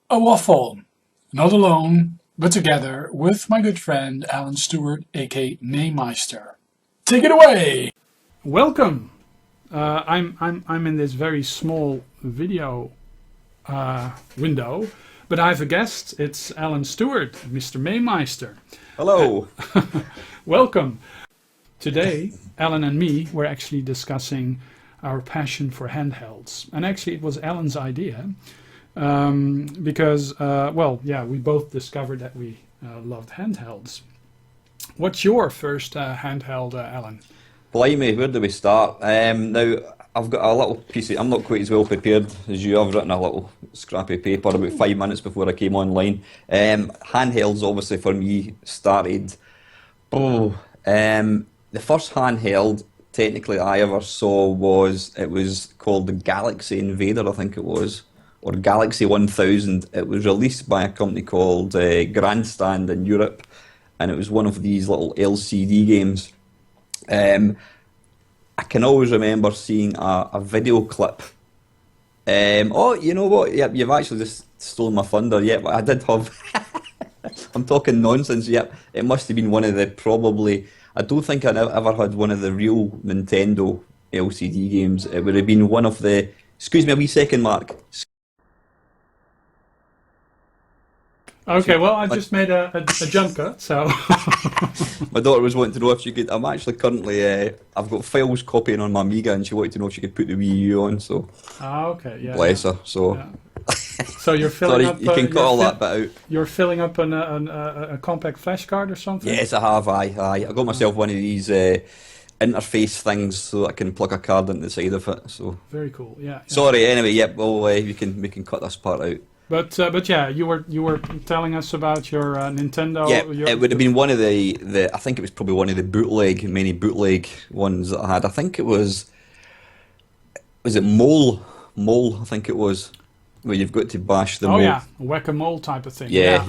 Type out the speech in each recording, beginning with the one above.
A waffle, not alone, but together with my good friend Alan Stewart, aka Mamemeister. Take it away! Welcome! I'm in this very small video window, but I have a guest. It's Alan Stewart, Mr. Mamemeister. Hello! Welcome! Today, Alan and me were actually discussing our passion for handhelds. And actually it was Alan's idea. Because, we both discovered that we loved handhelds. What's your first handheld, Alan? Blimey, where do we start? Now, I've got a little piece of, I'm not quite as well prepared as you. I've written a little scrappy paper about 5 minutes before I came online. Handhelds, obviously, for me, started... the first handheld, technically, I ever saw it was called the Galaxy Invader, I think it was. Or Galaxy 1000. It was released by a company called Grandstand in Europe, and it was one of these little LCD games. I can always remember seeing a video clip. Oh, you know what? Yep, you've actually just stolen my thunder. Yep, I did have. I'm talking nonsense. Yep, it must have been one of the probably. I don't think I ever had one of the real Nintendo LCD games. It would have been one of the. Excuse me a wee second, Mark. Okay, well, I just made a jump cut, so... My daughter was wanting to know if she could... I'm actually currently... I've got files copying on my Amiga, and she wanted to know if she could put the Wii U on, so... Ah, okay, yeah. Bless her, so... Yeah. So you're filling up... Sorry, you can cut all that bit out. You're filling up a compact flash card or something? Yes, I have, aye. I got myself one of these interface things so I can plug a card into the side of it, so... Very cool, yeah. Sorry, anyway, yep, well, we can cut this part out. But yeah, you were telling us about your Nintendo. Yeah, it would have been one of the I think it was probably one of the many bootleg ones that I had. I think it was it Mole, I think it was, where you've got to bash the mole. Oh yeah, whack-a-mole type of thing. Yeah.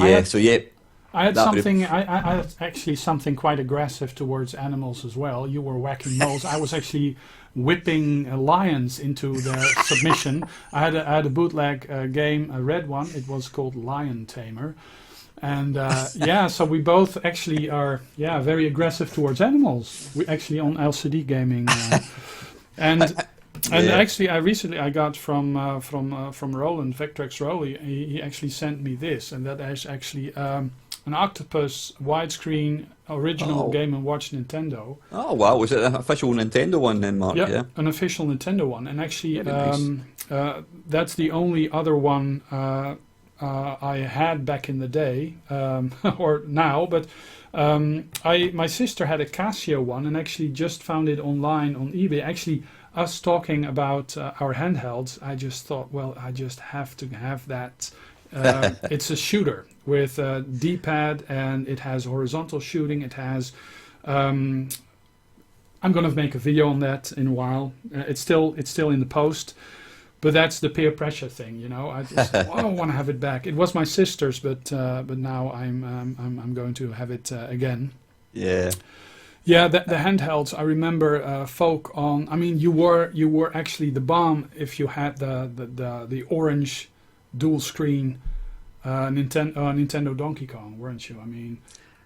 I had something. I had actually something quite aggressive towards animals as well. You were whacking moles. I was actually whipping lions into the submission. I had a bootleg game, a red one. It was called Lion Tamer, and so we both actually are very aggressive towards animals. We actually on LCD gaming, and actually I recently got from Roland Vectrex Rowley. He actually sent me this, and that is actually. An Octopus widescreen original Game & Watch Nintendo. Oh wow, was it an official Nintendo one then, Mark? Yeah, an official Nintendo one. And actually, that's the only other one I had back in the day, or now. But my sister had a Casio one, and actually just found it online on eBay. Actually, us talking about our handhelds, I just thought, well, I just have to have that. It's a shooter with a D-pad, and it has horizontal shooting. It has I'm gonna make a video on that in a while. It's still in the post, but that's the peer pressure thing, you know. I just I want to have it back. It was my sister's, but now I'm going to have it again. Yeah. Yeah, the handhelds. I remember folk on. I mean, you were actually the bomb if you had the orange dual screen Nintendo Donkey Kong, weren't you? I mean,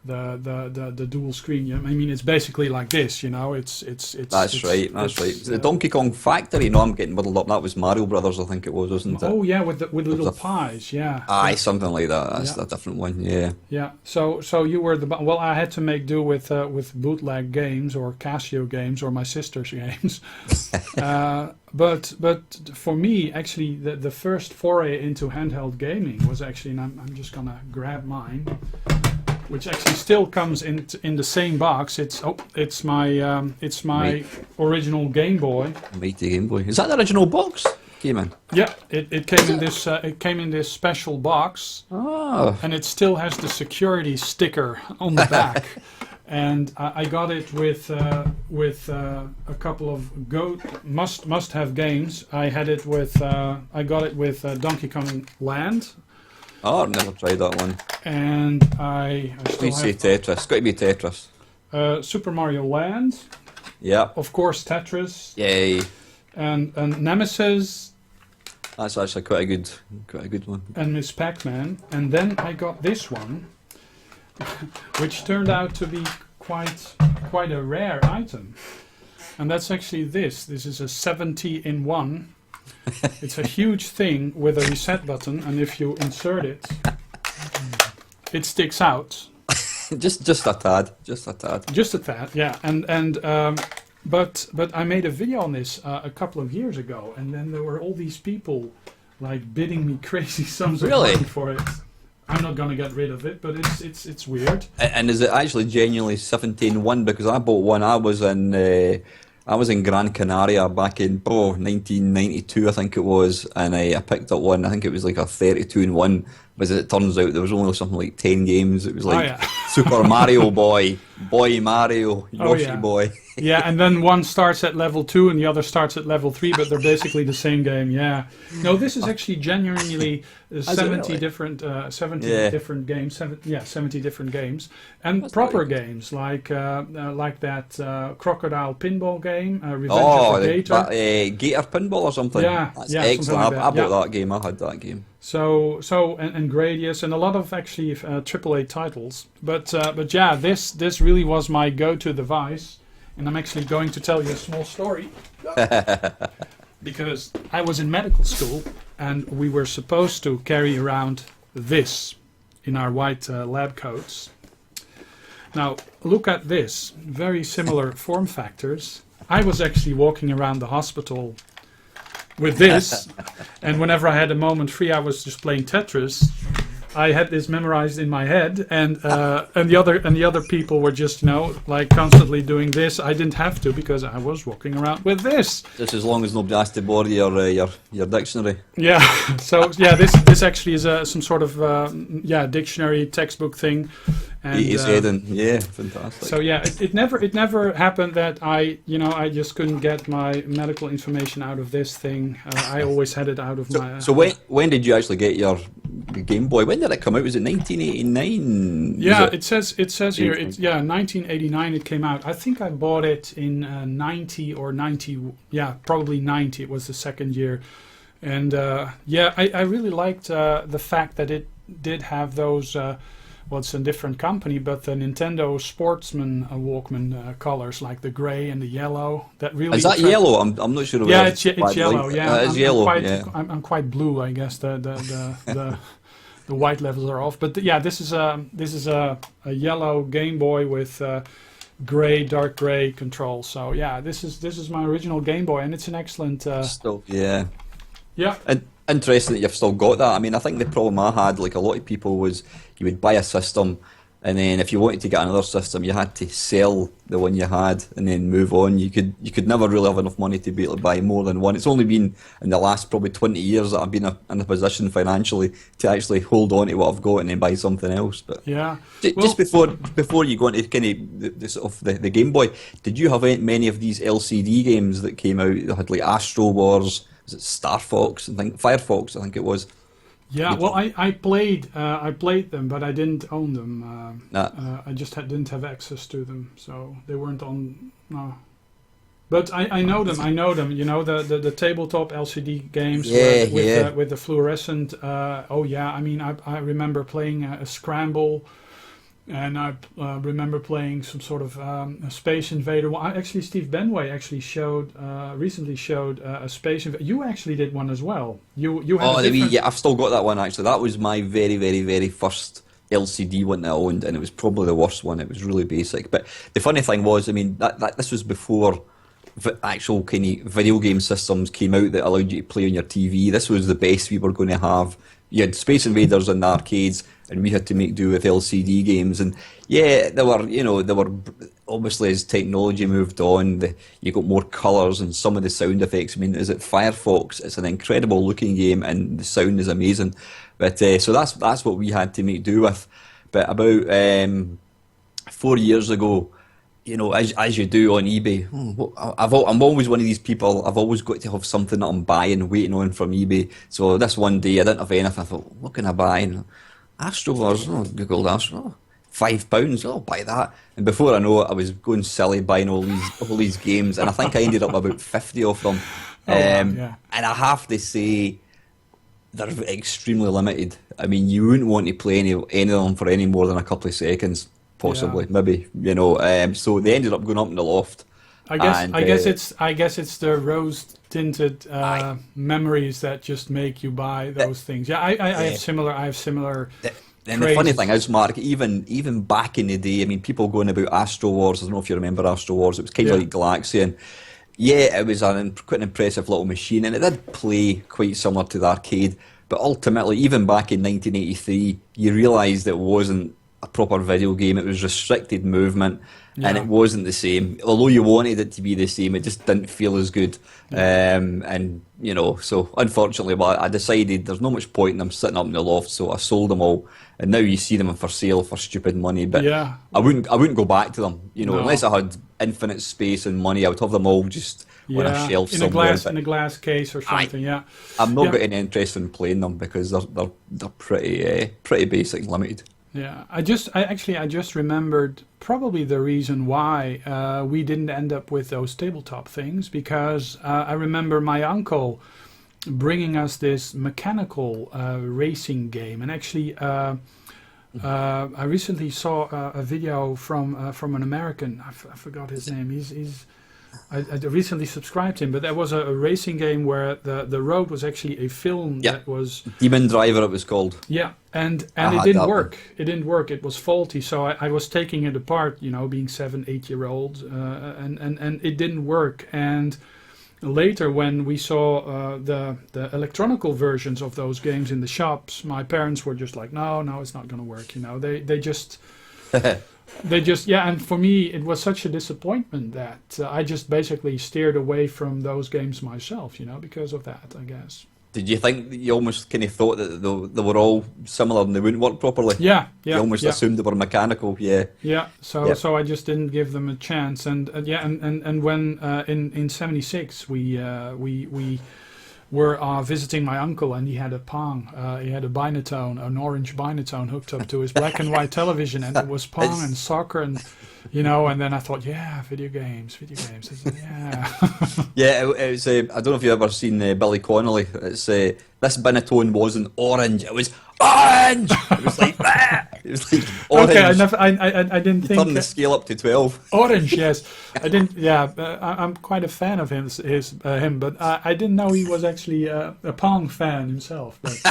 the dual screen. I mean, it's basically like this, you know. It's. That's right. The Donkey Kong Factory. No, I'm getting muddled up. That was Mario Brothers, I think it was, wasn't it? Oh yeah, with the little pies. Yeah. Aye, something like that. That's a different one. Yeah. Yeah. So you were well. I had to make do with bootleg games or Casio games or my sister's games. But for me, actually, the first foray into handheld gaming was actually, and I'm just gonna grab mine, which actually still comes in the same box. It's my original Game Boy. Mighty Game Boy. Is that the original box? Came in. Yeah, it came in this special box. Oh. And it still has the security sticker on the back. And I got it with a couple of must-have games. I had it with I got it with Donkey Kong Land. Oh, I've never tried that one. And I still Please say Tetris. It's got to be Tetris. Super Mario Land. Yeah. Of course, Tetris. Yay. And Nemesis. That's actually quite a good one. and Miss Pac-Man, and then I got this one, which turned out to be quite a rare item, and that's actually this. This is a 70 in 1. It's a huge thing with a reset button, and if you insert it, it sticks out. just a tad. Just a tad, yeah. But I made a video on this a couple of years ago, and then there were all these people like bidding me crazy sums of money for it. I'm not gonna get rid of it, but it's weird. And is it actually genuinely 17-1? Because I bought one. I was in Gran Canaria back in 1992, I think it was, and I picked up one. I think it was like a 32-1. But as it turns out, there was only something like 10 games. It was like Super Mario Boy, Boy Mario, Yoshi Boy. Yeah, and then one starts at level 2 and the other starts at level 3, but they're basically the same game. Yeah. No, this is actually genuinely 70 different different games. 70 different games, and that's proper games like that crocodile pinball game, Revenge of the Gator. Gator pinball or something. Yeah, that's excellent. Like I bought that game. I had that game. So and Gradius and a lot of actually AAA titles. But yeah, this really was my go-to device. And I'm actually going to tell you a small story. Because I was in medical school and we were supposed to carry around this in our white lab coats. Now, look at this. Very similar form factors. I was actually walking around the hospital with this, and whenever I had a moment free, I was just playing Tetris. I had this memorized in my head, and the other people were just like constantly doing this. I didn't have to because I was walking around with this. Just as long as nobody has to borrow your dictionary. Yeah. So yeah, this actually is some sort of dictionary textbook thing. And, yeah, fantastic. So yeah, it never happened that I just couldn't get my medical information out of this thing. I always had it out of my. So when did you actually get your Game Boy? When did it come out? Was it 1989? Yeah, it says here. 1989 it came out. I think I bought it in 90 or 90. Yeah, probably 90. It was the second year, and I really liked the fact that it did have those. Well, it's a different company, but the Nintendo Sportsman Walkman colors, like the gray and the yellow, that really. Is that yellow? I'm not sure. Yeah, it's yellow. Yeah, it's yellow. I'm quite blue, I guess. The white levels are off, but this is a yellow Game Boy with gray, dark gray controls. So yeah, this is my original Game Boy, and it's an excellent. Still, yeah. Yeah. And interesting that you've still got that. I mean, I think the problem I had, like a lot of people, was you would buy a system, and then if you wanted to get another system, you had to sell the one you had and then move on. You could never really have enough money to be able to buy more than one. It's only been in the last probably 20 years that I've been in a position financially to actually hold on to what I've got and then buy something else. But yeah, just before you go into kind of the sort of the Game Boy, did you have many of these LCD games that came out that had like Astro Wars? Was it Star Fox? I think Firefox. I think it was. Yeah, well, I played them, but I didn't own them. I just didn't have access to them, so they weren't on. No, but I know them. You know the tabletop LCD games with the fluorescent. I mean, I remember playing a Scramble. And I remember playing some sort of a Space Invader. Well, actually, Steve Benway actually recently showed a Space Invader. You actually did one as well. You had I've still got that one actually. That was my very, very, very first LCD one that I owned, and it was probably the worst one. It was really basic. But the funny thing was, I mean, that this was before actual kind of video game systems came out that allowed you to play on your TV. This was the best we were going to have. You had Space Invaders in the arcades, and we had to make do with LCD games. And yeah, they were obviously, as technology moved on, you got more colours and some of the sound effects. I mean, is it Firefox? It's an incredible looking game, and the sound is amazing. But so that's what we had to make do with. But about 4 years ago, as you do on eBay, I'm always one of these people. I've always got to have something that I'm buying, waiting on from eBay. So this one day I didn't have anything. I thought, what can I buy? And Astro Wars, Googled Astro, £5, I'll buy that. And before I know it, I was going silly buying all these games, and I think I ended up about 50 of them. And I have to say, they're extremely limited. I mean, you wouldn't want to play any of them for any more than a couple of seconds, possibly, maybe. You know, so they ended up going up in the loft. I guess it's the rose tinted memories that just make you buy those things. Yeah, I have similar. And the funny thing is, Mark, even back in the day, I mean, people going about Astro Wars. I don't know if you remember Astro Wars. It was kind of like Galaxian. Yeah, it was quite an impressive little machine, and it did play quite similar to the arcade. But ultimately, even back in 1983, you realised it wasn't a proper video game. It was restricted movement, and it wasn't the same. Although you wanted it to be the same, it just didn't feel as good. And, you know, so unfortunately, I decided there's not much point in them sitting up in the loft, so I sold them all. And now you see them for sale for stupid money. But I wouldn't go back to them. You know, unless I had infinite space and money, I would have them all just on a shelf somewhere. In a glass case or something. I'm not got any interest in playing them because they're pretty basic and limited. Yeah, I just remembered probably the reason why we didn't end up with those tabletop things, because I remember my uncle bringing us this mechanical racing game, and actually I recently saw a video from an American. I forgot his name. I recently subscribed to him, but there was a racing game where the road was actually a film that was Demon Driver. It was called. Yeah, and it didn't work. It didn't work. It was faulty. So I was taking it apart, you know, being 7-8 year old, and it didn't work. And later, when we saw the electronical versions of those games in the shops, my parents were just like, no, it's not going to work. You know, they just. And for me, it was such a disappointment that I just basically steered away from those games myself, you know, because of that, I guess. Did you think that you almost kind of thought that they were all similar and they wouldn't work properly? Yeah. You almost assumed they were mechanical, So I just didn't give them a chance, and when in '76 we were visiting my uncle, and he had a Pong. He had a Binatone, an orange Binatone hooked up to his black and white television, and it was Pong and soccer, and you know. And then I thought, video games. I said, it was. I don't know if you've ever seen Billy Connolly. It's this Binatone wasn't orange; it was orange. It was like that. It was like orange. Okay, I didn't think. Turn the scale up to 12. Orange, yes. I didn't. Yeah, I'm quite a fan of him, but I didn't know he was actually a Pong fan himself. But,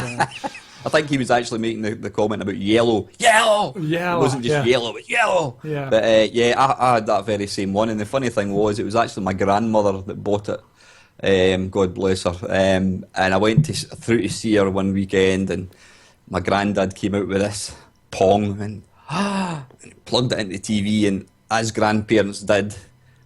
I think he was actually making the comment about yellow. It wasn't just yellow, but yellow. Yeah. But I had that very same one, and the funny thing was, it was actually my grandmother that bought it. God bless her. And I went through to see her one weekend, and my granddad came out with this Pong and plugged it into the TV, and as grandparents did,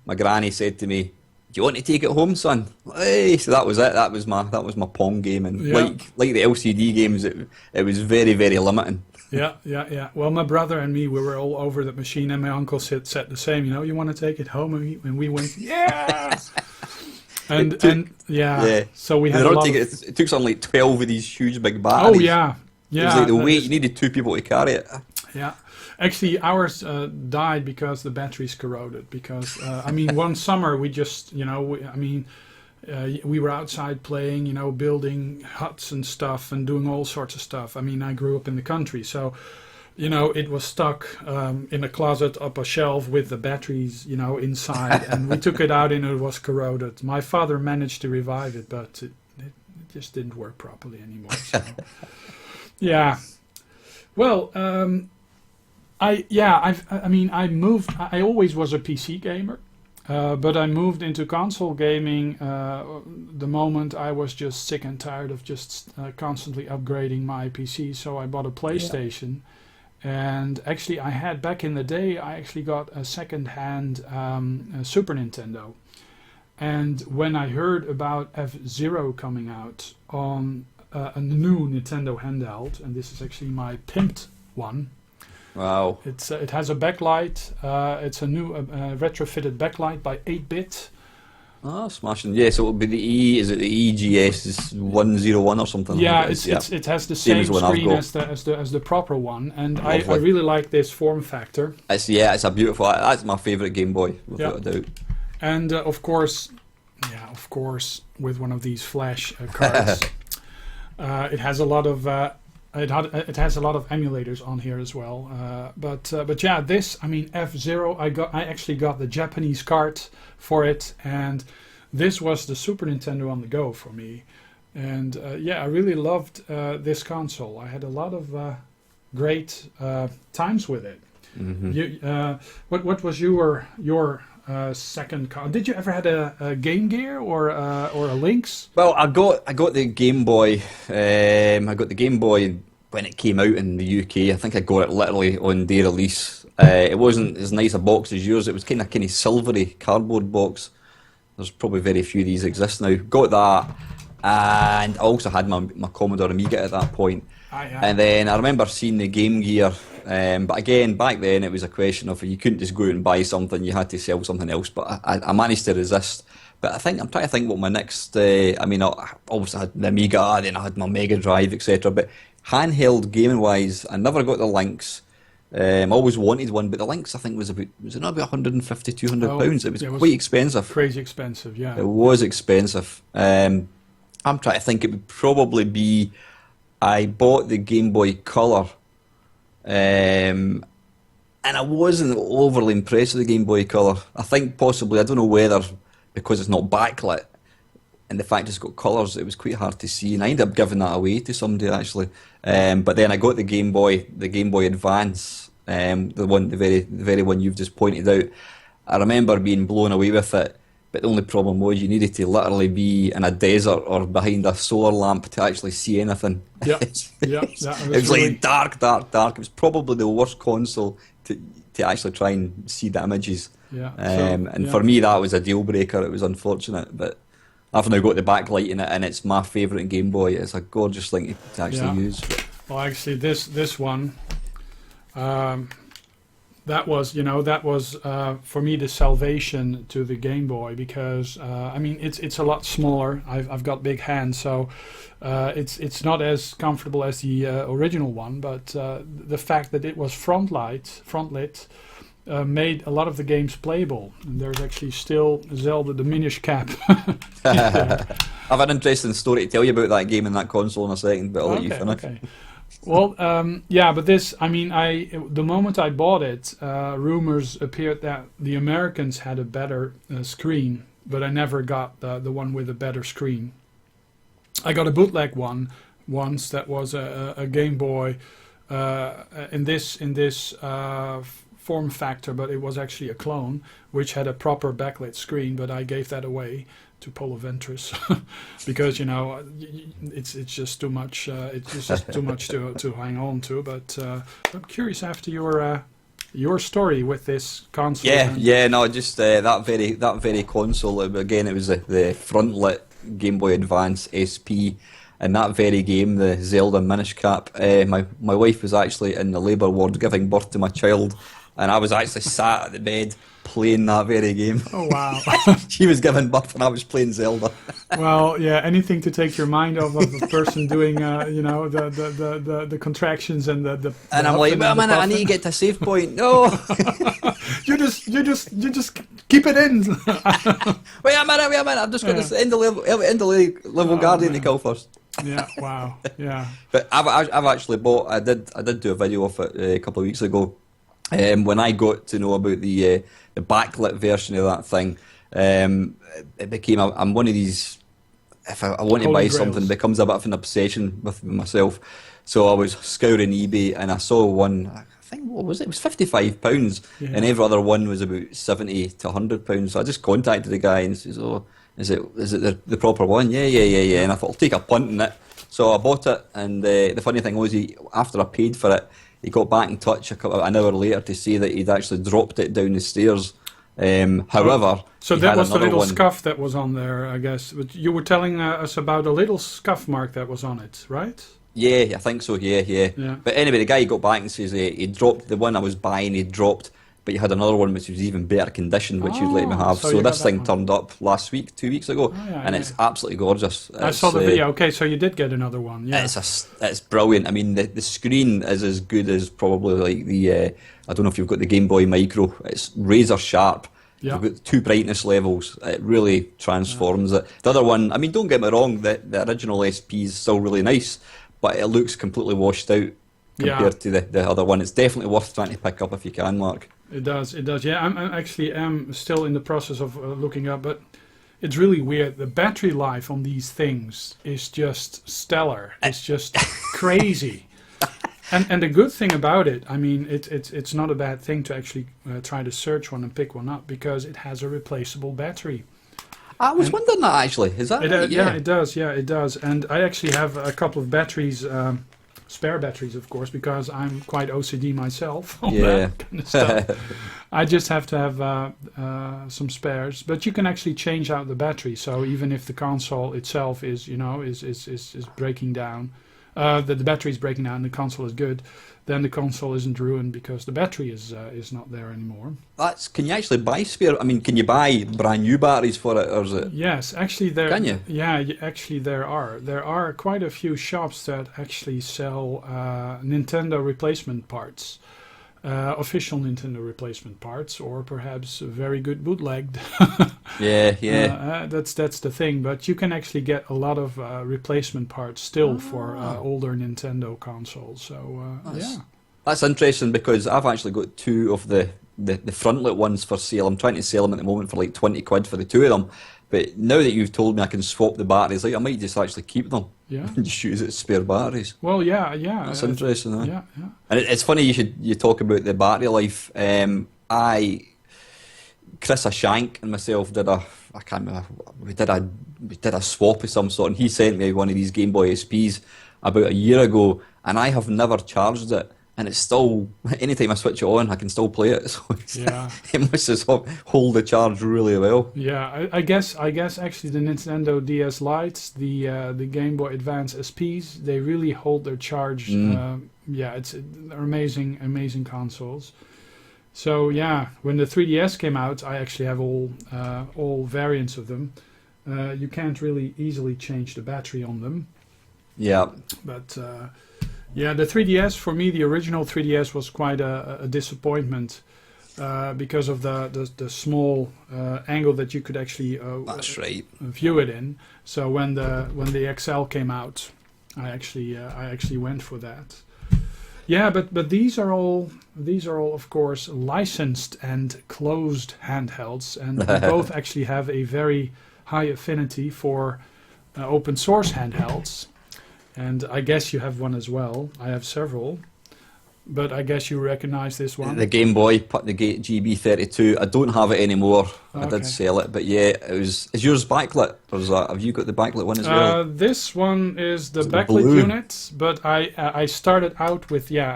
my granny said to me, "Do you want to take it home, son?" Hey, so that was it. That was my Pong game, and like the LCD games, it was very, very limiting. Yeah. Well, my brother and me, we were all over the machine, and my uncle said the same. You know, you want to take it home, and we went, yeah. So we had it took something like 12 of these huge big batteries. Oh yeah. It was like the weight. You needed 2 people to carry it. Yeah. Actually, ours died because the batteries corroded. Because one summer we just, we were outside playing, building huts and stuff and doing all sorts of stuff. I mean, I grew up in the country, so it was stuck in a closet up a shelf with the batteries, inside, and we took it out and it was corroded. My father managed to revive it, but it just didn't work properly anymore. So. Yeah. Well, I moved. I always was a PC gamer, but I moved into console gaming the moment I was just sick and tired of just constantly upgrading my PC. So I bought a PlayStation, and actually I had back in the day. I actually got a second-hand Super Nintendo, and when I heard about F-Zero coming out on a new Nintendo handheld, and this is actually my pimped one. Wow! It has a backlight. It's a new retrofitted backlight by 8-bit. Oh, smashing! Yeah, so it'll be the Is it the EGS 101 or something? Yeah, it has the same screen as the proper one, and I really like this form factor. It's a beautiful. That's my favourite Game Boy, without a doubt. And of course, with one of these flash cards. It has a lot of it has a lot of emulators on here as well. But yeah, this, I mean, F-Zero. I actually got the Japanese card for it, and this was the Super Nintendo on the go for me. And yeah, I really loved this console. I had a lot of great times with it. Mm-hmm. What was your second did you ever had a Game Gear or a Lynx? Well, I got the Game Boy. I got the Game Boy when it came out in the UK. I think I got it literally on day release. It wasn't as nice a box as yours. It was kind of silvery cardboard box. There's probably very few of these exist now. Got that, and I also had my Commodore Amiga at that point. And then I remember seeing the Game Gear. But again, back then it was a question of you couldn't just go out and buy something, you had to sell something else. But I managed to resist. But I'm trying to think what my next. I mean, I obviously had the Amiga, then I had my Mega Drive, etc. But handheld gaming wise, I never got the Lynx. I always wanted one, but the Lynx I think was it not about 150, 200 pounds? It was quite expensive. Crazy expensive, yeah. It was expensive. I'm trying to think. It would probably be. I bought the Game Boy Color. And I wasn't overly impressed with the Game Boy Color. I think possibly, I don't know whether because it's not backlit and the fact it's got colours, it was quite hard to see. And I ended up giving that away to somebody actually. But then I got the Game Boy Advance, the very one you've just pointed out. I remember being blown away with it. But the only problem was you needed to literally be in a desert or behind a solar lamp to actually see anything. Yeah, it was really like dark. It was probably the worst console to actually try and see the images. Yeah. For me, that was a deal breaker. It was unfortunate, but I've now got the backlight in it, and it's my favourite Game Boy. It's a gorgeous thing to actually use. Well, actually, this one. That was for me the salvation to the Game Boy because I mean it's a lot smaller. I've got big hands, so it's not as comfortable as the original one. But the fact that it was front lit, made a lot of the games playable. And there's actually still Zelda the Minish Cap. I've an interesting story to tell you about that game and that console in a second, but I'll let you finish. Okay. Well, yeah, but this, I mean, the moment I bought it, rumors appeared that the Americans had a better screen, but I never got the one with a better screen. I got a bootleg one once that was a Game Boy in this form factor, but it was actually a clone, which had a proper backlit screen, but I gave that away to Polo Ventris because it's just too much. It's just too much to hang on to. But I'm curious after your story with this console. Just that very console. Again, it was the front lit Game Boy Advance SP, and that very game, the Zelda Minish Cap. My wife was actually in the labour ward giving birth to my child, and I was actually sat at the bed playing that very game. Oh wow! She was giving birth and I was playing Zelda. Well, yeah, anything to take your mind off of a person doing, the contractions and the. And I'm like, wait a minute, I need to get to a save point. No, you just keep it in. Wait a minute. I've just got this end of level guardian to kill first. Yeah, wow, yeah. But I've actually bought. I did do a video of it a couple of weeks ago. When I got to know about the backlit version of that thing, it became I'm one of these. If I want to buy something, it becomes a bit of an obsession with myself. So I was scouring eBay and I saw one. I think what was it? It was £55, and every other one was about £70 to £100. So I just contacted the guy and says, "Oh, is it the proper one?" Yeah. And I thought I'll take a punt on it. So I bought it, and the funny thing was, after I paid for it, he got back in touch an hour later to say that he'd actually dropped it down the stairs. However, so that was the little scuff that was on there, I guess. But you were telling us about a little scuff mark that was on it, right? Yeah, I think so. Yeah. But anyway, the guy got back and says he dropped the one I was buying. He dropped, but you had another one which was even better condition, which you'd let me have. So this thing turned up last week, 2 weeks ago, and it's absolutely gorgeous. I saw the video. Okay, so you did get another one. Yeah, it's brilliant. I mean, the screen is as good as probably like the. I don't know if you've got the Game Boy Micro. It's razor sharp. Yeah. You've got 2 brightness levels. It really transforms it. The other one, I mean, don't get me wrong, the original SP is still really nice, but it looks completely washed out compared to the other one. It's definitely worth trying to pick up if you can, Mark. It does. Yeah, I'm actually still in the process of looking up, but it's really weird. The battery life on these things is just stellar. It's just crazy. And the good thing about it, I mean, it's not a bad thing to actually try to search one and pick one up, because it has a replaceable battery. I was wondering that, actually. Is that right? Yeah, it does. Yeah, it does. And I actually have a couple of batteries, spare batteries, of course, because I'm quite OCD myself on that kind of stuff. I just have to have some spares. But you can actually change out the battery. So even if the console itself is, is breaking down, the battery is breaking down and the console is good, then the console isn't ruined because the battery is not there anymore. Can you actually buy spare? I mean, can you buy brand new batteries for it, or is it? Yes, actually there. Can you? Yeah, actually there are. There are quite a few shops that actually sell Nintendo replacement parts. Official Nintendo replacement parts, or perhaps very good bootlegged. That's the thing. But you can actually get a lot of replacement parts still for older Nintendo consoles. So that's interesting, because I've actually got 2 of the frontlit ones for sale. I'm trying to sell them at the moment for like 20 quid for the 2 of them. But now that you've told me I can swap the batteries, like, I might just actually keep them. Yeah. And just use it as spare batteries. Well, yeah. That's interesting, huh? Yeah. And it's funny you talk about the battery life. Chris Shank and myself did we did a swap of some sort, and he sent me one of these Game Boy SPs about a year ago, and I have never charged it. And it's still, anytime I switch it on, I can still play it. So it must just hold the charge really well. Yeah, I guess actually the Nintendo DS Lites, the Game Boy Advance SPs, they really hold their charge. They're amazing consoles. So yeah, when the 3DS came out, I actually have all variants of them. You can't really easily change the battery on them. Yeah. But the 3DS, for me, the original 3DS was quite a disappointment because of the small angle that you could actually view it in. So when the XL came out, I actually went for that. Yeah, but these are all of course licensed and closed handhelds, and they both actually have a very high affinity for open source handhelds. And I guess you have one as well. I have several. But I guess you recognize this one. The Game Boy, the GB32. I don't have it anymore. Okay. I did sell it, but yeah, it was. Is yours backlit? Or have you got the backlit one as well? This one is the backlit unit, but I started out with the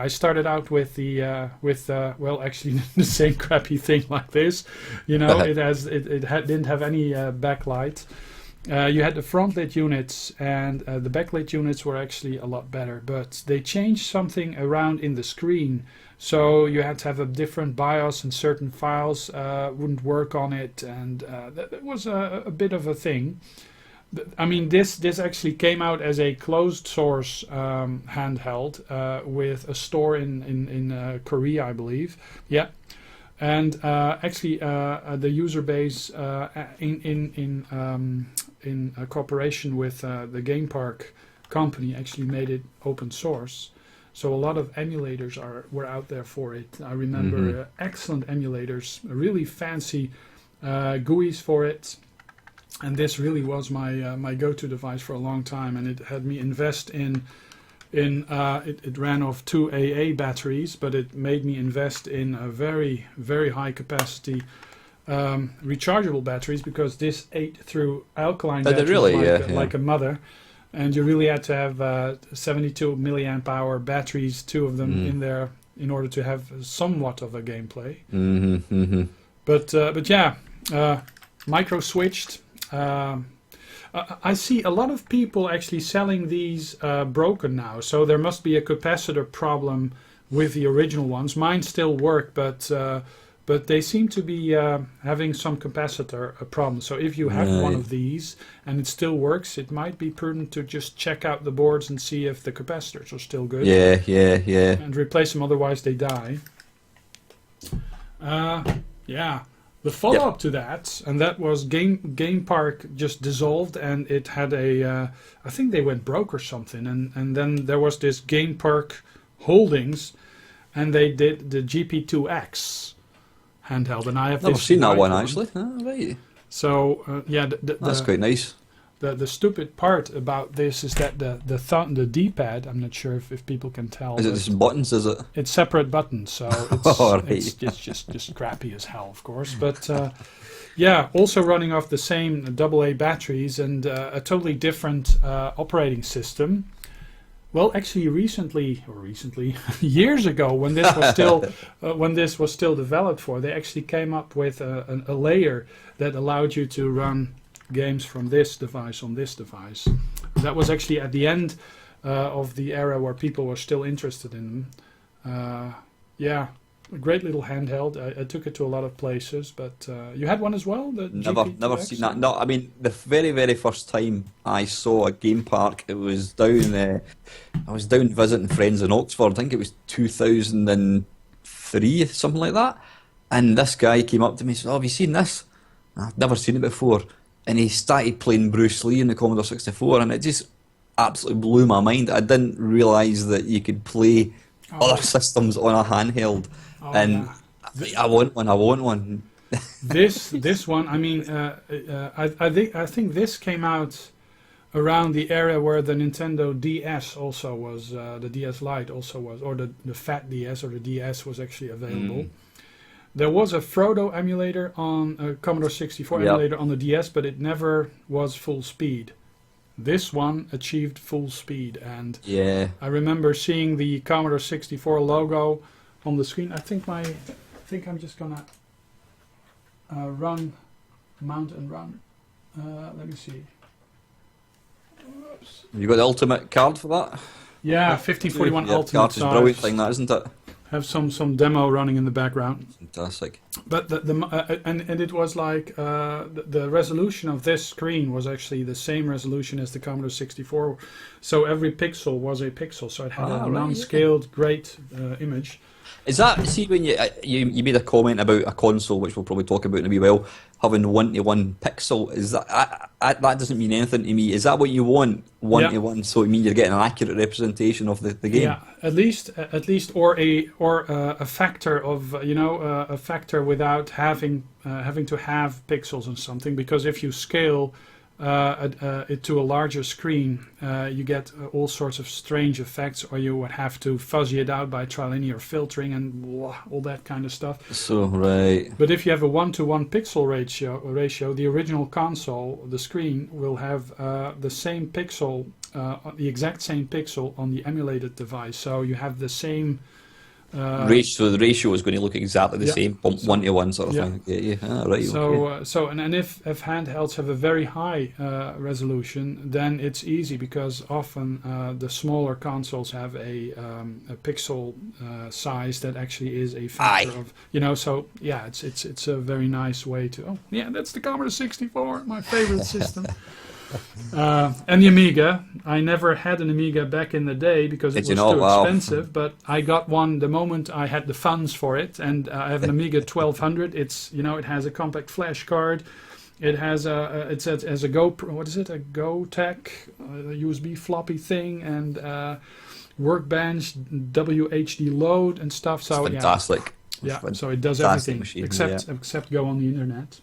actually the same crappy thing like this. It didn't have any backlight. You had the front lit units, and the backlit units were actually a lot better, but they changed something around in the screen, so you had to have a different BIOS, and certain files wouldn't work on it, and that was a bit of a thing. I mean, this actually came out as a closed source handheld with a store in Korea, I believe. Yeah. And actually, the user base in cooperation with the Game Park company actually made it open source. So a lot of emulators were out there for it. I remember excellent emulators, really fancy GUIs for it. And this really was my go-to device for a long time, and it had me invest in it ran off 2 AA batteries, but it made me invest in a very, very high capacity rechargeable batteries, because this ate through alkaline batteries like a mother, and you really had to have 72 milliamp hour batteries, 2 of them in there, in order to have somewhat of a gameplay. But yeah, micro switched. I see a lot of people actually selling these broken now, so there must be a capacitor problem with the original ones. Mine still work, but they seem to be having some capacitor problem. So if you have one of these and it still works, it might be prudent to just check out the boards and see if the capacitors are still good. Yeah. And replace them, otherwise they die. Yeah. The follow-up to that, and that was Game Park just dissolved, and it had I think they went broke or something, and then there was this Game Park Holdings, and they did the GP2X handheld, and I have Never this seen that white one actually. Oh, right. So yeah, That's quite nice. The stupid part about this is that the D-pad, I'm not sure if people can tell. Is it just buttons? Is it? It's separate buttons, so it's just crappy as hell, of course. But yeah, also running off the same AA batteries and a totally different operating system. Well, actually, recently, years ago, when this was still developed for, they actually came up with a layer that allowed you to run games from this device on this device. That was actually at the end of the era where people were still interested in them. Yeah, a great little handheld. I took it to a lot of places, but you had one as well? The Never seen that. No, I mean, the very first time I saw a game park, it was down. I was down visiting friends in Oxford. I think it was 2003, something like that. And this guy came up to me and said, "Oh, have you seen this?" I've never seen it before. And he started playing Bruce Lee in the Commodore 64, and it just absolutely blew my mind. I didn't realise that you could play other systems on a handheld. And I want one. This one, I mean, I think this came out around the era where the Nintendo DS also was, the DS Lite also was, or the Fat DS or the DS was actually available. There was a Frodo emulator on a Commodore 64 emulator on the DS, but it never was full speed. This one achieved full speed, and I remember seeing the Commodore 64 logo on the screen. I think I'm just gonna mount and run. Let me see. Oops. You got the ultimate card for that? Yeah, 1541 ultimate. Card is a brilliant thing, that, isn't it? Have some demo running in the background. Fantastic. But and it was like the resolution of this screen was actually the same resolution as the Commodore 64, so every pixel was a pixel, so it had a non-scaled great image. Is that, see, when you made a comment about a console, which we'll probably talk about in a wee while, having 1-to-1 pixel, is that doesn't mean anything to me. Is that what you want, 1-to-1? So it means you're getting an accurate representation of the game. Yeah, at least, or a factor of a factor without having to have pixels and something, because if you scale it to a larger screen, you get all sorts of strange effects, or you would have to fuzzy it out by trilinear filtering and all that kind of stuff. So, right. But if you have a 1-to-1 pixel ratio, the original console, the screen, will have the same pixel, the exact same pixel on the emulated device. So you have the same... So the ratio is going to look exactly the same, 1-to-1 sort of thing. Right. So if handhelds have a very high resolution, then it's easy, because often the smaller consoles have a pixel size that actually is a factor of So yeah, it's a very nice way to. Oh yeah, that's the Commodore 64, my favorite system. And the Amiga. I never had an Amiga back in the day because it was too expensive, but I got one the moment I had the funds for it, and I have an Amiga 1200. It's it has a compact flash card. It has a GoTech USB floppy thing, and Workbench WHD load and stuff. So it's fantastic. So it does everything except go on the internet.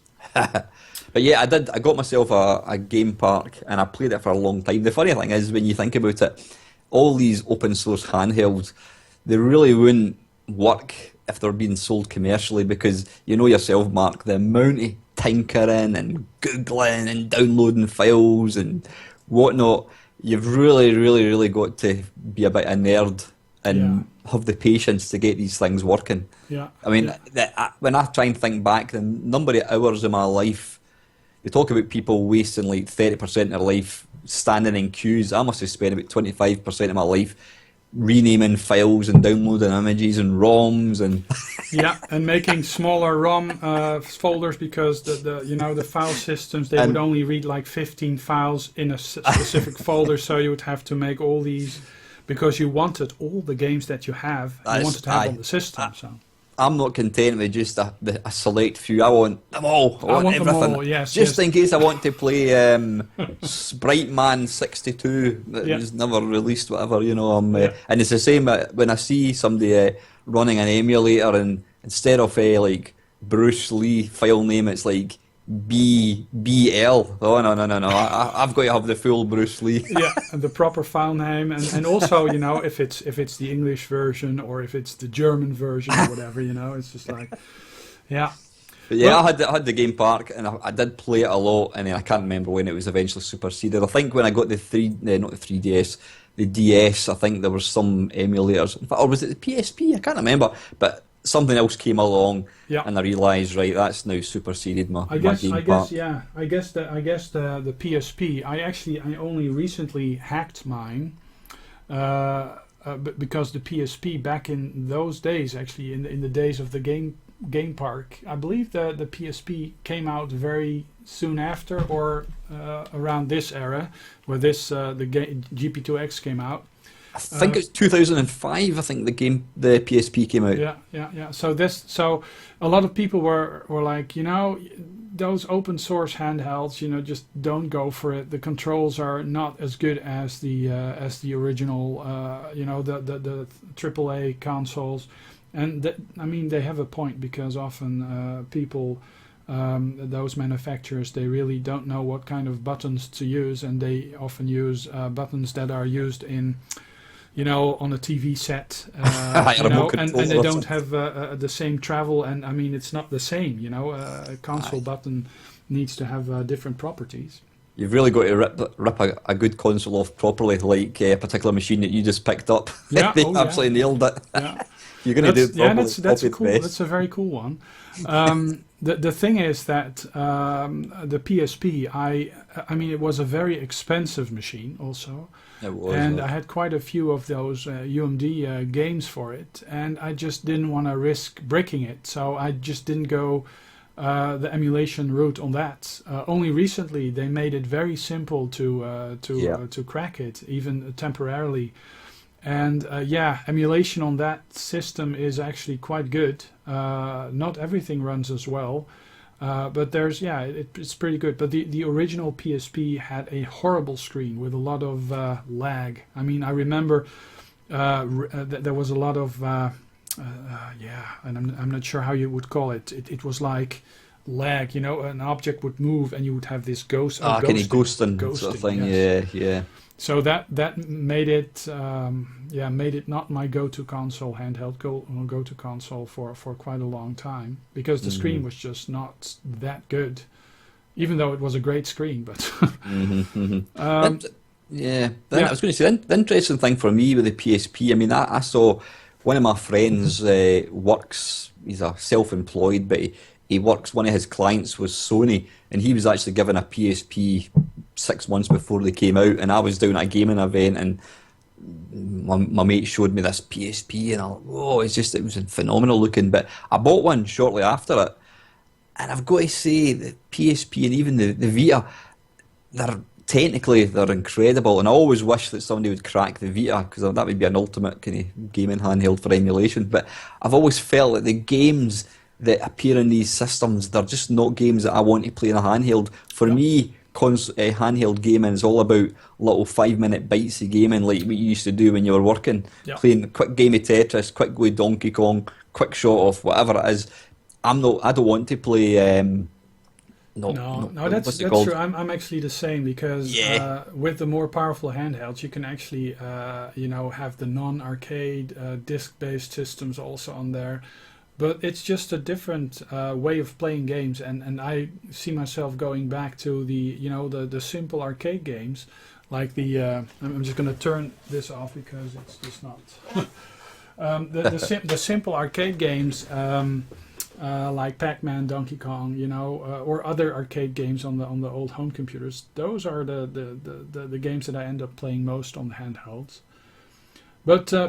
But yeah, I got myself a game park, and I played it for a long time. The funny thing is, when you think about it, all these open source handhelds, they really wouldn't work if they're being sold commercially, because you know yourself, Mark, the amount of tinkering and googling and downloading files and whatnot, you've really got to be a bit of a nerd and have the patience to get these things working. Yeah. I mean, when I try and think back, the number of hours of my life, you talk about people wasting like 30% of their life standing in queues. I must have spent about 25% of my life renaming files and downloading images and ROMs and and making smaller ROM folders, because the file systems, they would only read like 15 files in a specific folder, so you would have to make all these, because you wanted all the games that you wanted to have on the system. I'm not content with just a select few. I want them all. I want everything. Them all. Yes, just in case I want to play Sprite Man 62 that was never released, whatever, you know. And it's the same when I see somebody running an emulator, and instead of like Bruce Lee file name, it's like BL. Oh no! I've got to have the full Bruce Lee. Yeah, and the proper file name, and also, you know, if it's the English version or if it's the German version or whatever, you know, it's just like, yeah. But yeah, I had the game park, and I did play it a lot, and then I can't remember when it was eventually superseded. I think when I got the not the 3DS, the DS, I think there was some emulators, or was it the PSP? I can't remember, but something else came along, and I realised, right, that's now superseded my game park. I guess the PSP. I only recently hacked mine, because the PSP back in those days, actually in the days of the game park, I believe the PSP came out very soon after, or around this era, where the GP2X came out. I think it's 2005. I think the PSP came out. Yeah. So a lot of people were like, you know, those open source handhelds, you know, just don't go for it. The controls are not as good as the original, you know, the AAA consoles, and I mean, they have a point, because often people. Those manufacturers, they really don't know what kind of buttons to use, and they often use buttons that are used in, you know, on a TV set, you know, and they don't have the same travel, and I mean, it's not the same, you know. A console button needs to have different properties. You've really got to rip a good console off properly, like a particular machine that you just picked up. Yeah, they absolutely nailed it. Yeah. You're going to do it properly. That's cool. That's a very cool one. The thing is that the PSP, I mean, it was a very expensive machine also. It was, and I had quite a few of those UMD games for it, and I just didn't want to risk breaking it, so I just didn't go the emulation route on that. Only recently they made it very simple to crack it, even temporarily. And emulation on that system is actually quite good. Not everything runs as well, but it's pretty good. But the original PSP had a horrible screen with a lot of lag. I mean, I remember there was a lot of and I'm not sure how you would call it. It was like lag, you know, an object would move and you would have this ghosting sort of thing. Yeah. So that made it not my go-to console handheld, go-to console for quite a long time, because the screen was just not that good, even though it was a great screen. But I was going to say, the interesting thing for me with the PSP, I mean, I saw one of my friends works. He's a self-employed, but he works. One of his clients was Sony, and he was actually given a PSP 6 months before they came out, and I was down at a gaming event, and my mate showed me this PSP, and it was phenomenal looking. But I bought one shortly after it, and I've got to say, the PSP and even the Vita, they're incredible, and I always wish that somebody would crack the Vita, because that would be an ultimate kind of gaming handheld for emulation. But I've always felt that the games that appear in these systems, they're just not games that I want to play in a handheld. For me, handheld gaming is all about little 5-minute bites of gaming, like what you used to do when you were working, playing a quick game of Tetris, quick go of Donkey Kong, quick shot off, whatever it is. I don't want to play. No, that's true. I'm actually the same, because with the more powerful handhelds, you can actually have the non-arcade disc-based systems also on there. But it's just a different way of playing games, and I see myself going back to the simple arcade games, like I'm just going to turn this off because it's just not the simple arcade games, like Pac-Man, Donkey Kong, or other arcade games on the old home computers. Those are the games that I end up playing most on the handhelds. But a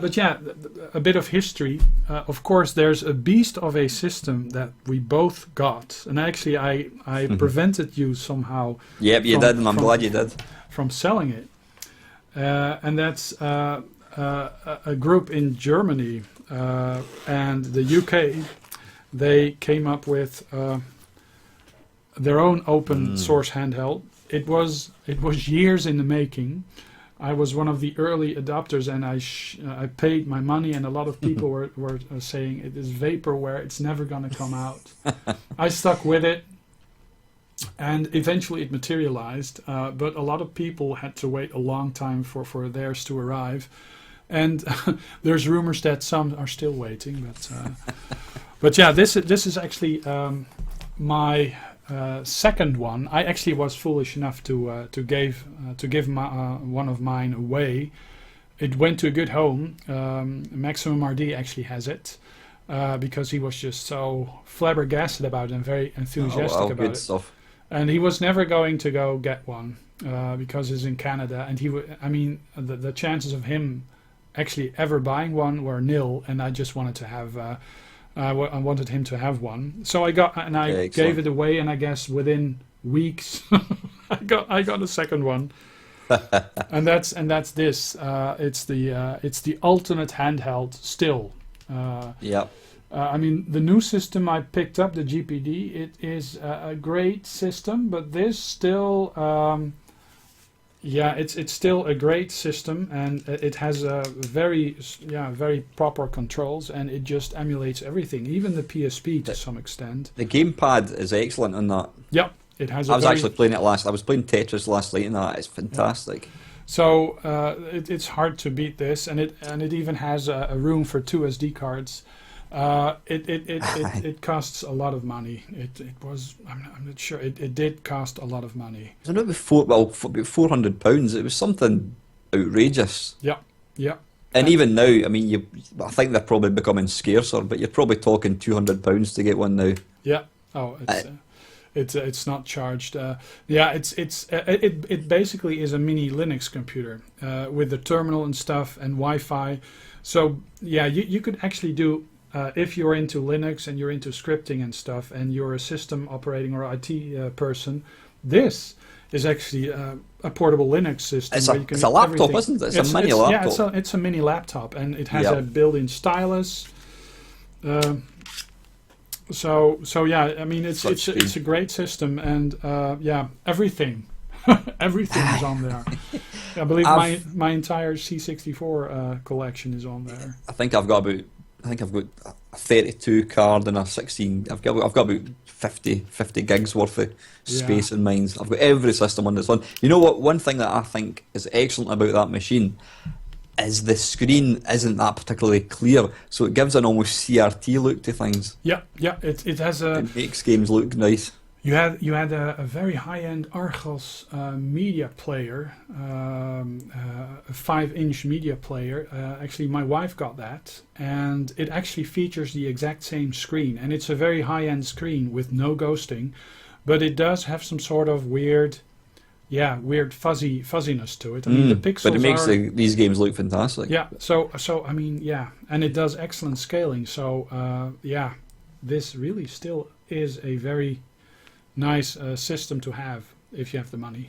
bit of history. Of course, there's a beast of a system that we both got, and actually, I prevented you somehow. Yep, you did, and I'm glad you did. From selling it, and that's a group in Germany and the UK. They came up with their own open source handheld. It was years in the making. I was one of the early adopters, and I paid my money, and a lot of people were saying it is vaporware, it's never going to come out. I stuck with it, and eventually it materialized, but a lot of people had to wait a long time for theirs to arrive. And there's rumors that some are still waiting, but yeah, this is actually my second one. I actually was foolish enough to give one of mine away. It went to a good home. Maximum RD actually has it because he was just so flabbergasted about it and very enthusiastic about good it. Stuff. And he was never going to go get one because he's in Canada, and the chances of him actually ever buying one were nil. And I just wanted to have. I wanted him to have one, so I gave it away, and I guess within weeks I got a second one, and that's this. It's the ultimate handheld still. I mean, the new system I picked up, the GPD, it is a great system, but this still. It's still a great system, and it has very proper controls, and it just emulates everything, even the PSP to some extent. The gamepad is excellent on that. Yep, it has. I was actually playing it I was playing Tetris last night, and that it's fantastic. Yeah. So it's hard to beat this, and it even has a room for 2 SD cards. It costs a lot of money. It was I'm not sure. It did cost a lot of money. I don't know, for about £400. It was something outrageous. Yeah. And even now, I mean, I think they're probably becoming scarcer, but you're probably talking £200 to get one now. Yeah. Oh, it's not charged. It basically is a mini Linux computer with the terminal and stuff and Wi-Fi. So yeah, you could actually do. If you're into Linux and you're into scripting and stuff, and you're a system operating or IT person, this is actually a portable Linux system. It's a laptop, isn't it? It's a mini laptop. Yeah, it's a mini laptop, and it has a built-in stylus. So yeah, I mean it's a great system, and everything is on there. I believe my entire C64 collection is on there. I think I've got a 32 card and a 16. I've got about 50 gigs worth of space in mine. I've got every system on this one. You know what? One thing that I think is excellent about that machine is the screen isn't that particularly clear, so it gives an almost CRT look to things. Yeah. It has a. It makes games look nice. You had a very high-end Argos media player, a 5-inch media player. Actually, my wife got that, and it actually features the exact same screen. And it's a very high-end screen with no ghosting, but it does have some sort of weird fuzziness to it. I mean, the pixels. But it makes these games look fantastic. Yeah. So I mean, yeah, and it does excellent scaling. So this really still is a very nice system to have if you have the money.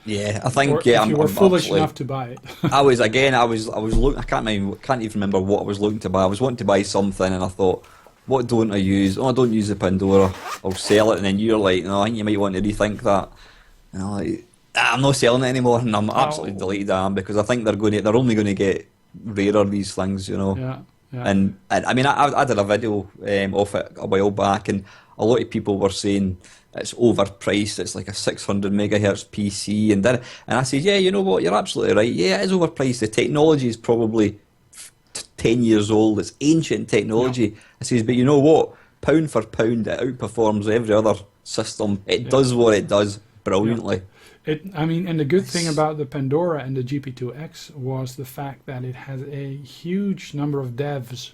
Yeah, I think. If you were foolish enough to buy it. I was looking. I can't even remember what I was looking to buy. I was wanting to buy something, and I thought, what don't I use? Oh, I don't use the Pandora. I'll sell it, and then you're like, no, I think you might want to rethink that. And I'm like, I'm not selling it anymore, and I'm absolutely delighted I am, because I think they're only going to get rarer, these things, you know. Yeah. And I mean, I did a video of it a while back, and a lot of people were saying it's overpriced. It's like a 600 megahertz PC, and I said, yeah, you know what? You're absolutely right. Yeah, it is overpriced. The technology is probably 10 years old. It's ancient technology. Yeah. I says, but you know what? Pound for pound, it outperforms every other system. It does what it does brilliantly. And the good thing about the Pandora and the GP2X was the fact that it had a huge number of devs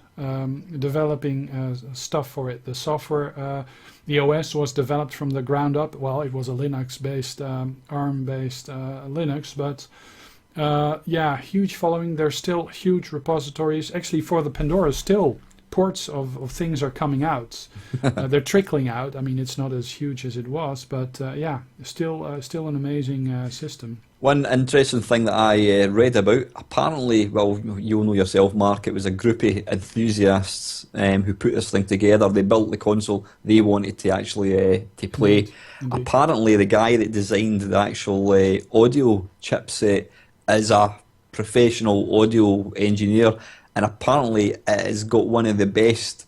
developing stuff for it. The software, the OS was developed from the ground up. Well, it was a Linux-based, ARM-based Linux, but huge following. There's still huge repositories. Actually, for the Pandora, still ports of things are coming out. They're trickling out. I mean, it's not as huge as it was, but yeah, still an amazing system. One interesting thing that I read about, apparently, well, you'll know yourself, Mark, it was a group of enthusiasts who put this thing together. They built the console they wanted to actually to play. Indeed. Apparently, the guy that designed the actual audio chipset is a professional audio engineer, and apparently it has got one of the best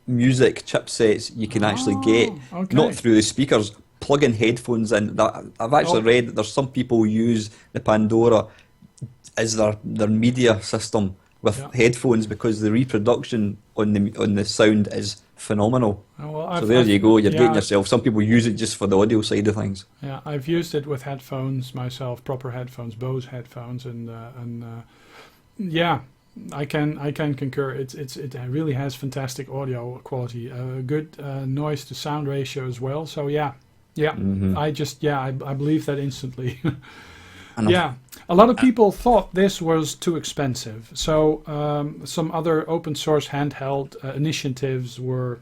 music chipsets you can actually get, okay. not through the speakers, plugging headphones in. That, I've actually read that there's some people who use the Pandora as their media system with headphones because the reproduction on the sound is phenomenal. Well, so there you go, you're getting yourself. Some people use it just for the audio side of things. Yeah, I've used it with headphones myself, proper headphones, Bose headphones, and yeah, I can concur. It really has fantastic audio quality, good noise to sound ratio as well. So yeah, I believe that instantly. Yeah, a lot of people thought this was too expensive. So some other open source handheld initiatives were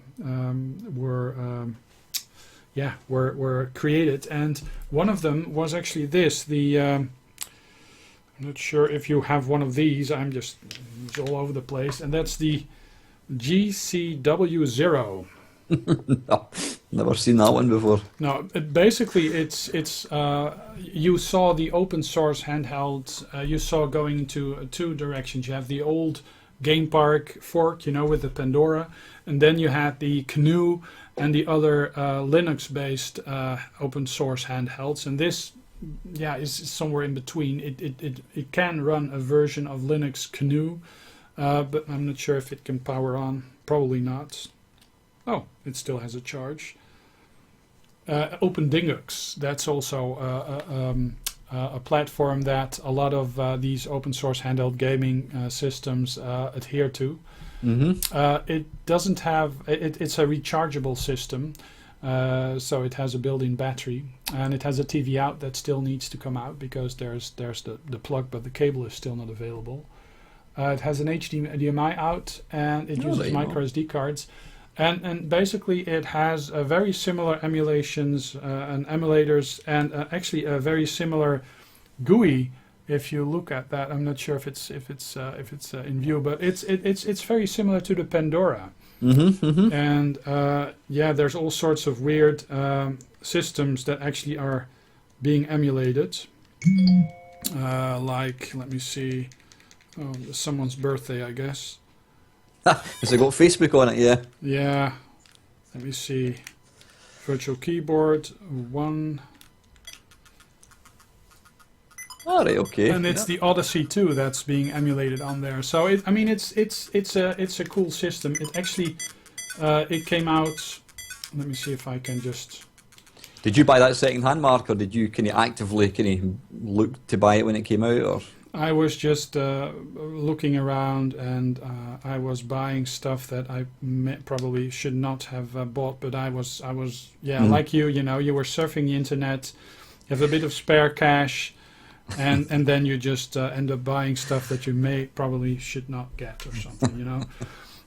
created, and one of them was actually this. I'm not sure if you have one of these. It's all over the place, and that's the GCW0. No, never seen that one before. No, basically it's you saw the open source handhelds. You saw going into two directions. You have the old Game Park fork, with the Pandora, and then you had the Canoe and the other Linux-based open source handhelds. And this, is somewhere in between. It can run a version of Linux Canoe, but I'm not sure if it can power on. Probably not. Oh, it still has a charge. OpenDingux, that's also a platform that a lot of these open source handheld gaming systems adhere to. It doesn't have, it's a rechargeable system, so it has a built-in battery, and it has a TV out that still needs to come out because there's the plug, but the cable is still not available. It has an HDMI out, and it uses micro SD cards. And basically it has a very similar emulations and emulators, and actually a very similar GUI. If you look at that, I'm not sure if it's in view, but it's very similar to the Pandora. And there's all sorts of weird systems that actually are being emulated. Like, let me see, someone's birthday, I guess. Has it got Facebook on it? Yeah. Yeah. Let me see. Virtual keyboard 1. All right. Okay. And it's the Odyssey 2 that's being emulated on there. So it's a cool system. It actually it came out. Let me see if I can just. Did you buy that second hand, Mark, or did you actively look to buy it when it came out, or? I was just looking around, and I was buying stuff that I probably should not have bought. But I was like you. You were surfing the internet, you have a bit of spare cash, and then you just end up buying stuff that you probably should not get or something.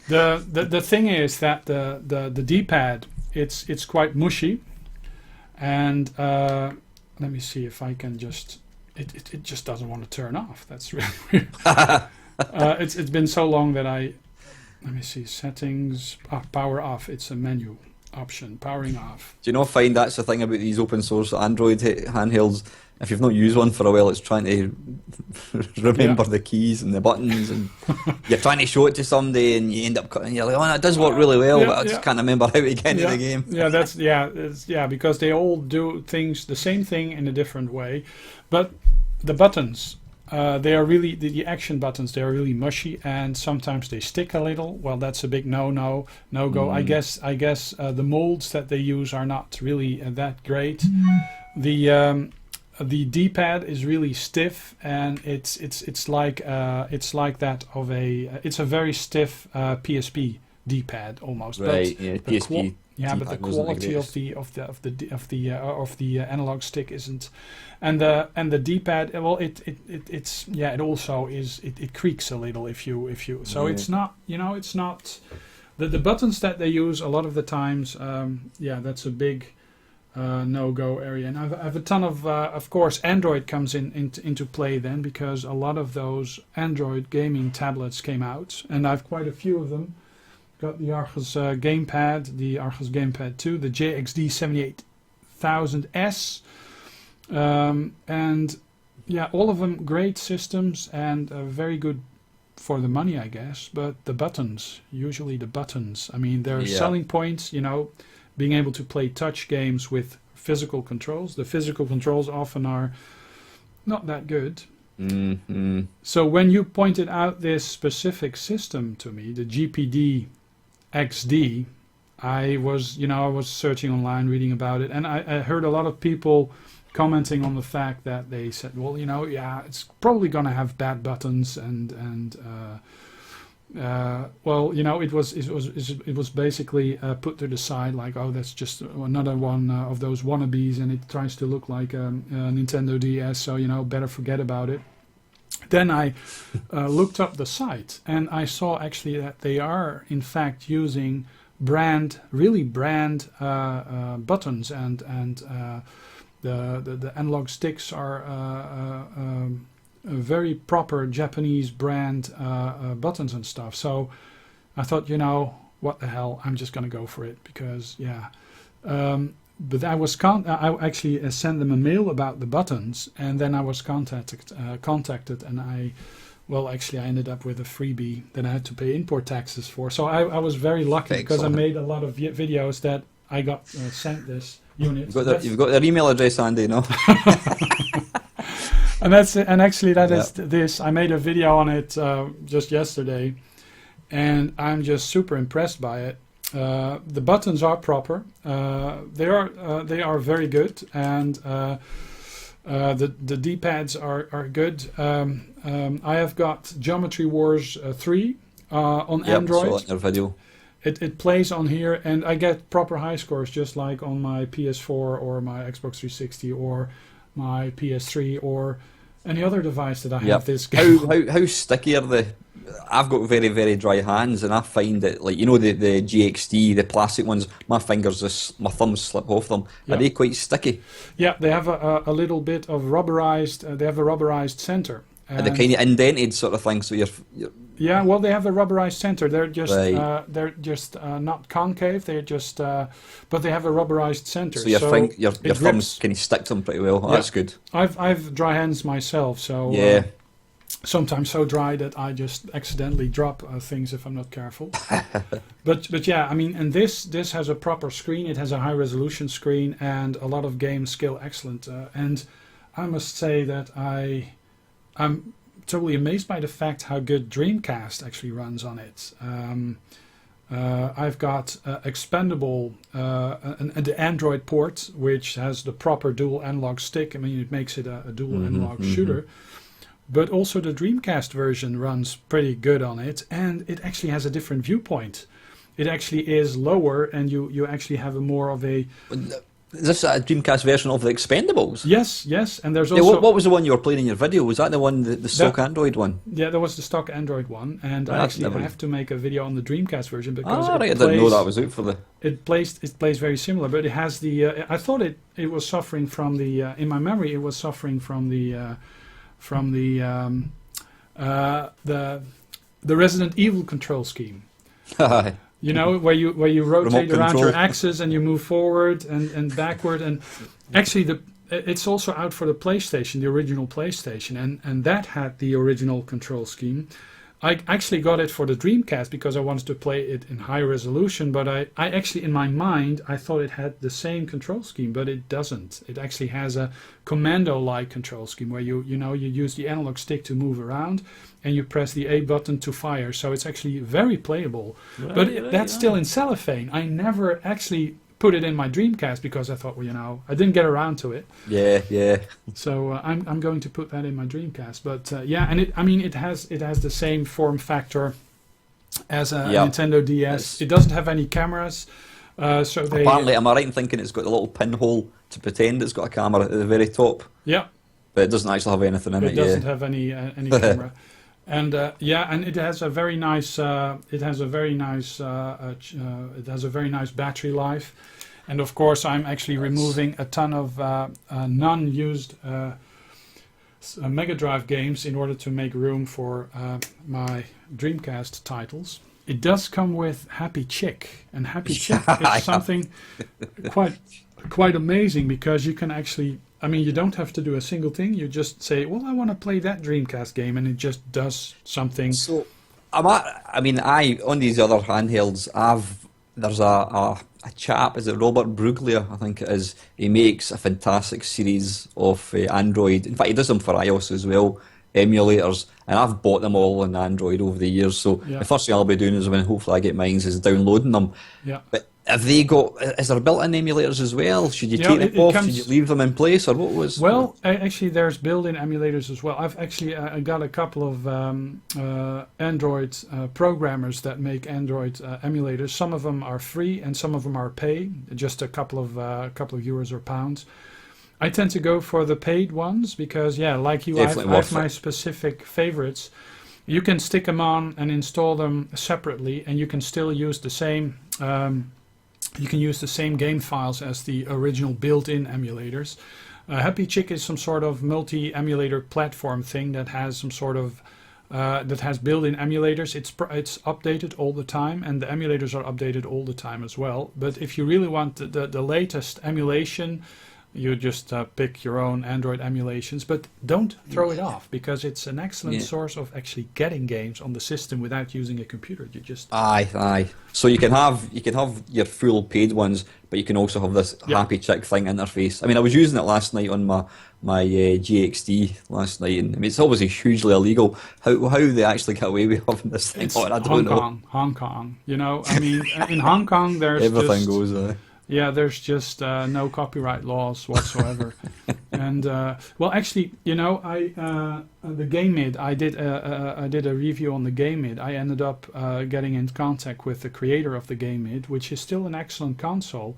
The thing is that the D-pad it's quite mushy, and let me see if I can just. It just doesn't want to turn off. That's really weird. It's been so long that let me see, settings, power off. It's a menu option, powering off. Do you not find that's the thing about these open source Android handhelds? If you've not used one for a while, it's trying to remember the keys and the buttons, and you're trying to show it to somebody, and you end up cutting. You're like, oh, it does work really well, but I just can't remember how to get into the game. Because they all do things the same thing in a different way, but the buttons, they are really the action buttons. They are really mushy, and sometimes they stick a little. Well, that's a big no go. I guess the molds that they use are not really that great. The D-pad is really stiff, and it's like that of it's a very stiff PSP D-pad almost. Right. But yeah. PSP. Yeah, but the D-pad wasn't the quality of greatest. the analog stick isn't, and the D-pad. Well, it also is. It creaks a little if you. So Yeah. it's not. It's not. The buttons that they use a lot of the times. That's a big no-go area. And I've a ton of course, Android comes into play then, because a lot of those Android gaming tablets came out, and I've quite a few of them. Got the Argus gamepad, the Argus gamepad 2, the JXD 78000S, and yeah, all of them great systems and very good for the money, I guess. But the buttons, usually the buttons. I mean, there are selling points. Being able to play touch games with physical controls. The physical controls often are not that good. Mm-hmm. So when you pointed out this specific system to me, the GPD XD, I was searching online, reading about it, and I heard a lot of people commenting on the fact that they said, well, it's probably going to have bad buttons, it was basically put to the side, like, oh, that's just another one of those wannabes, and it tries to look like a Nintendo DS, so better forget about it. Then I looked up the site, and I saw actually that they are in fact using brand buttons, and the analog sticks are a very proper Japanese brand buttons and stuff. So I thought, what the hell, I'm just gonna go for it, because but I I actually sent them a mail about the buttons, and then I was contacted, and I ended up with a freebie that I had to pay import taxes for. So I was very lucky. Excellent. Because I made a lot of videos that I got sent this unit. You've got their email address, Andy, no? And that's it. And actually, that is this. I made a video on it just yesterday, and I'm just super impressed by it. The buttons are proper. They are very good, and the D-pads are good. I have got Geometry Wars 3 on Android. Saw it in your video. It plays on here, and I get proper high scores, just like on my PS4 or my Xbox 360 or my PS3 or any other device that I have this game. How sticky are they? I've got very, very dry hands, and I find that, like, the GXD, the plastic ones, my my thumbs slip off them. Are they quite sticky? Yeah, they have a little bit of rubberized. They have a rubberized center. Are they kind of indented sort of thing? So you're yeah, well, they have a rubberized center. They're just not concave. They're just but they have a rubberized center. So your thumbs can stick to them pretty well. Oh, that's good. I've dry hands myself, so sometimes so dry that I just accidentally drop things if I'm not careful. but yeah, I mean, and this has a proper screen. It has a high resolution screen, and a lot of games scale excellent. And I must say that I'm totally amazed by the fact how good Dreamcast actually runs on it. I've got expandable and the Android port, which has the proper dual analog stick. I mean, it makes it a dual analog shooter. But also the Dreamcast version runs pretty good on it, and it actually has a different viewpoint. It actually is lower, and you actually have a more of a... Is this a Dreamcast version of the Expendables? Yes, and there's also... what was the one you were playing in your video? Was that the one, the stock Android one? Yeah, that was the stock Android one, and I have to make a video on the Dreamcast version because I didn't know that was out for the... It plays very similar, but it has the... I thought it was suffering from the... in my memory, it was suffering from the Resident Evil control scheme. You know, where you rotate around your axis and you move forward and backward, and actually it's also out for the PlayStation, the original PlayStation, and that had the original control scheme. I actually got it for the Dreamcast because I wanted to play it in high resolution, but I actually, in my mind, I thought it had the same control scheme, but it doesn't. It actually has a commando-like control scheme where you use the analog stick to move around and you press the A button to fire. So it's actually very playable. That's still in cellophane. I never actually put it in my Dreamcast because I thought, I didn't get around to it. Yeah. So I'm going to put that in my Dreamcast. But and it has the same form factor as a Nintendo DS. It doesn't have any cameras. So they Apparently, am I right in thinking it's got a little pinhole to pretend it's got a camera at the very top, yeah. but it doesn't actually have anything in it? It doesn't have any camera, and and it has a very nice it has a very nice battery life, and of course I'm actually removing a ton of non-used Mega Drive games in order to make room for my Dreamcast titles. It does come with Happy Chick, and Happy Chick is something quite amazing, because you can actually, I mean, you don't have to do a single thing. You just say, well, I want to play that Dreamcast game, and it just does something. So, on these other handhelds, there's a chap, is it Robert Bruglia, I think it is. He makes a fantastic series of Android. In fact, he does them for iOS as well, emulators, and I've bought them all on Android over the years. So the first thing I'll be doing is, when hopefully I get mine, is downloading them. Yeah. But have they got? Is there built-in emulators as well? Should you take them off? Should you leave them in place, or what was? Well, actually, there's built-in emulators as well. I've actually got a couple of Android programmers that make Android emulators. Some of them are free, and some of them are paid, just a couple of euros or pounds. I tend to go for the paid ones because, like you, I have my specific favorites. You can stick them on and install them separately, and you can still use the same. You can use the same game files as the original built-in emulators. Happy Chick is some sort of multi-emulator platform thing that has some sort of that has built-in emulators. It's updated all the time, and the emulators are updated all the time as well. But if you really want the latest emulation, you just pick your own Android emulations, but don't throw it off, because it's an excellent source of actually getting games on the system without using a computer. You just aye. So you can have your full paid ones, but you can also have this Happy Chick thing interface. I mean, I was using it last night on my GXD last night, and I mean, it's obviously hugely illegal. How they actually get away with having this thing on, I don't know. Hong Kong. You know, I mean, in Hong Kong, there's everything goes. Yeah, there's just no copyright laws whatsoever. And well, actually, you know, the Game Mid, I did a review on the Game Mid. I ended up getting in contact with the creator of the Game Mid, which is still an excellent console.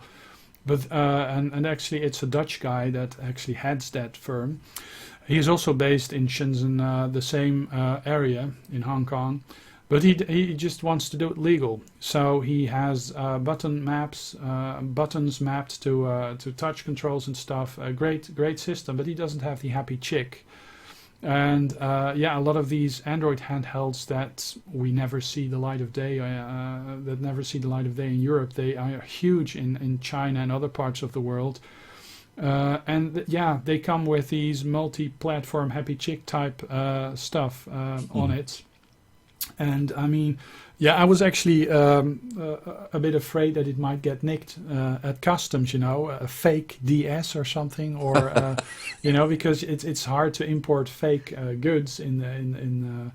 But and actually, it's a Dutch guy that actually heads that firm. He's also based in Shenzhen, the same area in Hong Kong. But he just wants to do it legal, so he has buttons mapped to touch controls and stuff. A great system, but he doesn't have the Happy Chick, and a lot of these Android handhelds that we never see the light of day, in Europe. They are huge in China and other parts of the world, and they come with these multi-platform Happy Chick type stuff on it. And I mean, I was actually a bit afraid that it might get nicked at customs, you know, a fake DS or something, or you know, because it's hard to import fake goods in.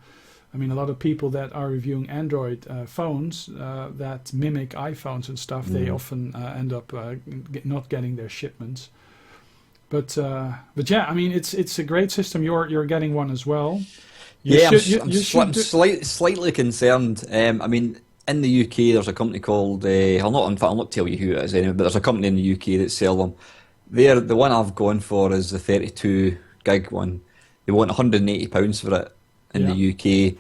I mean, a lot of people that are reviewing Android phones that mimic iPhones and stuff, they often end up not getting their shipments. But I mean, it's a great system. You're getting one as well. I'm slightly concerned. I mean, in the UK, there's a company called. I'll not tell you who it is anyway. But there's a company in the UK that sell them. The one I've gone for is the 32 gig one. They want £180 for it in the UK.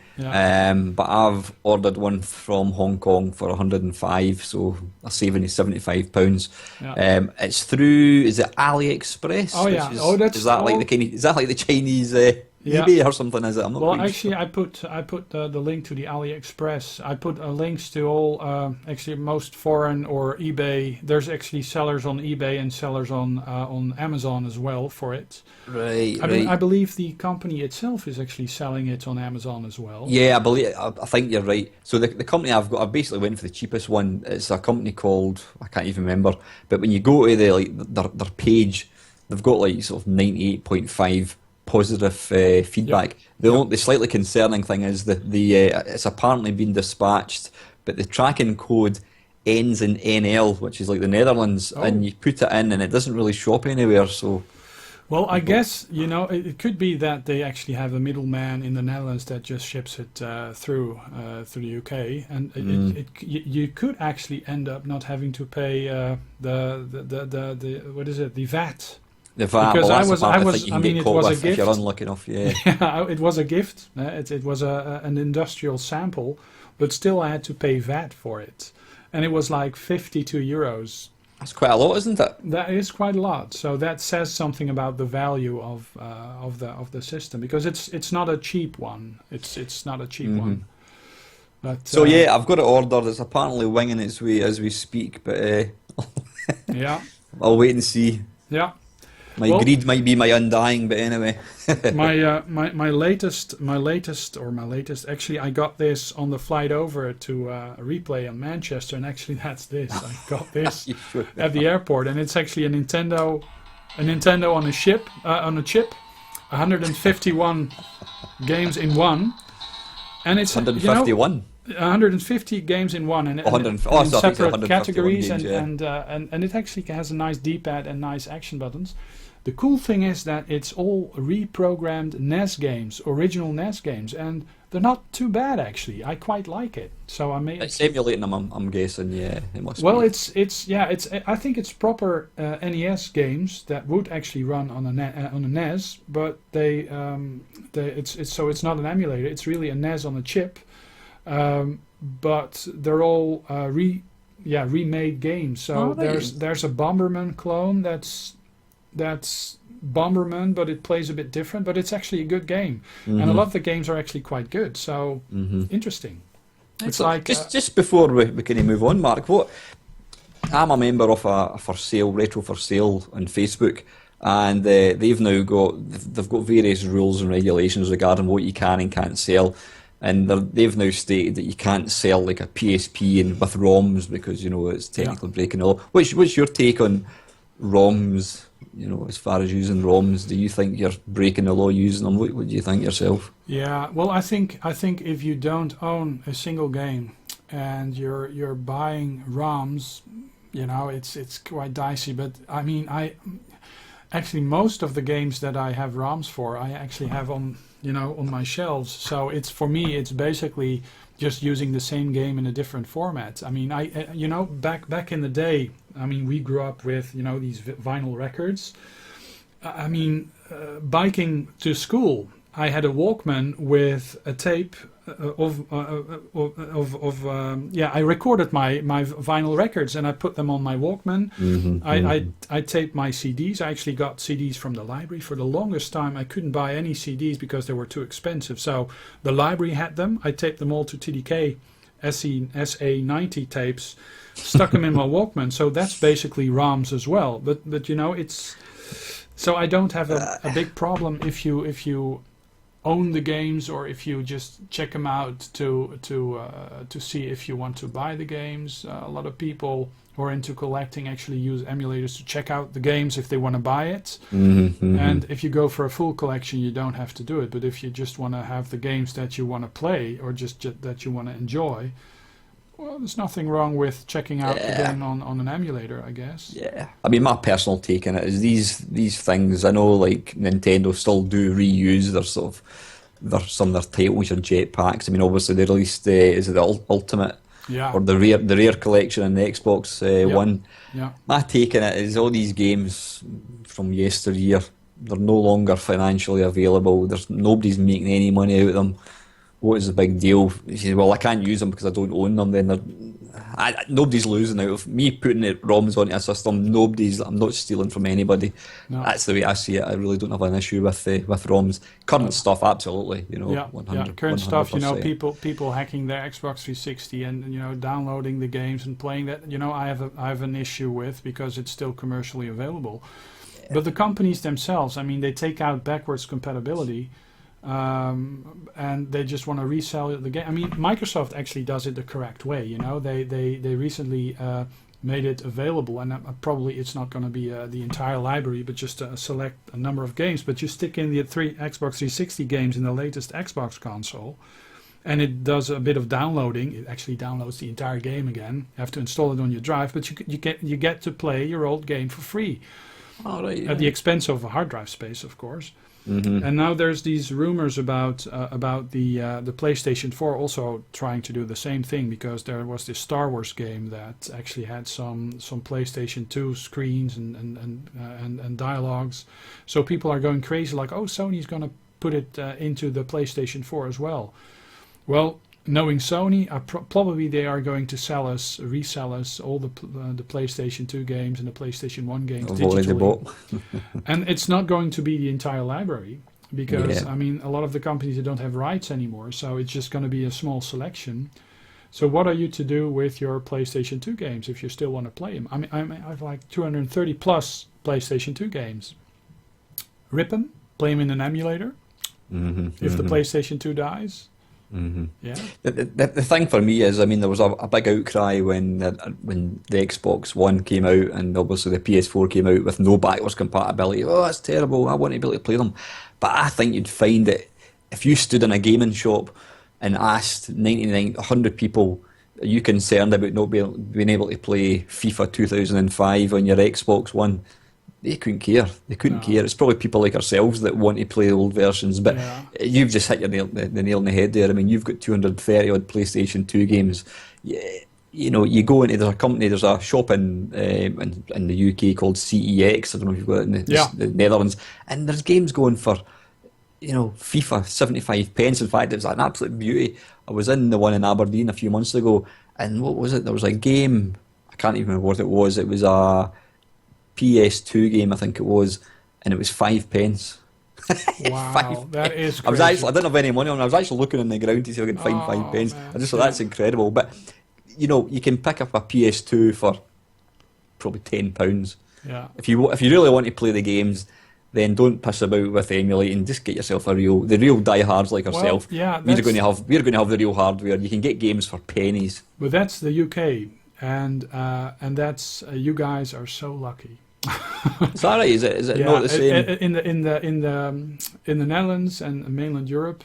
But I've ordered one from Hong Kong for 105, so a saving is £75. It's through, is it AliExpress? Oh yeah. Is that like the Chinese eBay or something? Is it? I'm not quite actually, sure. I put the link to the AliExpress. I put links to all actually most foreign or eBay. There's actually sellers on eBay and sellers on Amazon as well for it. Right. I believe the company itself is actually selling it on Amazon as well. Yeah, I think you're right. So the company I've got, I basically went for the cheapest one. It's a company called, I can't even remember. But when you go to their page, they've got like sort of 98.5 positive feedback. The slightly concerning thing is that it's apparently been dispatched, but the tracking code ends in NL, which is like the Netherlands, and you put it in and it doesn't really shop anywhere. So Well, I guess, it could be that they actually have a middleman in the Netherlands that just ships it through the UK, and you could actually end up not having to pay the what is it, the VAT. The VAT, Because well, I that's was, the part I I was, think you I can mean, get it caught was a with if you're gift. unlucky enough. Yeah, Yeah, it was a gift. It was an industrial sample, but still I had to pay VAT for it, and it was like 52 euros. that's quite a lot, isn't it? That is quite a lot. So that says something about the value of the system, because it's not a cheap one. It's not a cheap one. But So yeah, I've got it ordered. It's apparently winging its way as we speak, but yeah, I'll wait and see. yeah. My Well, greed might be my undying, but anyway. my latest. Actually, I got this on the flight over to replay in Manchester, and actually that's this. I got this You should. at the airport, and it's actually a Nintendo on a chip, 151 games in one, and it's 151. 150 games in one, and, Oh, and, 100 and oh, in so I think it's separate 151 categories, games, yeah. and it actually has a nice D-pad and nice action buttons. The cool thing is that it's all reprogrammed NES games, original NES games, and they're not too bad actually. I quite like it. So I may. It's emulating them, I'm guessing. Yeah, it must Well, be. it's I think it's proper NES games that would actually run on a NES, but it's not an emulator. It's really a NES on a chip, but they're all remade games. So there's a Bomberman clone that's Bomberman, but it plays a bit different. But it's actually a good game, and a lot of the games are actually quite good. So interesting. It's like just before we kind of move on, Mark. I'm a member of a for sale retro for sale on Facebook, and they've got various rules and regulations regarding what you can and can't sell. And they've now stated that you can't sell like a PSP and with ROMs because it's technically breaking the law. What's your take on ROMs? As far as using ROMs, do you think you're breaking the law using them? What do you think yourself? Yeah, well, I think if you don't own a single game and you're buying ROMs, it's quite dicey. But I mean, actually most of the games that I have ROMs for, I actually have on my shelves. So for me, it's basically just using the same game in a different format. I mean, back in the day, I mean, we grew up with these vinyl records. I mean, biking to school, I had a Walkman with a tape I recorded my vinyl records and I put them on my Walkman. I taped my CDs. I actually got CDs from the library. For the longest time I couldn't buy any CDs because they were too expensive, so the library had them. I taped them all to TDK SA90 tapes, stuck them in my Walkman. So that's basically ROMs as well, but it's so I don't have a big problem if you own the games, or if you just check them out to see if you want to buy the games. A lot of people who are into collecting actually use emulators to check out the games if they want to buy it. And if you go for a full collection, you don't have to do it. But if you just want to have the games that you want to play, or just that you want to enjoy, well, there's nothing wrong with checking out the game on an emulator, I guess. Yeah, I mean, my personal take on it is these things. I know, like Nintendo still do reuse some of their titles or jetpacks. I mean, obviously they released is it the Ultimate or the Rare collection on the Xbox One. Yeah. My take on it is all these games from yesteryear, they're no longer financially available. Nobody's making any money out of them. What is the big deal? He says, well, I can't use them because I don't own them. Then nobody's losing out of me putting the ROMs onto a system. I'm not stealing from anybody. No. That's the way I see it. I really don't have an issue with ROMs. Current stuff, absolutely. 100, current 100%. Stuff. People hacking their Xbox 360 and downloading the games and playing that. I have an issue with, because it's still commercially available. Yeah. But the companies themselves, I mean, they take out backwards compatibility. And they just want to resell the game. I mean, Microsoft actually does it the correct way. They recently made it available, and probably it's not going to be the entire library, but just select a number of games. But you stick in the Xbox 360 games in the latest Xbox console, and it does a bit of downloading. It actually downloads the entire game again. You have to install it on your drive, but you get to play your old game for free. All right. Yeah. At the expense of hard drive space, of course. Mm-hmm. And now there's these rumors about the PlayStation 4 also trying to do the same thing, because there was this Star Wars game that actually had some PlayStation 2 screens and dialogues. So people are going crazy, like, oh, Sony's going to put it into the PlayStation 4 as well. Well, knowing Sony, probably they are going to resell us all the PlayStation 2 games and the PlayStation 1 games digitally. And it's not going to be the entire library, because, I mean, a lot of the companies, they don't have rights anymore, so it's just going to be a small selection. So what are you to do with your PlayStation 2 games if you still want to play them? I mean, I have like 230 plus PlayStation 2 games. Rip them, play them in an emulator. If the PlayStation 2 dies. Yeah. The thing for me is, I mean, there was a big outcry when the Xbox One came out, and obviously the PS4 came out with no backwards compatibility. Oh, that's terrible. I want to be able to play them. But I think you'd find that if you stood in a gaming shop and asked 100 people, are you concerned about not being able to play FIFA 2005 on your Xbox One? They couldn't care. They couldn't care. It's probably people like ourselves that want to play the old versions. But you've just hit the nail on the head there. I mean, you've got 230 odd PlayStation 2 games. You know, you go into there's a shop in the UK called CEX. I don't know if you've got it in the Netherlands. And there's games going for, you know, FIFA 75 pence. In fact, it was an absolute beauty. I was in the one in Aberdeen a few months ago, and what was it? There was a game. I can't even remember what it was. It was a PS2 game, I think it was, and it was 5 pence. Wow, that is crazy. I didn't have any money on it. I was actually looking on the ground to see if I could find 5 pence. Man. I just thought that's incredible. But, you know, you can pick up a PS2 for probably £10. Yeah. If you really want to play the games, then don't piss about with emulating. Just get yourself the real diehards like ourselves. Yeah, we're going to have the real hardware. You can get games for pennies. But that's the UK, and that's you guys are so lucky. Is that right? Is it not the same? In the Netherlands and mainland Europe,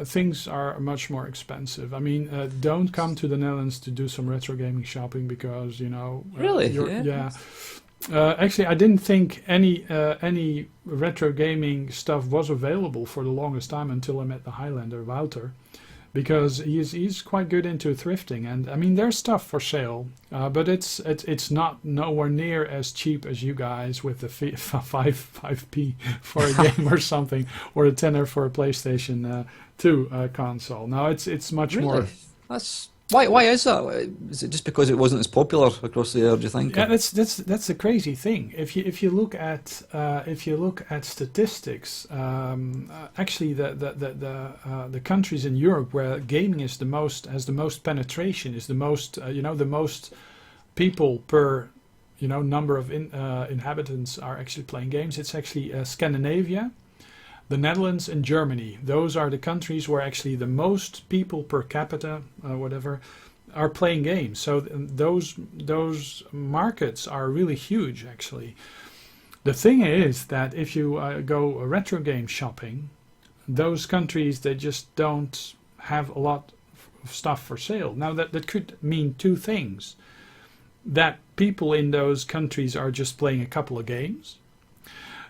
things are much more expensive. I mean, don't come to the Netherlands to do some retro gaming shopping, because, you know. Really? Actually, I didn't think any retro gaming stuff was available for the longest time until I met the Highlander Wouter, because he's quite good into thrifting, and I mean, there's stuff for sale, but it's not nowhere near as cheap as you guys with the 5p for a game or something, or a tenner for a PlayStation 2 console. No, it's much more. That's why is that? Is it just because it wasn't as popular across the air? Do you think? Yeah, that's the crazy thing. If you look at statistics, actually the countries in Europe where gaming has the most penetration, is the most the most people per number of inhabitants are actually playing games. It's actually Scandinavia, the Netherlands, and Germany. Those are the countries where actually the most people per capita, are playing games. So those markets are really huge, actually. The thing is that if you go retro game shopping, those countries, they just don't have a lot of stuff for sale. Now that could mean two things. That people in those countries are just playing a couple of games.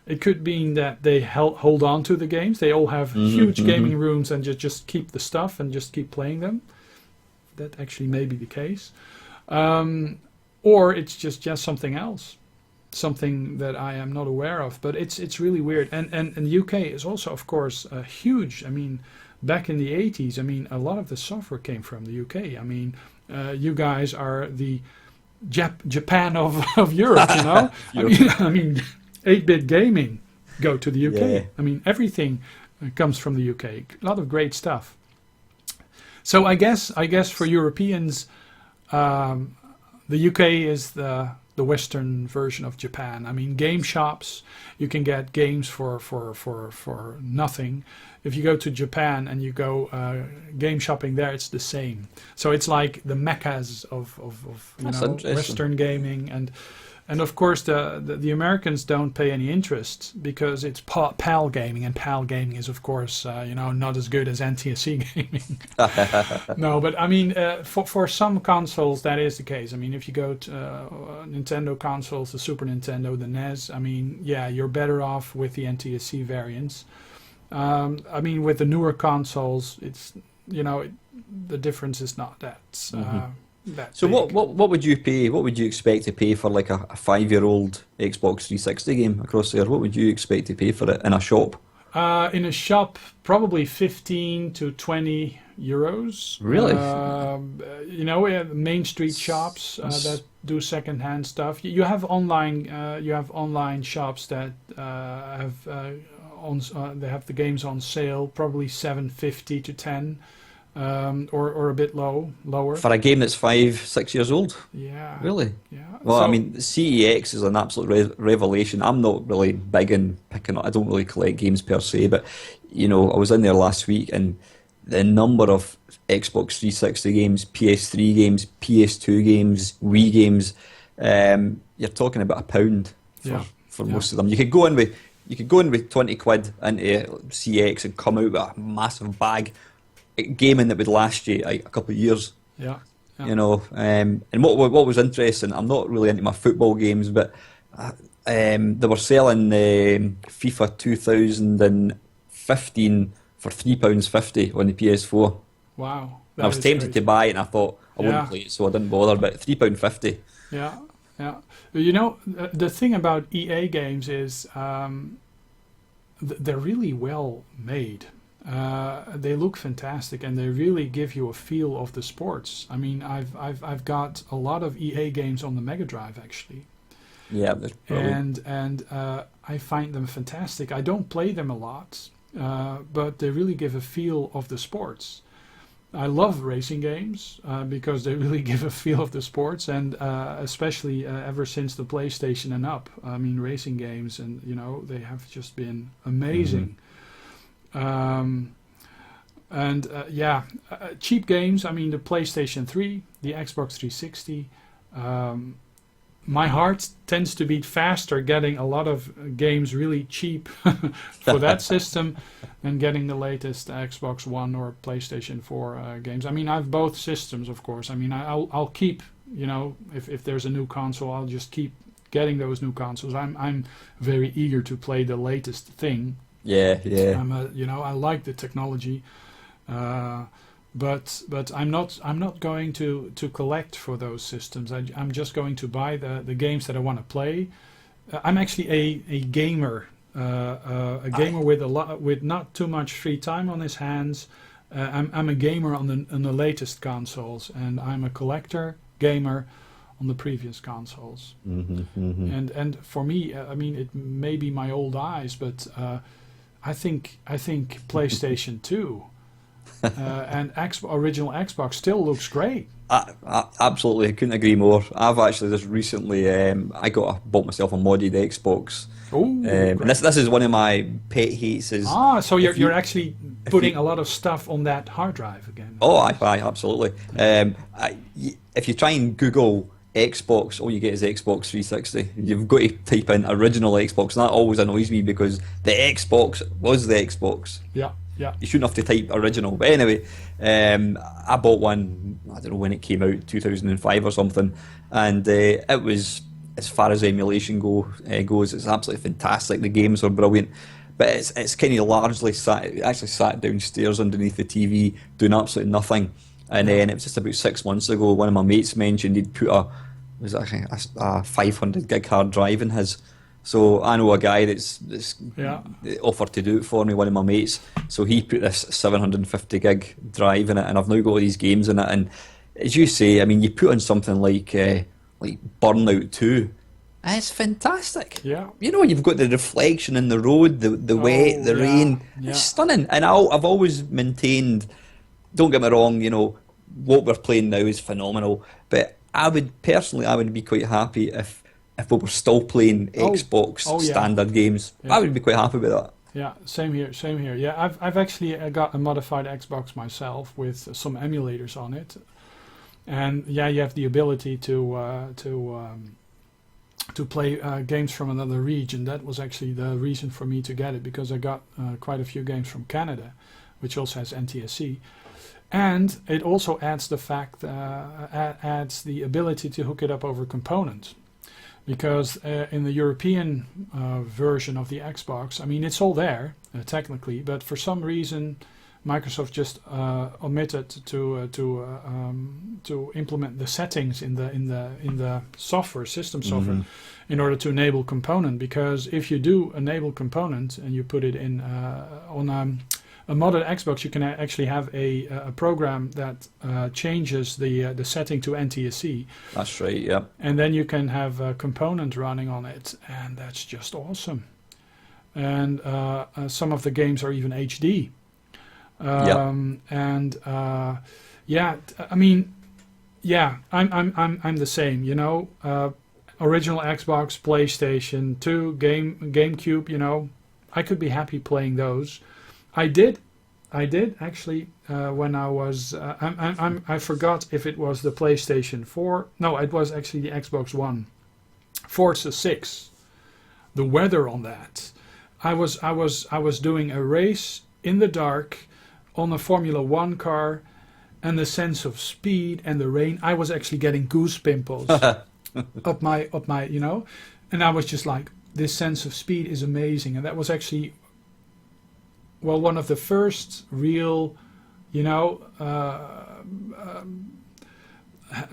It could mean that they hold on to the games. They all have huge gaming rooms and just keep the stuff and just keep playing them. That actually may be the case. Or it's just something else. Something that I am not aware of. But it's really weird. And the UK is also, of course, huge. I mean, back in the 80s, I mean, a lot of the software came from the UK. I mean, you guys are the Japan of Europe, you know? I mean 8-bit gaming, go to the UK. Yeah. I mean, everything comes from the UK. A lot of great stuff. So I guess for Europeans, the UK is the Western version of Japan. I mean, game shops, you can get games for nothing. If you go to Japan and you go game shopping there, it's the same. So it's like the meccas of Western gaming, and And of course, the Americans don't pay any interest because it's PAL gaming, and PAL gaming is, of course, not as good as NTSC gaming. No, but I mean, for some consoles, that is the case. I mean, if you go to Nintendo consoles, the Super Nintendo, the NES, I mean, yeah, you're better off with the NTSC variants. I mean, with the newer consoles, it's, the difference is not that. So big. what would you pay? What would you expect to pay for like a 5-year-old Xbox 360 game across there? What would you expect to pay for it in a shop? In a shop, probably 15 to 20 euros. Really? We have Main Street shops that do secondhand stuff. You have online. You have online shops that have they have the games on sale. Probably 7.50 to 10. Or a bit lower. For a game that's 5-6 years old? Yeah. Really? Yeah. Well, So- I mean, CEX is an absolute revelation. I'm not really big in picking up, I don't really collect games per se, but, I was in there last week and the number of Xbox 360 games, PS3 games, PS2 games, Wii games, you're talking about £1 for most of them. You could go in with 20 quid into CX and come out with a massive bag gaming that would last you a couple of years. Yeah. And what was interesting, I'm not really into my football games, but they were selling FIFA 2015 for £3.50 on the PS4. Wow. I was tempted to buy it and I thought I wouldn't Yeah. play it, so I didn't bother, but £3.50. Yeah. Yeah. The thing about EA games is they're really well made. They look fantastic, and they really give you a feel of the sports. I mean, I've got a lot of EA games on the Mega Drive actually, Yeah, that's brilliant. and I find them fantastic. I don't play them a lot, but they really give a feel of the sports. I love racing games because they really give a feel of the sports, and especially ever since the PlayStation and up. I mean, racing games, and they have just been amazing. Cheap games. I mean, the PlayStation 3, the Xbox 360. My heart tends to beat faster getting a lot of games really cheap for that system than getting the latest Xbox One or PlayStation 4 games. I mean, I have both systems, of course. I mean, I'll keep, if there's a new console, I'll just keep getting those new consoles. I'm very eager to play the latest thing. Yeah. I like the technology, but I'm not going to collect for those systems. I'm just going to buy the games that I want to play. I'm actually a gamer, a gamer with not too much free time on his hands. I'm a gamer on the latest consoles, and I'm a collector gamer on the previous consoles. And for me, I mean, it may be my old eyes, but I think PlayStation 2 and original Xbox still looks great. Absolutely, I couldn't agree more. I've actually just recently bought myself a modded Xbox. And this is one of my pet hates. So you're actually putting a lot of stuff on that hard drive again. Oh, aye, absolutely. If you try and Google Xbox, all you get is Xbox 360. You've got to type in original Xbox, and that always annoys me because the Xbox was the Xbox. Yeah. You shouldn't have to type original. But anyway, I bought one, I don't know when it came out, 2005 or something, and it was, as far as emulation goes, it's absolutely fantastic. The games are brilliant. But it's kind of largely sat downstairs underneath the TV doing absolutely nothing. And then it was just about 6 months ago, one of my mates mentioned he'd put a 500 gig hard drive in his. So I know a guy that's offered to do it for me, one of my mates. So he put this 750 gig drive in it, and I've now got all these games in it. And as you say, I mean, you put on something like Burnout 2. It's fantastic. Yeah. You've got the reflection in the road, the wet, the rain. Yeah. It's stunning. And I've always maintained, don't get me wrong, what we're playing now is phenomenal. But I would be quite happy if we were still playing Xbox standard games. Yeah. I would be quite happy with that. Yeah, same here. Yeah, I've actually got a modified Xbox myself with some emulators on it. And yeah, you have the ability to to play games from another region. That was actually the reason for me to get it, because I got quite a few games from Canada, which also has NTSC. And it also adds the fact, adds the ability to hook it up over components. Because in the European version of the Xbox, I mean, it's all there technically, but for some reason, Microsoft just omitted to implement the settings in the software, system software, in order to enable component. Because if you do enable component and you put it in on a modded Xbox, you can actually have a program that changes the setting to NTSC. That's right, yeah. And then you can have a component running on it, and that's just awesome. And some of the games are even HD. And yeah, I mean, yeah, I'm the same, you know. Original Xbox, PlayStation 2, GameCube, you know, I could be happy playing those. I did actually when I was I forgot if it was the PlayStation 4. No, it was actually the Xbox One. Forza 6. The weather on that. I was doing a race in the dark on a Formula 1 car, and the sense of speed and the rain, I was actually getting goose pimples up my you know, and I was just like, this sense of speed is amazing. And that was actually, well, one of the first real, you know,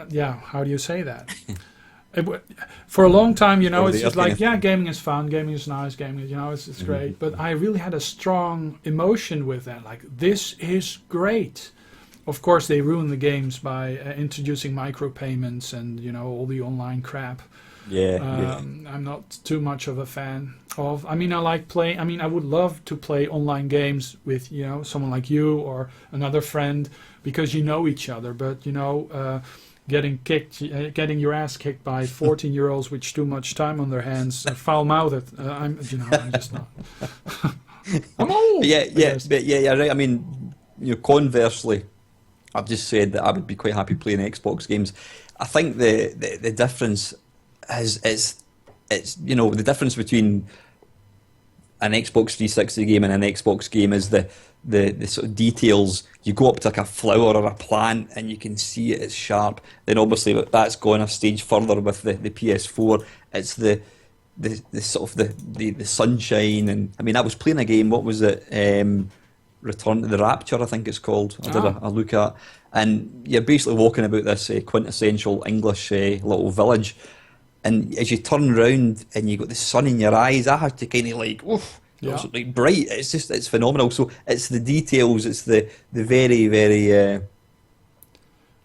yeah, how do you say that? For a long time, you know, it's just like, yeah, gaming is fun, gaming is nice, gaming is, you know, it's great. But I really had a strong emotion with that. Like, this is great. Of course, they ruin the games by introducing micropayments and, you know, all the online crap. I'm not too much of a fan of. I mean, I like playing. I mean, I would love to play online games with, you know, someone like you or another friend, because you know each other. But, you know, getting your ass kicked by 14-year-olds with too much time on their hands, foul-mouthed. I'm just not. I'm old. But yeah, right. I mean, you know, conversely, I've just said that I would be quite happy playing Xbox games. I think the difference is you know, the difference between an Xbox 360 game and an Xbox game is the sort of details. You go up to like a flower or a plant and you can see it's sharp. Then obviously that's gone a stage further with the PS4. It's the sort of the sunshine. And I mean, I was playing a game, what was it? Return to the Rapture, I think it's called. I did a look at, and you're basically walking about this quintessential English little village, and as you turn around and you got the sun in your eyes, I had to kind of like, oof, it's like bright. It's phenomenal. So it's the details, it's the very, very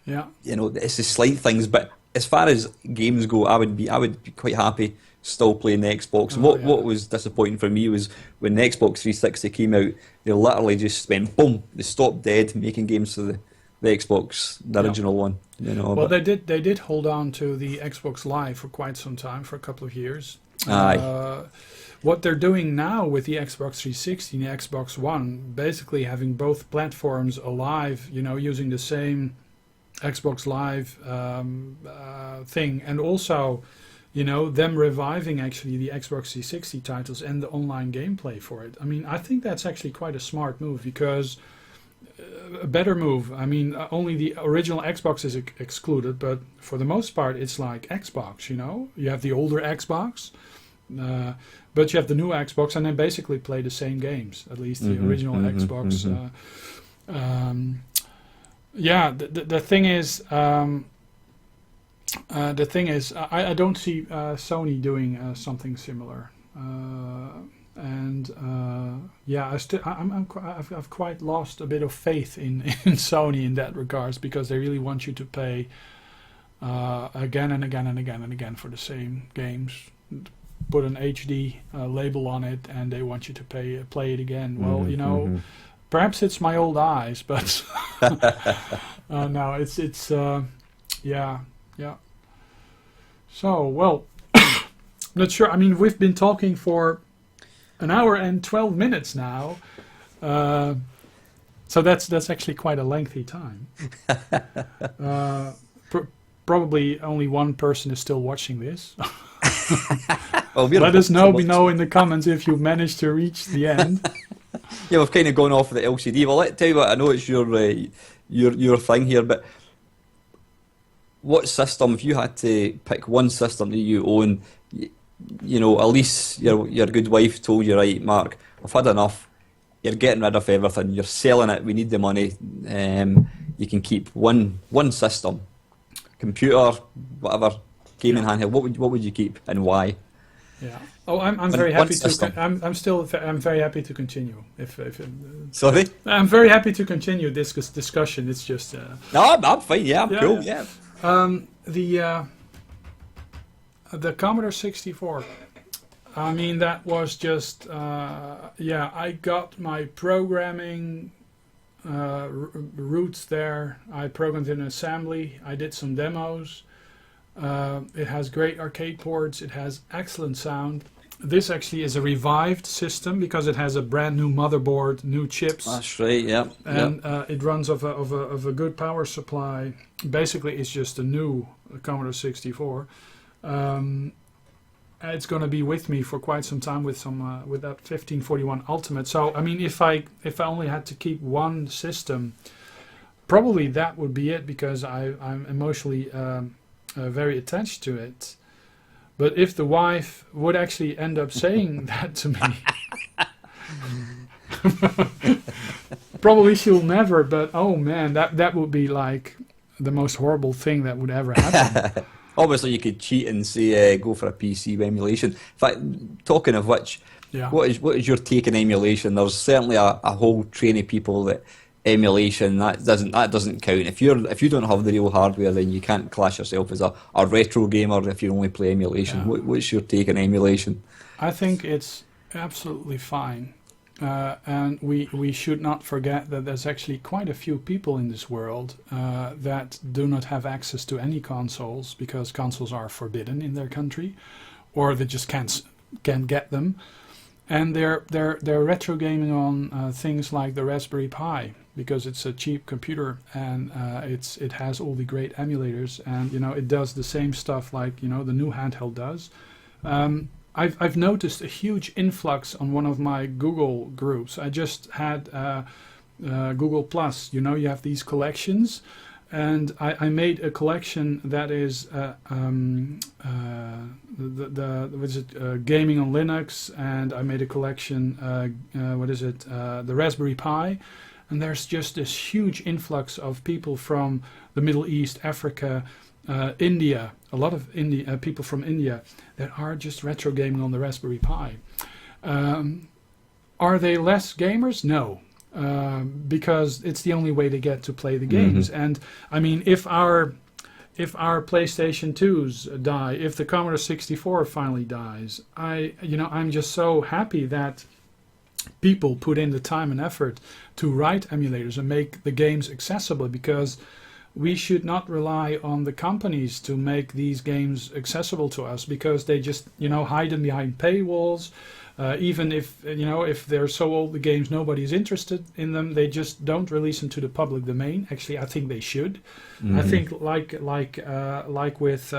you know, it's the slight things. But as far as games go, I would be quite happy still playing the Xbox. What was disappointing for me was when the Xbox 360 came out, they literally just went boom, they stopped dead making games for the Xbox, the original one. You know, well, they did hold on to the Xbox Live for quite some time, for a couple of years. What they're doing now with the Xbox 360 and the Xbox One, basically having both platforms alive, you know, using the same Xbox Live thing, and also, you know, them reviving actually the Xbox 360 titles and the online gameplay for it. I mean, I think that's actually quite a smart move, because a better move. I mean, only the original Xbox is excluded, but for the most part, it's like Xbox, you know? You have the older Xbox, but you have the new Xbox, and they basically play the same games, at least the original Xbox. Yeah, the thing is, I don't see Sony doing something similar. Yeah, I've quite lost a bit of faith in Sony in that regards, because they really want you to pay again and again and again and again for the same games. Put an HD label on it, and they want you to play it again. Well, you know, perhaps it's my old eyes, but no, it's yeah. So, well, not sure. I mean, we've been talking for an hour and 12 minutes now. So that's actually quite a lengthy time. Probably only one person is still watching this. Well, we're Let us both- know in the comments if you managed to reach the end. Yeah, we've kind of gone off the LCD. Well, let tell you what. I know it's your thing here, but what system? If you had to pick one system that you own, you know, at least your good wife told you, right, Mark, I've had enough. You're getting rid of everything. You're selling it. We need the money. You can keep one system, computer, whatever, gaming handheld. What would you keep and why? Yeah. Oh, I'm very happy to. I'm very happy to continue. If Sorry. I'm very happy to continue this discussion. It's just. No, I'm fine. Yeah, I'm cool. Yeah. The Commodore 64. I mean, that was just. I got my programming roots there. I programmed in assembly. I did some demos. It has great arcade ports. It has excellent sound. This actually is a revived system because it has a brand new motherboard, new chips. That's right. Yeah. And it runs of a good power supply. Basically, it's just a new Commodore 64. It's going to be with me for quite some time with that 1541 Ultimate. So I mean, if I only had to keep one system, probably that would be it because I'm emotionally very attached to it. But if the wife would actually end up saying that to me, probably she'll never. But oh man, that would be like the most horrible thing that would ever happen. Obviously, you could cheat and say go for a PC with emulation. In fact, talking of which, what is your take on emulation? There's certainly a whole train of people that emulation that doesn't count. If you don't have the real hardware, then you can't class yourself as a retro gamer if you only play emulation. Yeah. What's your take on emulation? I think it's absolutely fine. And we should not forget that there's actually quite a few people in this world that do not have access to any consoles because consoles are forbidden in their country, or they just can't get them, and they're retro gaming on things like the Raspberry Pi because it's a cheap computer and it has all the great emulators and it does the same stuff like the new handheld does. I've noticed a huge influx on one of my Google groups. I just had Google Plus. You have these collections, and I made a collection that is gaming on Linux, and I made a collection. The Raspberry Pi, and there's just this huge influx of people from the Middle East, Africa. India, a lot of people from India that are just retro gaming on the Raspberry Pi. Are they less gamers? No, because it's the only way they get to play the games. And I mean, if our PlayStation 2s die, if the Commodore 64 finally dies, I'm just so happy that people put in the time and effort to write emulators and make the games accessible because we should not rely on the companies to make these games accessible to us because they just, hide them behind paywalls. Even if they're so old, the games, nobody's interested in them. They just don't release them to the public domain. Actually, I think they should. I think like with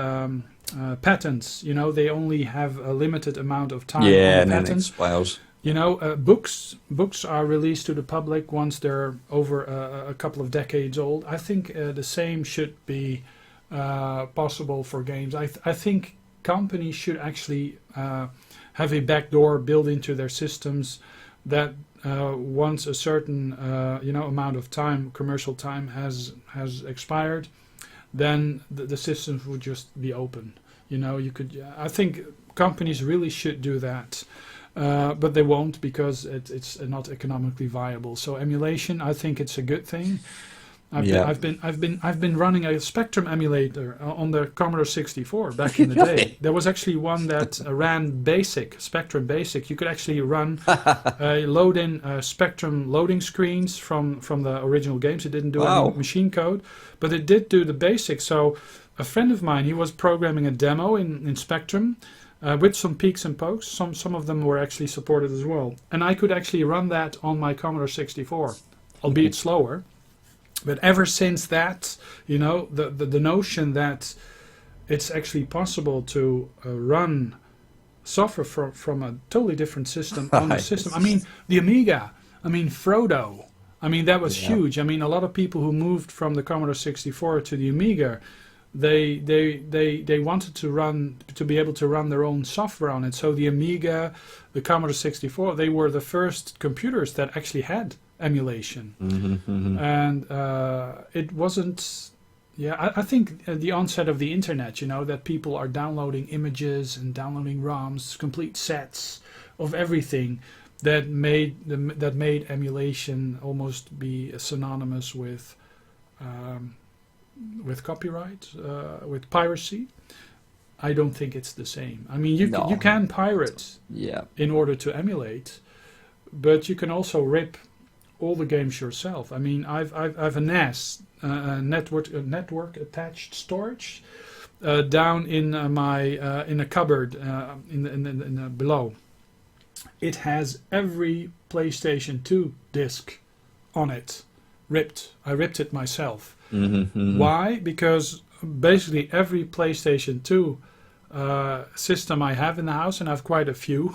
patents, they only have a limited amount of time. Yeah, on and then it patents. expires. Books are released to the public once they're over a couple of decades old. I think the same should be possible for games. I think companies should actually have a backdoor built into their systems that once a certain amount of time, commercial time, has expired, then the systems would just be open. You could. I think companies really should do that. But they won't because it's not economically viable. So emulation, I think it's a good thing. I've been running a Spectrum emulator on the Commodore 64 back in the day. There was actually one that ran Spectrum Basic. You could actually run load in Spectrum loading screens from the original games. It didn't do any machine code, but it did do the basics. So a friend of mine, he was programming a demo in Spectrum. With some peaks and pokes, some of them were actually supported as well. And I could actually run that on my Commodore 64, albeit slower. But ever since that, the notion that it's actually possible to run software from a totally different system on the system. I mean, the Amiga. I mean, Frodo. I mean, that was huge. I mean, a lot of people who moved from the Commodore 64 to the Amiga, they wanted to be able to run their own software on it. So the Amiga, the Commodore 64, they were the first computers that actually had emulation. And it wasn't. Yeah, I think the onset of the internet, that people are downloading images and downloading ROMs, complete sets of everything, that made emulation almost be synonymous with copyright, with piracy. I don't think it's the same. I mean, you can pirate in order to emulate, but you can also rip all the games yourself. I mean, I've a NAS, network attached storage, down in my in a cupboard in below. It has every PlayStation 2 disc on it, ripped. I ripped it myself. Why? Because basically every PlayStation 2 system I have in the house, and I have quite a few,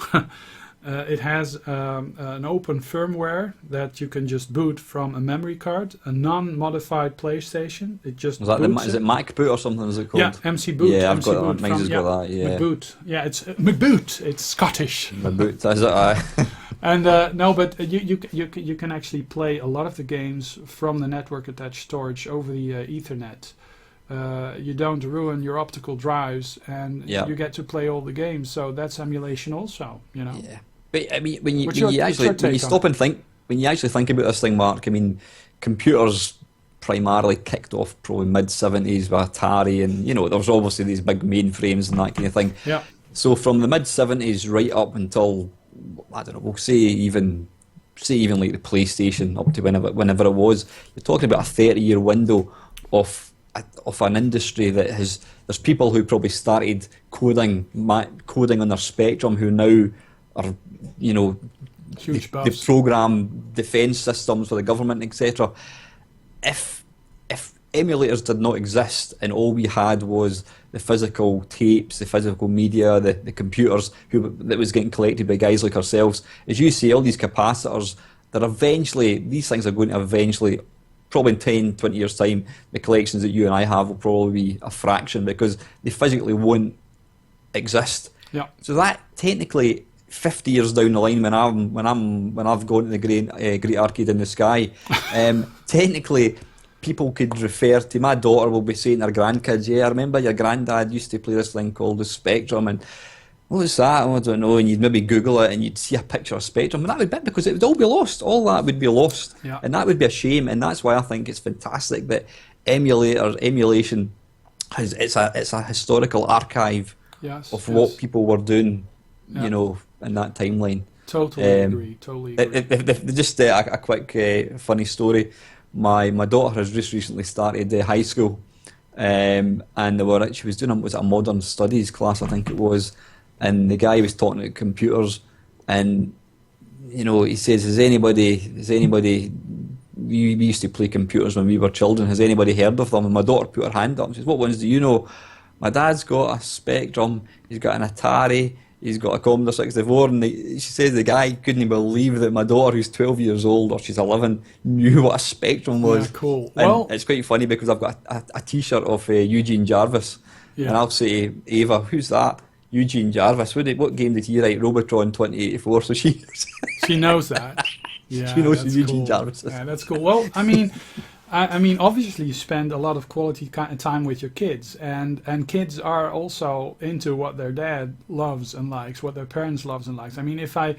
it has an open firmware that you can just boot from a memory card, a non-modified PlayStation. It just is it Mac Boot or something? Is it called? Yeah, MC Boot. Yeah, I've MC got that. Mine's got that. Yeah, Boot. Yeah, it's Boot. It's Scottish. Boot. Is it? And no, but you can actually play a lot of the games from the network attached storage over the Ethernet. You don't ruin your optical drives, and you get to play all the games. So that's emulation, also. Yeah. But I mean, when you stop and think, when you actually think about this thing, Mark, I mean, computers primarily kicked off probably mid-70s with Atari, and there was obviously these big mainframes and that kind of thing. Yeah. So from the mid-70s right up until, I don't know, we'll say even like the PlayStation, up to whenever it was, you're talking about a 30-year window of an industry that there's people who probably started coding on their Spectrum who now are, huge they program defence systems for the government, etc. If emulators did not exist and all we had was the physical tapes, the physical media, the computers that was getting collected by guys like ourselves, as you say, all these capacitors, these things are going to eventually, probably in 10, 20 years' time, the collections that you and I have will probably be a fraction because they physically won't exist. Yeah. So that technically, 50 years down the line, when I've gone to the great arcade in the sky, technically people could refer to, my daughter will be saying to her grandkids, yeah, I remember your granddad used to play this thing called the Spectrum, and what's that? Oh, I don't know. And you'd maybe Google it and you'd see a picture of Spectrum, and that would be, because it would all be lost. All that would be lost, and that would be a shame. And that's why I think it's fantastic that emulation it's a historical archive of what people were doing, in that timeline. Totally agree. Just a quick funny story. My daughter has just recently started high school, and she was doing a modern studies class, I think it was, and the guy was talking about computers, and he says, "Has anybody? We used to play computers when we were children. Has anybody heard of them?" And my daughter put her hand up and says, "What ones do you know?" My dad's got a Spectrum. He's got an Atari. He's got a Commodore 64, and she says the guy couldn't believe that my daughter, who's 12 years old, or she's 11, knew what a Spectrum was. Yeah, cool. And well, it's quite funny because I've got a T-shirt of Eugene Jarvis, and I'll say, Ava, who's that? Eugene Jarvis. What game did he write? Robotron 2084. So she knows that. Yeah, she knows who Eugene Jarvis is. Yeah, that's cool. Well, I mean, obviously you spend a lot of quality time with your kids, and kids are also into what their dad loves and likes, what their parents loves and likes. I mean, if I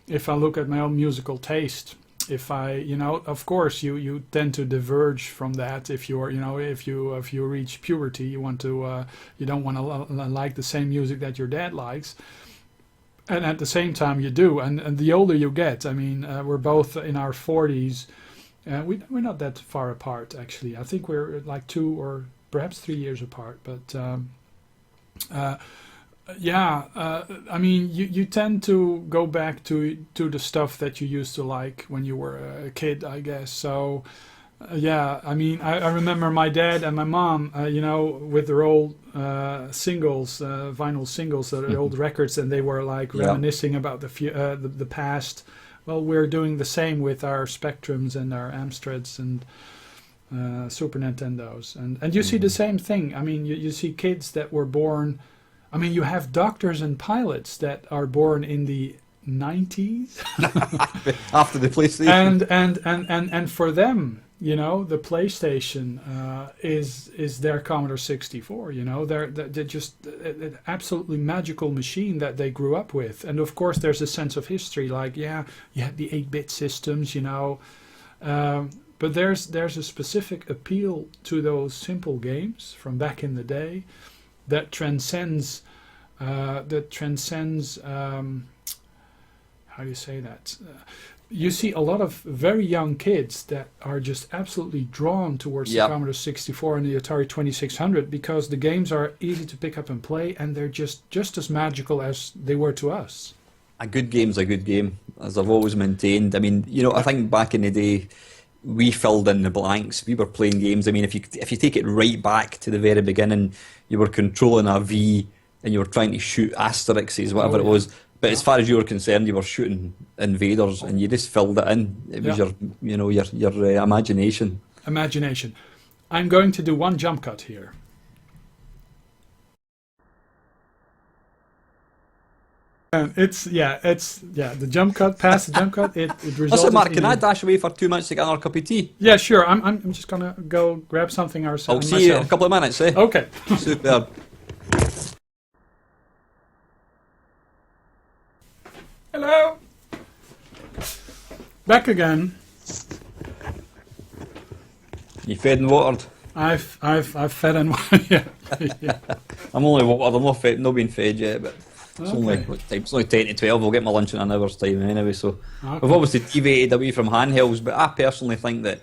look at my own musical taste, of course you tend to diverge from that. If you reach puberty, you don't want to like the same music that your dad likes. And at the same time you do, and the older you get, I mean, we're both in our 40s. We're not that far apart, actually. I think we're like 2 or perhaps 3 years apart. But I mean, you tend to go back to the stuff that you used to like when you were a kid, I guess. So Yeah, I mean, I remember my dad and my mom, with their old singles, vinyl singles, their old records, and they were like Yeah. reminiscing about the past. Well, we're doing the same with our Spectrums and our Amstrads and Super Nintendos, and you see the same thing. I mean, you see kids that were born. I mean, you have doctors and pilots that are born in the 90s, After the PlayStation. and for them, the PlayStation is their Commodore 64. They're just an absolutely magical machine that they grew up with. And of course, there's a sense of history. Like, yeah, you had the 8-bit systems, but there's a specific appeal to those simple games from back in the day that transcends. How do you say that? You see a lot of very young kids that are just absolutely drawn towards Yep. the Commodore 64 and the Atari 2600 because the games are easy to pick up and play, and they're just as magical as they were to us. A good game's a good game, as I've always maintained. I mean, I think back in the day, we filled in the blanks. We were playing games. I mean, if you take it right back to the very beginning, you were controlling a V and you were trying to shoot asterisks, whatever it was. But as far as you were concerned, you were shooting invaders, and you just filled it in. It was your imagination. Imagination. I'm going to do one jump cut here. And the jump cut, past the jump cut, it resulted. Listen, Mark, can I dash away for 2 minutes to get another cup of tea? Yeah, sure. I'm just gonna go grab something ourselves. I'll see you in a couple of minutes, eh? Okay. Superb. Hello. Back again. You fed and watered? I've fed and yeah. I'm only watered. I'm not being fed yet, but it's only what time? It's only 10 to 12. I'll get my lunch in an hour's time anyway. So we've obviously deviated away from handhelds, but I personally think that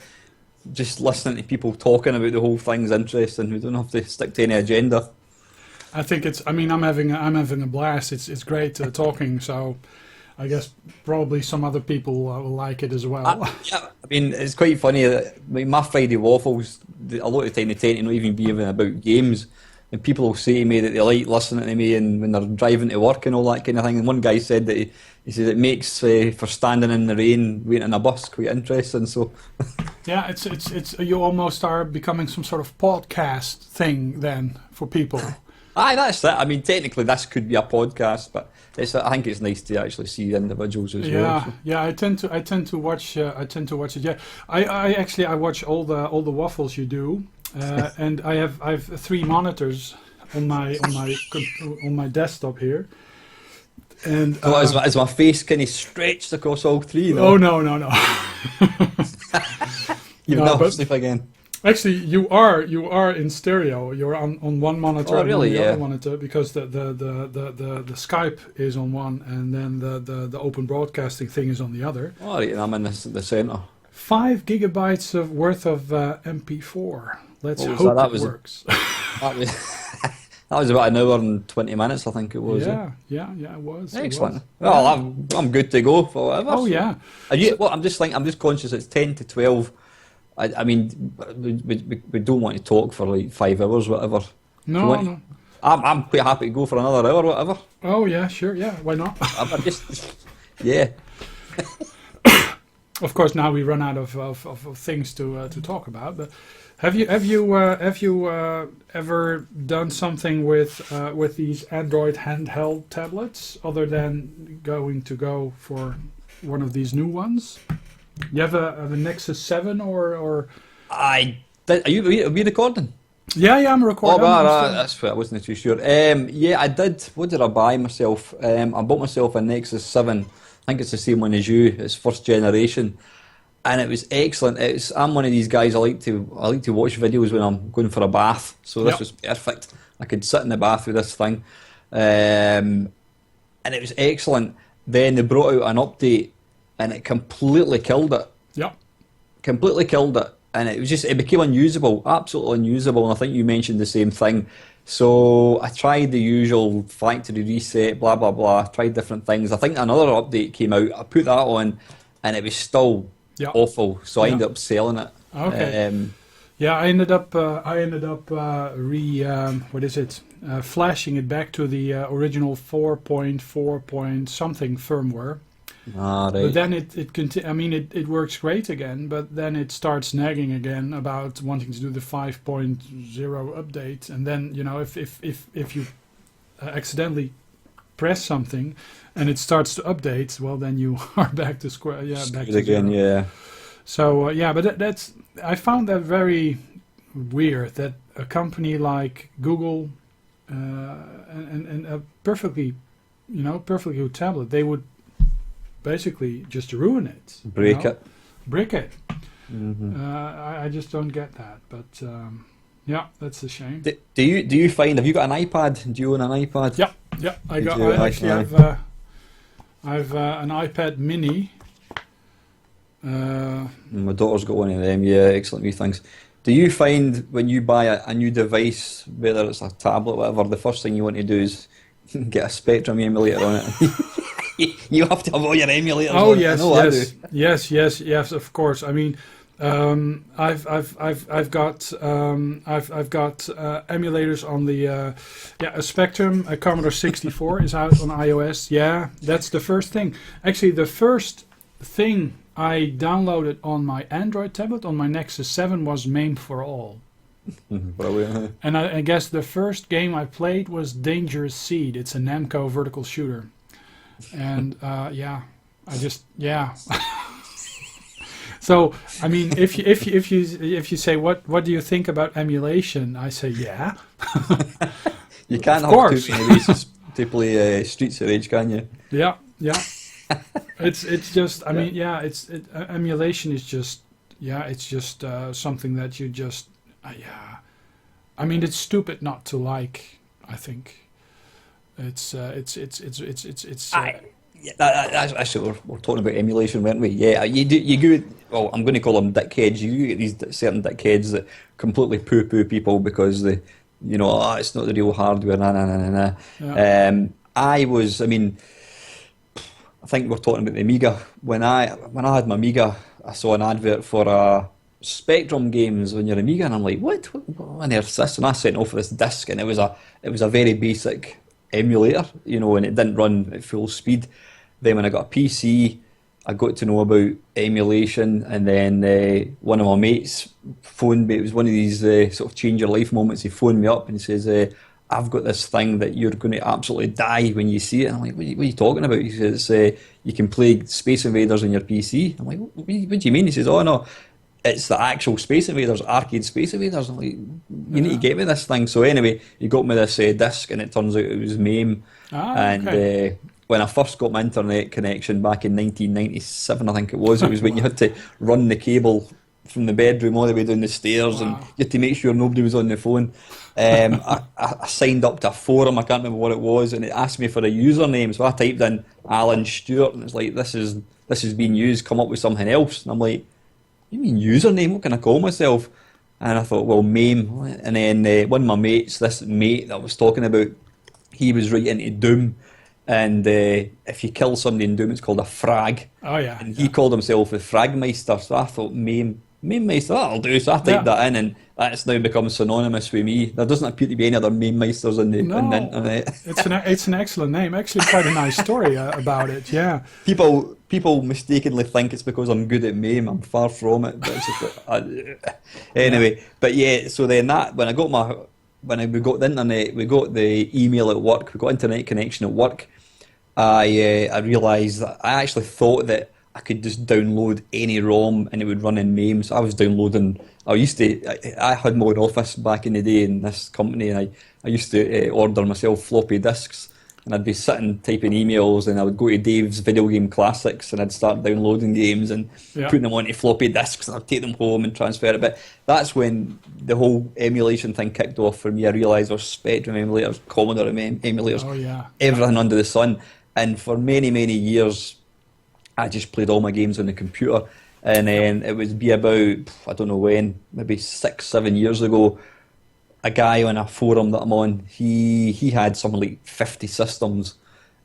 just listening to people talking about the whole thing's interesting. We don't have to stick to any agenda. I think it's. I mean, I'm having a blast. It's great talking. So, I guess probably some other people will like it as well. I mean, it's quite funny that my Friday waffles, a lot of the time they tend to not even be even about games. And people will say to me that they like listening to me and when they're driving to work and all that kind of thing. And one guy said that he says it makes for standing in the rain waiting on a bus quite interesting. So yeah, it's you almost are becoming some sort of podcast thing then for people. Aye, that's it. I mean, technically this could be a podcast, but I think it's nice to actually see individuals as well. So. Yeah, I tend to watch it. Yeah, I watch all the waffles you do, and I have 3 monitors on my desktop here. And so is my face kind of stretched across all 3? No? Oh no. You've never sleep again. Actually, you are in stereo. You're on one monitor and on the other monitor because the Skype is on one and then the open broadcasting thing is on the other. Oh, right, and I'm in the centre. 5 gigabytes worth of MP4. Let's hope it works. That was about an hour and 20 minutes, I think it was. Yeah, it was. Excellent. It was. Well, I'm good to go for whatever. Oh, yeah. I'm just conscious it's 10 to 12. I mean, we don't want to talk for like 5 hours, whatever. No. I'm quite happy to go for another hour, whatever. Oh yeah, sure, yeah. Why not? Yeah. Of course, now we run out of things to talk about. But have you ever done something with these Android handheld tablets other than go for one of these new ones? You have a Nexus 7 or? I did. Are we recording? Yeah, I'm recording. That's what I wasn't too sure. Yeah, I did. What did I buy myself? I bought myself a Nexus 7. I think it's the same one as you. It's first generation, and it was excellent. I'm one of these guys. I like to watch videos when I'm going for a bath. So this was perfect. I could sit in the bath with this thing, and it was excellent. Then they brought out an update. And it completely killed it. Yeah. Completely killed it. And it became unusable, absolutely unusable. And I think you mentioned the same thing. So I tried the usual factory reset, blah, blah, blah. Tried different things. I think another update came out. I put that on and it was still awful. So I ended up selling it. Okay. Yeah, I ended up flashing it back to the original 4.4 point something firmware. Ah, But right. then it works great again, but then it starts nagging again about wanting to do the 5.0 update, and then if you accidentally press something and it starts to update, well then you are back to back Screwed to again, zero. yeah. So but that's I found that very weird that a company like Google and a perfectly good tablet, they would basically just ruin it, Break it. brick it. Hmm. I just don't get that, but yeah, that's a shame. Do you find, have you got an iPad? Do you own an iPad? Yeah, yeah. You do, I actually aye. have an iPad Mini. My daughter's got one of them, yeah, excellent wee things. Do you find when you buy a new device, whether it's a tablet, whatever, the first thing you want to do is get a Spectrum emulator on it? You have to have all your emulators Oh on it. I yes, know I do. yes. Of course. I mean, I've got emulators on the a Spectrum. A Commodore 64 is out on iOS. Yeah, that's the first thing. Actually, the first thing I downloaded on my Android tablet on my Nexus 7 was MAME for All. Brilliant. And I guess the first game I played was Dangerous Seed. It's a Namco vertical shooter. And yeah. So I mean, if you say what do you think about emulation, I say yeah. You can't Of have course. too many ways to play Streets of Rage, can you? Yeah. It's just I mean emulation is just something that you just I mean it's stupid not to like. I think it's Yeah, that's what we're talking about emulation, weren't we? Yeah, you go. Well, I'm going to call them dickheads. You get these certain dickheads that completely poo-poo people because it's not the real hardware. Nah, nah, nah, nah, nah. yeah. I mean, I think we're talking about the Amiga. When I had my Amiga, I saw an advert for Spectrum games on your Amiga, and I'm like, what on earth's this? And I sent off this disc, and it was a very basic emulator, and it didn't run at full speed. Then when I got a PC, I got to know about emulation, and then one of my mates phoned me. It was one of these sort of change your life moments. He phoned me up and he says, "I've got this thing that you're going to absolutely die when you see it." And I'm like, "What are you talking about?" He says, "You can play Space Invaders on your PC." I'm like, what do you mean?" He says, "Oh no, it's the actual Space Invaders, arcade Space Invaders." I'm like, "You need to Yeah. get me this thing." So anyway, he got me this disc, and it turns out it was MAME. And Okay. when I first got my internet connection back in 1997, I think it was when you Wow. had to run the cable from the bedroom all the way down the stairs, and Wow. you had to make sure nobody was on the phone. I signed up to a forum, I can't remember what it was, and it asked me for a username. So I typed in Alan Stewart, and it's like, this is being used, come up with something else. And I'm like, you mean username? What can I call myself? And I thought, well, MAME. And then one of my mates, this mate that I was talking about, he was right into Doom. And if you kill somebody in Doom, it's called a frag. Oh yeah. And he Yeah. called himself the Fragmeister. So I thought, Mamemeister, that'll do. So I typed Yeah. that in, and that's now become synonymous with me. There doesn't appear to be any other Mamemeisters on the No, internet. it's an excellent name. Actually, quite a nice story about it. Yeah. People mistakenly think it's because I'm good at MAME. I'm far from it. But it's just, Yeah. anyway, but yeah. So then we got the internet, we got the email at work, we got internet connection at work. I realised that I actually thought that I could just download any ROM and it would run in MAME. So I was downloading. I had my own office back in the day in this company, and I used to order myself floppy disks, and I'd be sitting typing emails, and I would go to Dave's Video Game Classics, and I'd start downloading games and Yeah. putting them onto floppy disks, and I'd take them home and transfer it. But that's when the whole emulation thing kicked off for me. I realised there's Spectrum emulators, Commodore emulators, Oh yeah. Yeah. everything under the sun. And for many, many years, I just played all my games on the computer. And then it would be about, I don't know when, maybe 6, 7 years ago, a guy on a forum that I'm on, he had something like 50 systems,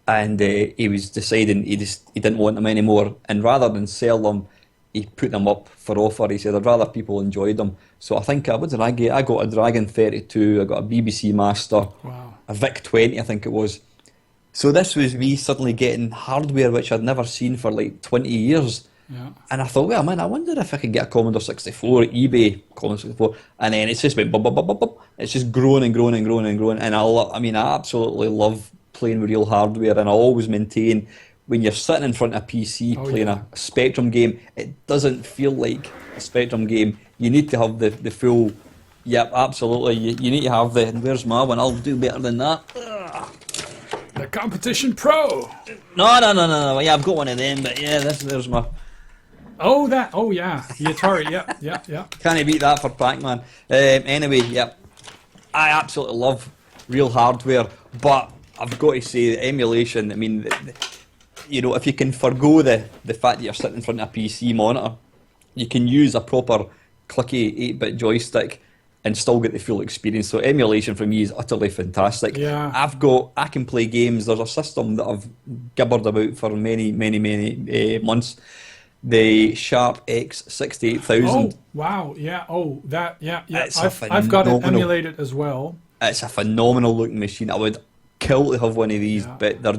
and he was deciding he didn't want them anymore. And rather than sell them, he put them up for offer. He said, I'd rather people enjoyed them. So I think, what did I get? I got a Dragon 32, I got a BBC Master, Wow. a VIC 20, I think it was. So this was me suddenly getting hardware which I'd never seen for like 20 years. Yeah. And I thought, well, man, I wonder if I could get a Commodore 64, eBay Commodore 64, and then it's just been bum, bum, bum, bum, bum. It's just growing and growing and growing and growing. And I absolutely love playing with real hardware, and I always maintain when you're sitting in front of a PC playing a Spectrum game, it doesn't feel like a Spectrum game. You need to have the full. Yep, absolutely. You need to have the. Where's my one? I'll do better than that. The Competition Pro. No. Yeah, I've got one of them, but yeah, there's my. Oh, that. Oh, yeah. The Atari. Yeah. Can't beat that for Pac-Man. Anyway, yep. I absolutely love real hardware, but I've got to say, the emulation, I mean, if you can forgo the fact that you're sitting in front of a PC monitor, you can use a proper clicky 8-bit joystick and still get the full experience. So emulation for me is utterly fantastic. Yeah. I can play games. There's a system that I've gibbered about for many months. The Sharp X68000. Oh, wow. Yeah. Oh, that. Yeah. It's I've got it emulated as well. It's a phenomenal looking machine. I would kill to have one of these, but they're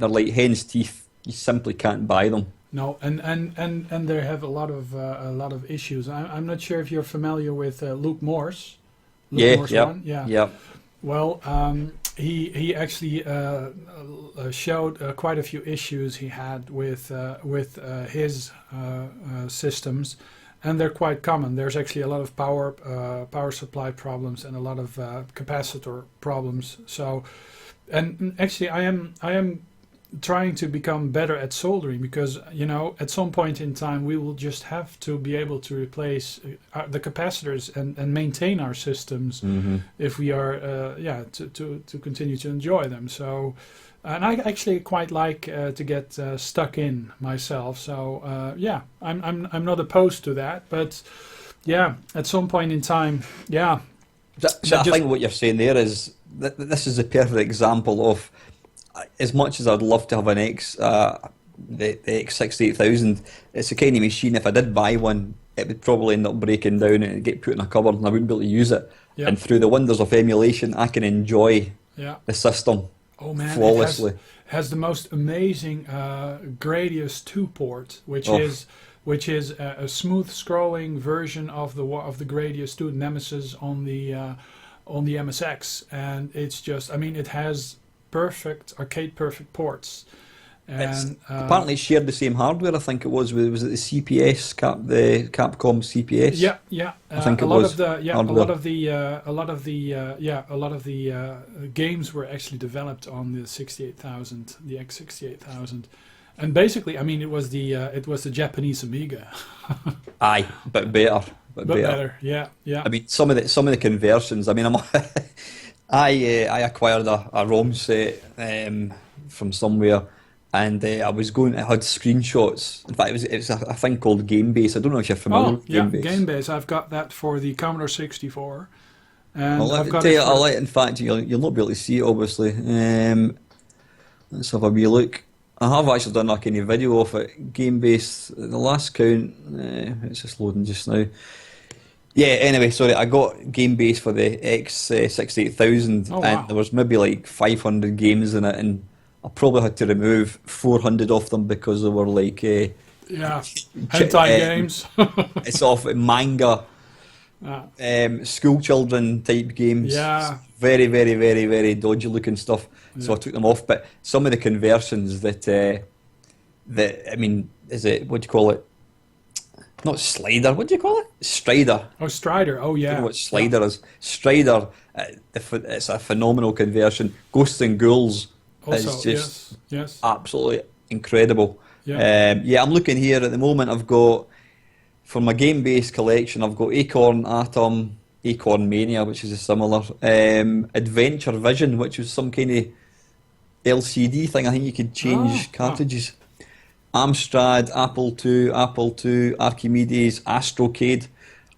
like hen's teeth. You simply can't buy them. No, and they have a lot of issues. I'm not sure if you're familiar with Luke Morse. Morse one. Yeah. Well, he actually showed quite a few issues he had with his systems, and they're quite common. There's actually a lot of power supply problems and a lot of capacitor problems. So, and actually, I am trying to become better at soldering, because at some point in time we will just have to be able to replace the capacitors and maintain our systems if we are to continue to enjoy them. So, and I actually quite like to get stuck in myself. So I'm not opposed to that, but at some point in time, So I think what you're saying there is that this is a perfect example of, as much as I'd love to have an the X68000, it's the kind of machine, if I did buy one, it would probably end up breaking down and it'd get put in a cupboard and I wouldn't be able to use it. Yep. And through the wonders of emulation, I can enjoy the system flawlessly. It has the most amazing Gradius 2 port, which is a smooth scrolling version of the Gradius 2 Nemesis on the MSX, and it's just, it has arcade perfect ports, and apparently it shared the same hardware. I think it was it the CPS the Capcom CPS. I think a lot of the games were actually developed on the 68,000, the X68000, and basically, it was the Japanese Amiga. Aye, but better. But better. Yeah. Some of the conversions. I acquired a ROM set from somewhere, and I was I had screenshots. In fact, it was a thing called GameBase. I don't know if you're familiar with GameBase. GameBase. I've got that for the Commodore 64. And in fact, you'll not be able to see it, obviously. Let's have a wee look. I have actually done a kind of video of it. GameBase, the last count, it's just loading just now. Yeah, anyway, sorry, I got GameBase for the X68000, and there was maybe like 500 games in it, and I probably had to remove 400 of them because they were like... hentai games. It's off manga, school children type games. Yeah. Very, very, very, very dodgy looking stuff. So I took them off, but some of the conversions is it, what do you call it? Not Slider, what do you call it? Strider. Oh, Strider, oh yeah. I don't know what Slider is. Strider, it's a phenomenal conversion. Ghosts and Ghouls is just absolutely incredible. Yeah. I'm looking here at the moment. I've got, for my game-based collection, I've got Acorn Atom, Acorn Mania, which is a similar, Adventure Vision, which was some kind of LCD thing. I think you could change cartridges. Amstrad, Apple II, Archimedes, Astrocade,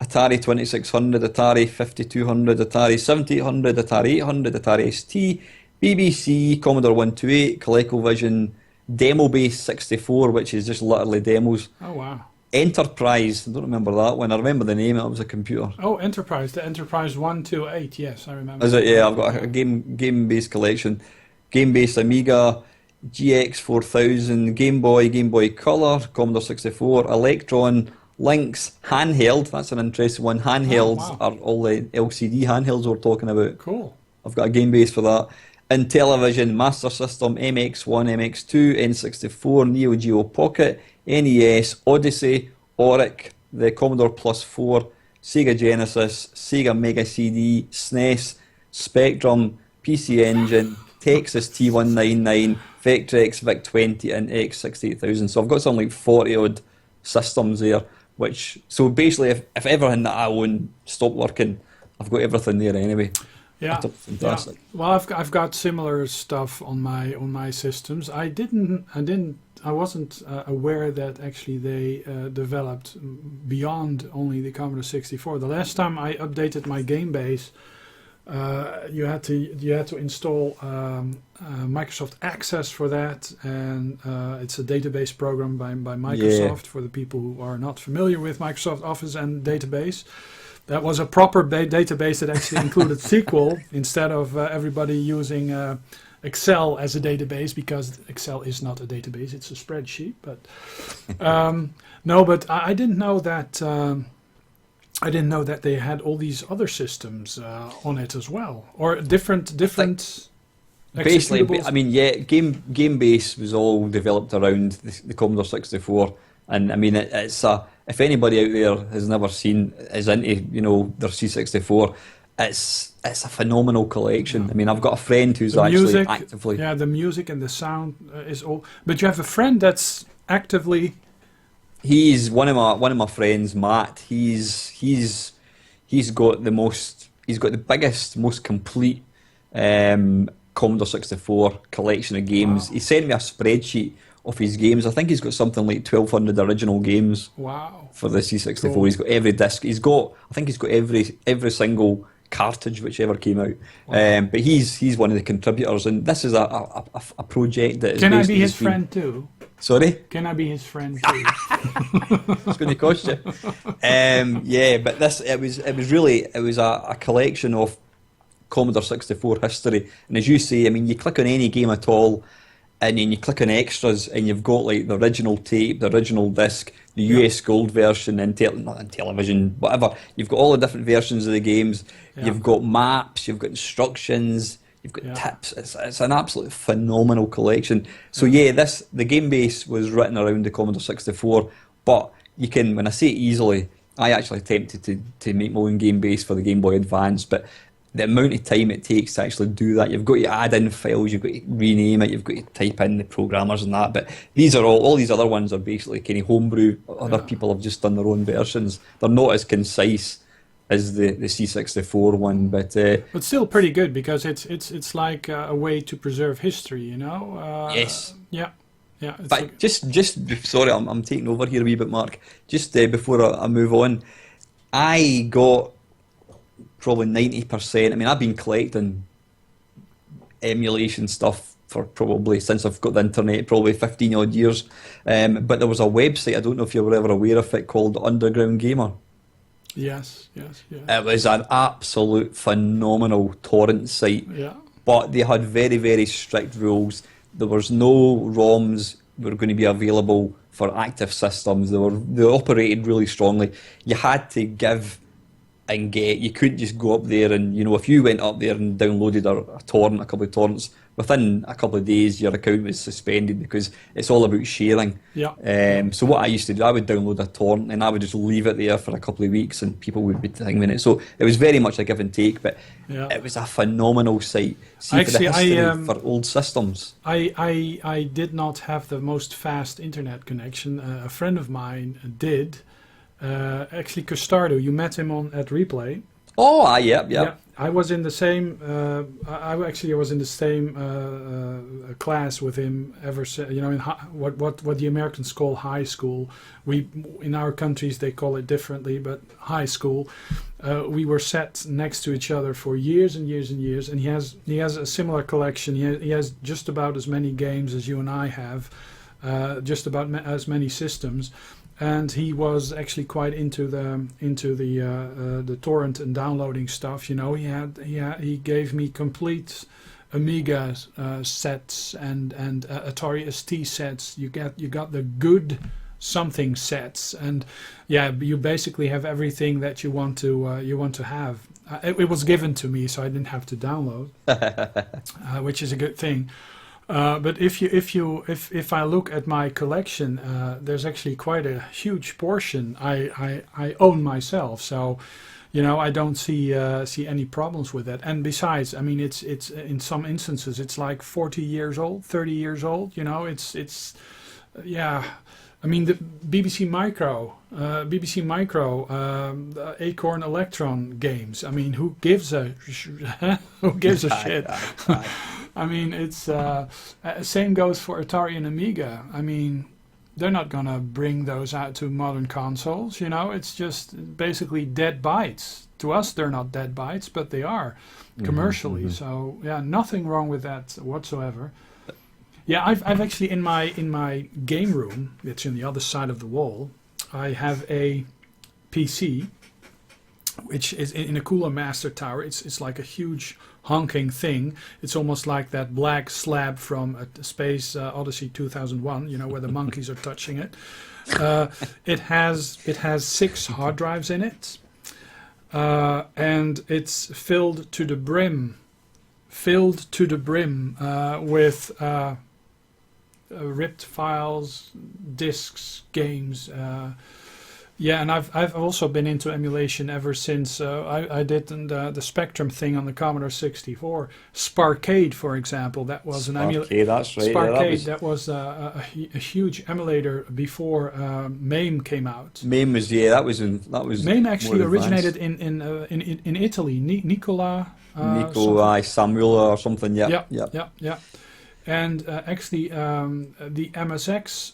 Atari 2600, Atari 5200, Atari 7800, Atari 800, Atari ST, BBC, Commodore 128, ColecoVision, Demo Base 64, which is just literally demos. Oh wow! Enterprise. I don't remember that one. I remember the name. It was a computer. Oh, Enterprise, the Enterprise 128. Yes, I remember. Is it? Yeah, I've got a game-based collection. Game-based Amiga, GX 4000, Game Boy Color, Commodore 64, Electron, Lynx, Handheld. That's an interesting one. Handhelds wow. are all the LCD handhelds we're talking about. Cool. I've got a game base for that. Intellivision, Master System, MX1, MX2, N64, Neo Geo Pocket, NES, Odyssey, Oric, the Commodore Plus 4, Sega Genesis, Sega Mega CD, SNES, Spectrum, PC Engine, Texas T199, Vectrex, VIC-20 and X68000. So I've got something like 40 odd systems there, which, so basically if everything that I own stopped working, I've got everything there anyway. Yeah, fantastic. Yeah. Well, I've got similar stuff on my systems. I wasn't aware that actually they developed beyond only the Commodore 64. The last time I updated my game base, you had to install Microsoft Access for that, and it's a database program by Microsoft for the people who are not familiar with Microsoft Office and database. That was a proper database that actually included SQL instead of everybody using Excel as a database, because Excel is not a database; it's a spreadsheet. But no, but I didn't know that. I didn't know that they had all these other systems on it as well, or different. Basically, I mean, yeah, game base was all developed around the Commodore 64, and I mean, it's a. If anybody out there has never seen, is into, their C64, it's a phenomenal collection. Yeah. I mean, I've got a friend who's actually actively. Yeah, the music and the sound is all. But you have a friend that's actively. He's one of my friends, Matt. He's got the biggest, most complete Commodore 64 collection of games. Wow. He sent me a spreadsheet of his games. I think he's got something like 1,200 original games. Wow. For the C64. Cool. He's got every disc. I think he's got every single cartridge which ever came out. Wow. But he's one of the contributors, and this is a project that is. Can I be his friend too? Sorry? Can I be his friend too? It's going to cost you. Yeah, but it was a collection of Commodore 64 history, and as you say, I mean, you click on any game at all, and then you click on extras, and you've got like the original tape, the original disc, the US Gold version, not in television, whatever. You've got all the different versions of the games. Yeah. You've got maps, you've got instructions, you've got tips. It's an absolutely phenomenal collection. So the game base was written around the Commodore 64, but you can, when I say easily, I actually attempted to make my own game base for the Game Boy Advance, but the amount of time it takes to actually do that, you've got to add in files, you've got to rename it, you've got to type in the programmers and that, but these are all these other ones are basically kind of homebrew. Other people have just done their own versions. They're not as concise as the C64 one, but still pretty good, because it's like a way to preserve history, Yes. Yeah. But just sorry, I'm taking over here a wee bit, Mark. Just before I move on, I got probably 90%. I mean, I've been collecting emulation stuff for probably since I've got the internet, probably 15 odd years. But there was a website, I don't know if you were ever aware of it, called Underground Gamer. Yes. It was an absolute phenomenal torrent site. Yeah. But they had very, very strict rules. There was no ROMs were going to be available for active systems. They operated really strongly. You had to give and get. You couldn't just go up there and, if you went up there and downloaded a torrent, a couple of torrents, within a couple of days your account was suspended, because it's all about sharing. Yeah. So what I used to do, I would download a torrent and I would just leave it there for a couple of weeks and people would be thinking it. So it was very much a give and take, but it was a phenomenal site. See, actually, for the history for old systems. I did not have the most fast internet connection. A friend of mine did. Actually, Costardo, you met him at Replay. Oh, yeah. I was in the same. I was in the same class with him ever since. In what the Americans call high school. In our countries they call it differently, but high school. We were sat next to each other for years and years and years, and he has a similar collection. He has just about as many games as you and I have, just about as many systems. and he was actually quite into the torrent and downloading stuff. You know, he gave me complete Amiga sets and Atari ST sets. You got the good something sets, and yeah, you basically have everything that you want to have. It was given to me, so I didn't have to download, which is a good thing. But if I look at my collection, there's actually quite a huge portion I own myself. So, you know, I don't see any problems with that. And besides, I mean, it's in some instances it's like 40 years old, 30 years old. You know, it's yeah. I mean, the BBC Micro, the Acorn Electron games. I mean, who gives a shit? I mean, it's same goes for Atari and Amiga. I mean, they're not gonna bring those out to modern consoles. You know, it's just basically dead bytes. To us, they're not dead bytes, but they are commercially. Mm-hmm. So yeah, nothing wrong with that whatsoever. Yeah, I've actually in my game room, it's on the other side of the wall, I have a PC, which is in a Cooler Master Tower. It's like a huge honking thing. It's almost like that black slab from Space Odyssey 2001, you know, where the monkeys are touching it. It has 6 hard drives in it, and it's filled to the brim with ripped files, discs, games. Yeah, and I've also been into emulation ever since I did the Spectrum thing on the Commodore 64. Sparkade, for example, that was an emulator. That's right. Sparkade, that was a huge emulator before MAME came out. MAME was that was MAME actually originated in Italy. Nicola Samuel or something. Yeah. And actually, the MSX,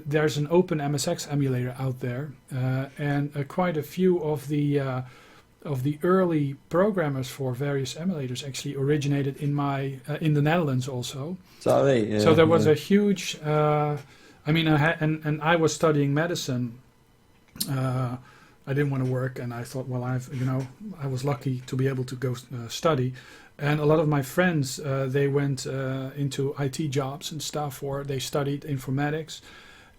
there's an open MSX emulator out there, and quite a few of the early programmers for various emulators actually originated in the Netherlands also. Is that right? Yeah, so there was a huge. I mean, I was studying medicine. I didn't want to work, and I thought, well, I was lucky to be able to go study. And a lot of my friends, they went into IT jobs and stuff, or they studied informatics.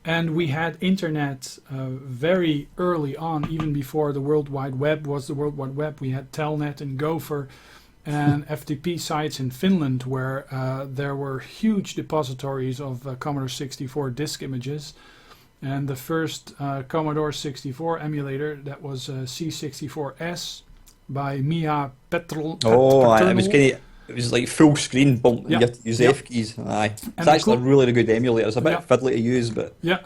And we had internet very early on, even before the World Wide Web was the World Wide Web. We had Telnet and Gopher and FTP sites in Finland, where there were huge depositories of Commodore 64 disk images. And the first Commodore 64 emulator, that was C64S, by Mia Petrol. It was like full screen bump. You have to use the F keys. Aye, it's actually a really good emulator. It's a bit fiddly to use, but you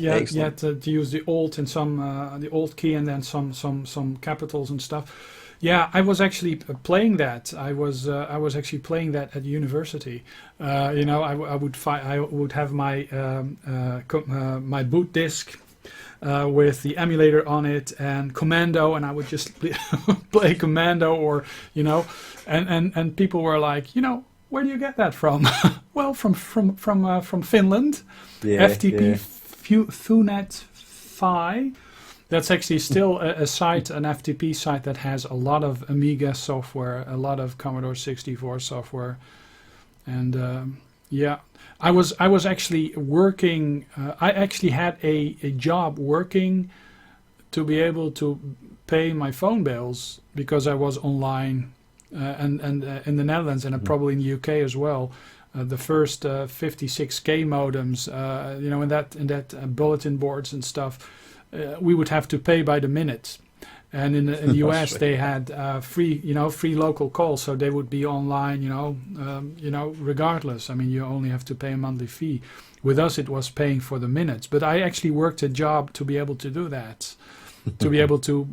had to use the Alt and some the Alt key and then some capitals and stuff. Yeah, I was actually playing that. I was actually playing that at university. You know, I would have my my boot disk. With the emulator on it and Commando, and I would just play Commando, or you know, and people were like, you know, where do you get that from? Well, from Finland, FTP Thunet Phi. That's actually still a site, an FTP site that has a lot of Amiga software, a lot of Commodore 64 software, and yeah. I was actually working. I actually had a job working to be able to pay my phone bills because I was online, and in the Netherlands and probably in the UK as well. The first 56K modems, you know, in that bulletin boards and stuff, we would have to pay by the minute. And in the US, they had free local calls, so they would be online, regardless. I mean, you only have to pay a monthly fee. With us, it was paying for the minutes. But I actually worked a job to be able to do that, to be able to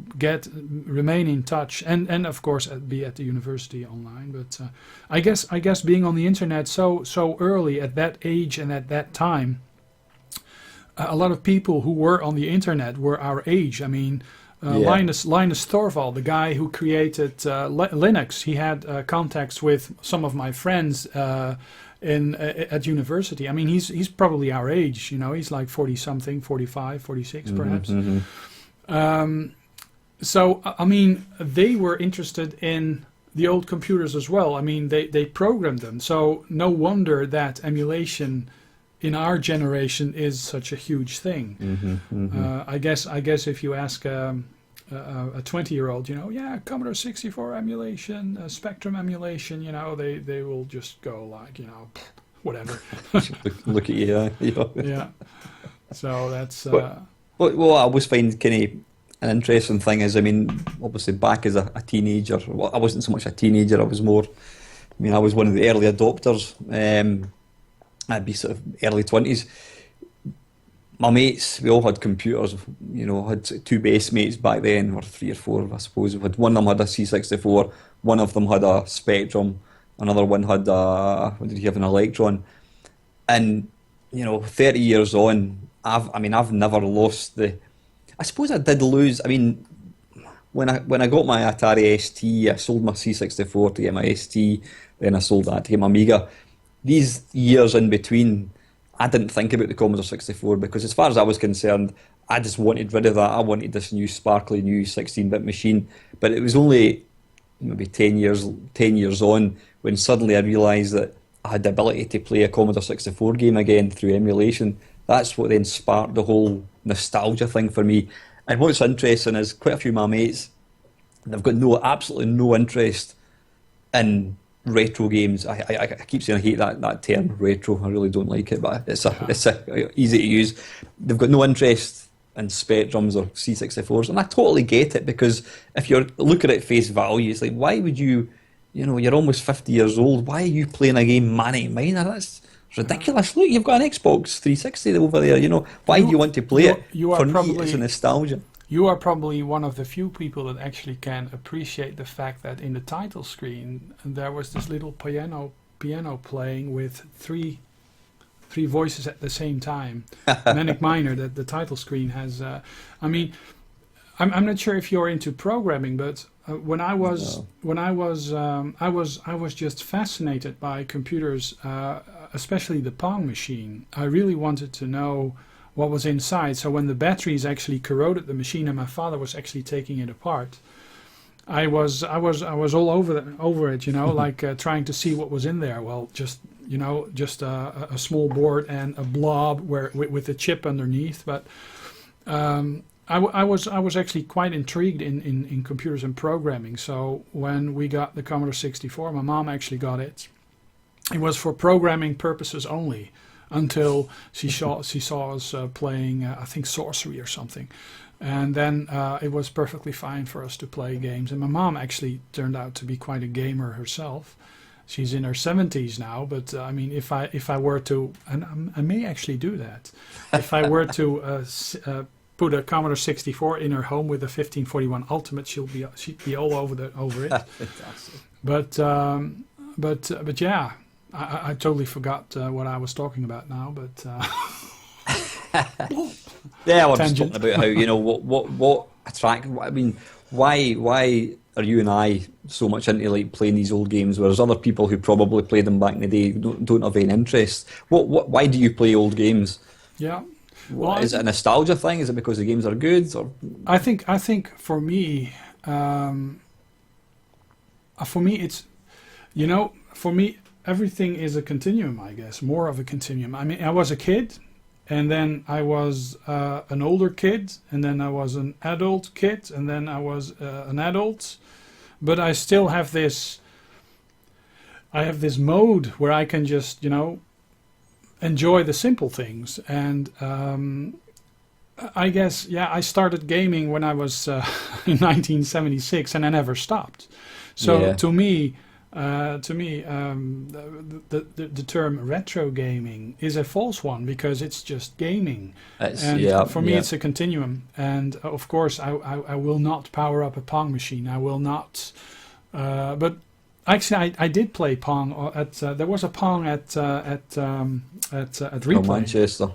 remain in touch, and of course be at the university online. But I guess being on the internet so early at that age and at that time, a lot of people who were on the internet were our age. I mean. Linus Torvald, the guy who created Linux, he had contacts with some of my friends at university. I mean, he's probably our age, you know, he's like 40 something, 45, 46 perhaps. So, I mean, they were interested in the old computers as well. I mean, they programmed them. So no wonder that emulation in our generation is such a huge thing. I guess if you ask a 20-year-old, you know, yeah, Commodore 64 emulation, Spectrum emulation, you know, they will just go like, you know, whatever. Look at you, Yeah. So that's... Well, I always find kind of an interesting thing is, I mean, obviously back as a teenager, well, I wasn't so much a teenager, I was more, I mean, I was one of the early adopters. I'd be sort of early 20s. My mates, we all had computers, you know, had two base mates back then, or three or four, I suppose. One of them had a C64, one of them had a Spectrum, another one had what did he have, an Electron. And, you know, 30 years on, I've never lost I suppose I did lose, I mean, when I got my Atari ST, I sold my C64 to get my ST, then I sold that to get my Amiga. These years in between, I didn't think about the Commodore 64 because as far as I was concerned, I just wanted rid of that. I wanted this new sparkly new 16-bit machine. But it was only maybe 10 years on when suddenly I realised that I had the ability to play a Commodore 64 game again through emulation. That's what then sparked the whole nostalgia thing for me. And what's interesting is quite a few of my mates, they've got absolutely no interest in retro games. I keep saying I hate that term retro. I really don't like it, but it's easy to use. They've got no interest in Spectrums or C64s, and I totally get it because if you're looking at face value, it's like, why would you know, you're almost 50 years old. Why are you playing a game Manic Miner? That's ridiculous. Look, you've got an Xbox 360 over there. You know, why do you want to play it? For me, it's a nostalgia. You are probably one of the few people that actually can appreciate the fact that in the title screen there was this little piano playing with three voices at the same time. Manic Miner, that the title screen has. I mean, I'm not sure if you're into programming, but when I was just fascinated by computers, especially the Pong machine. I really wanted to know what was inside. So when the batteries actually corroded the machine and my father was actually taking it apart, I was all over it, you know, like trying to see what was in there. Well, just a small board and a blob with a chip underneath. But I was actually quite intrigued in computers and programming. So when we got the Commodore 64, my mom actually got it. It was for programming purposes only, until she saw us playing, I think, sorcery or something. And then it was perfectly fine for us to play games. And my mom actually turned out to be quite a gamer herself. She's in her 70s now, but I mean, if I were to, and I may actually do that, if I were to put a Commodore 64 in her home with a 1541 Ultimate, she'd be all over it. Fantastic. But yeah. I totally forgot what I was talking about now, but yeah, I was just talking about how, you know, what attract. I mean, why are you and I so much into like playing these old games, whereas other people who probably played them back in the day don't have any interest? Why do you play old games? Yeah, well, is it a nostalgia thing? Is it because the games are good? Or I think for me, it's, you know, for me. Everything is a continuum, I guess, more of a continuum. I mean, I was a kid, and then I was an older kid, and then I was an adult kid, and then I was an adult. But I still have this. I have this mode where I can just, you know, enjoy the simple things. And I guess, yeah, I started gaming when I was in 1976, and I never stopped. So yeah. To me, the term retro gaming is a false one because it's just gaming. For me, it's a continuum. And of course, I will not power up a Pong machine. I will not. But actually, I did play Pong at. There was a Pong at Replay. Manchester.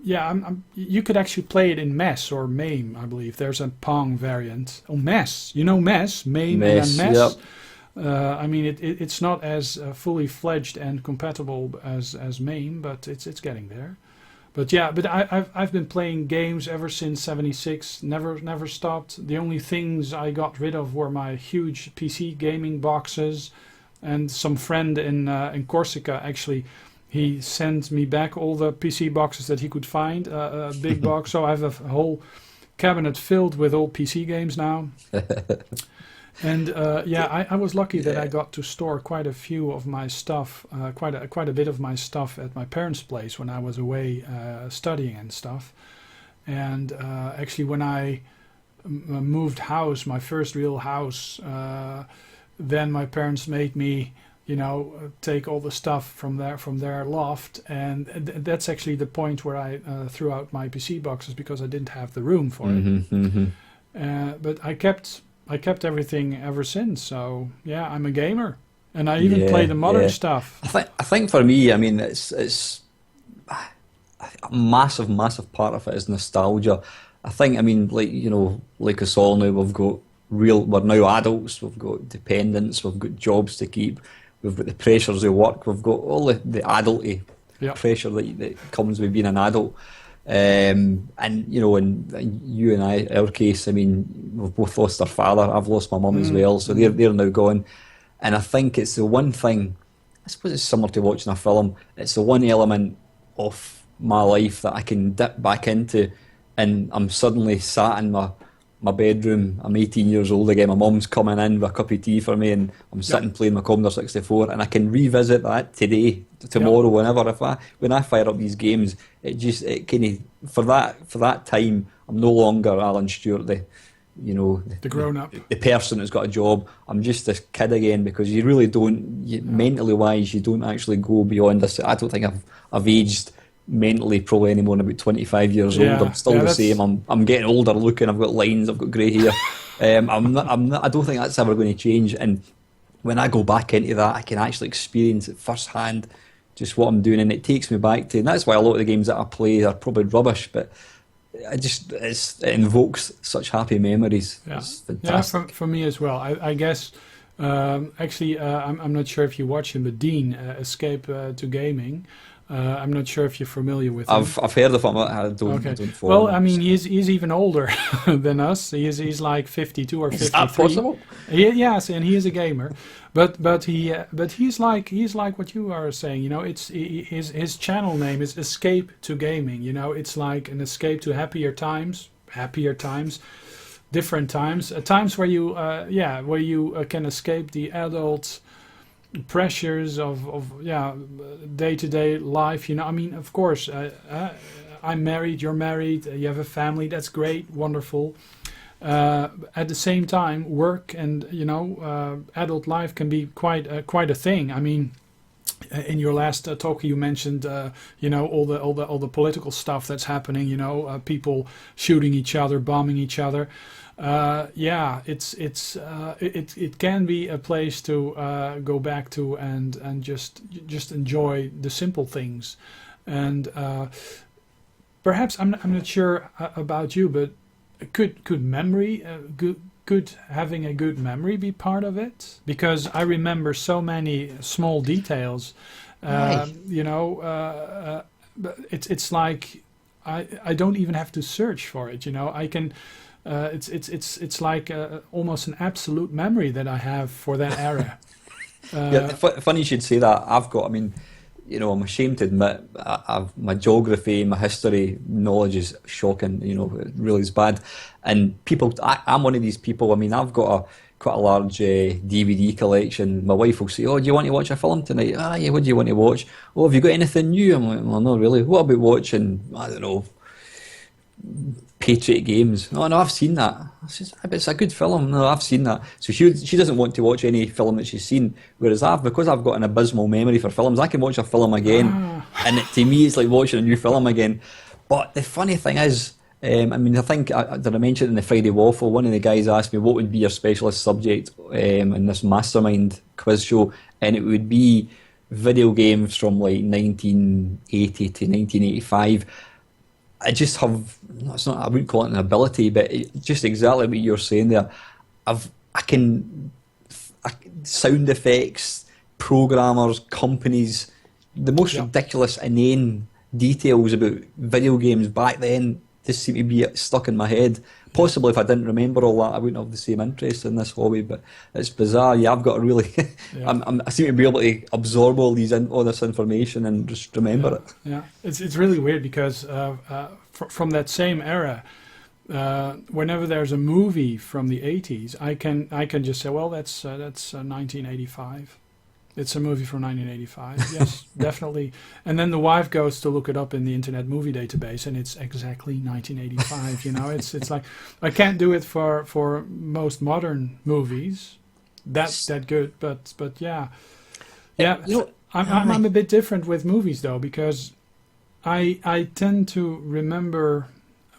Yeah, you could actually play it in MES or MAME, I believe. There's a Pong variant. Oh, MES. You know MES? MAME and then MES? Yep. I mean, it's not as fully fledged and compatible as MAME, but it's getting there. But yeah, but I've been playing games ever since '76. Never stopped. The only things I got rid of were my huge PC gaming boxes, and some friend in Corsica actually. He sent me back all the PC boxes that he could find, a big box. So I have a whole cabinet filled with old PC games now. And I was lucky that I got to store quite a few of my stuff, quite a bit of my stuff at my parents' place when I was away studying and stuff. And actually, when I moved house, my first real house, then my parents made me, take all the stuff from their loft, and that's actually the point where I threw out my PC boxes because I didn't have the room for it. But I kept everything ever since. So yeah, I'm a gamer, and I even play the modern stuff. I think for me, I mean, it's a massive part of it is nostalgia. I think, I mean, like us all now, we're now adults, we've got dependents, we've got jobs to keep, we've got the pressures of work, we've got all the adulty pressure that comes with being an adult. And in you and I, our case, I mean, we've both lost our father. I've lost my mum as well, so they're now gone. And I think it's the one thing, I suppose it's similar to watching a film, it's the one element of my life that I can dip back into, and I'm suddenly sat in my bedroom, I'm 18 years old again, my mum's coming in with a cup of tea for me, and I'm sitting playing my Commodore 64, and I can revisit that today, tomorrow, whenever. When I fire up these games, it kind of, for that time, I'm no longer Alan Stewart, the grown up, the person who's got a job. I'm just this kid again, because you really don't, mentally wise, you don't actually go beyond this. I don't think I've aged mentally probably any more than about 25 years old. I'm still the same. I'm getting older looking. I've got lines. I've got grey hair. I'm not. I don't think that's ever going to change. And when I go back into that, I can actually experience it firsthand, just what I'm doing, and it takes me back to. And that's why a lot of the games that I play are probably rubbish, but it invokes such happy memories. Yeah. It's fantastic. Yeah, for me as well. I guess. Actually, I'm not sure if you watch him, but Dean, Escape to Gaming. I'm not sure if you're familiar with him. I've heard of him. I don't follow him. I mean, he's even older than us. He's like 52 or 53. Is that possible? Yes, and he is a gamer, but he's like what you are saying. It's his channel name is Escape to Gaming. It's like an escape to happier times, different times, times where you can escape the adult pressures of day-to-day life. I mean, of course, I'm married, you're married, you have a family, that's great, wonderful. At the same time, work and adult life can be quite a thing. I mean, in your last talk you mentioned all the political stuff that's happening, people shooting each other, bombing each other. It can be a place to go back to and just enjoy the simple things. And perhaps I'm not sure about you, but could memory could having a good memory be part of it? Because I remember so many small details. It's like I don't even have to search for it. I can. It's like almost an absolute memory that I have for that era. Funny you should say that. I'm ashamed to admit, my geography, my history knowledge is shocking. It really is bad. And I'm one of these people. I mean, I've got quite a large DVD collection. My wife will say, "Oh, do you want to watch a film tonight?" "Ah, yeah. What do you want to watch?" "Oh, have you got anything new?" I'm like, "Well, not really." "What about watching, I don't know, Patriot Games?" "Oh, no, I've seen that." I says, "It's a good film." "No, I've seen that." So she doesn't want to watch any film that she's seen, whereas because I've got an abysmal memory for films, I can watch a film again, and to me it's like watching a new film again. But the funny thing is, I think did I mention in the Friday Waffle, one of the guys asked me what would be your specialist subject in this mastermind quiz show, and it would be video games from like 1980 to 1985. I just have, I wouldn't call it an ability, but just exactly what you're saying there. I can sound effects, programmers, companies, the most ridiculous, inane details about video games back then just seem to be stuck in my head. Possibly if I didn't remember all that, I wouldn't have the same interest in this hobby, but it's bizarre. Yeah, I've got to really, I seem to be able to absorb all this information and just remember it. Yeah, it's really weird because from that same era, whenever there's a movie from the 80s, I can just say, well, that's 1985. It's a movie from 1985. Yes, definitely. And then the wife goes to look it up in the Internet Movie Database, and it's exactly 1985. You know, it's like I can't do it for most modern movies. That's that good, but yeah. You know, I'm a bit different with movies though, because I tend to remember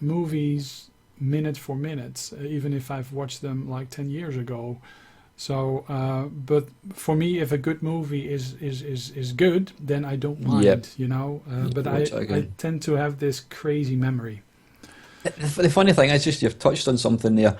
movies minute for minute, even if I've watched them like 10 years ago. So, but for me, if a good movie is good, then I don't mind, you know. But I tend to have this crazy memory. The funny thing is, just you've touched on something there.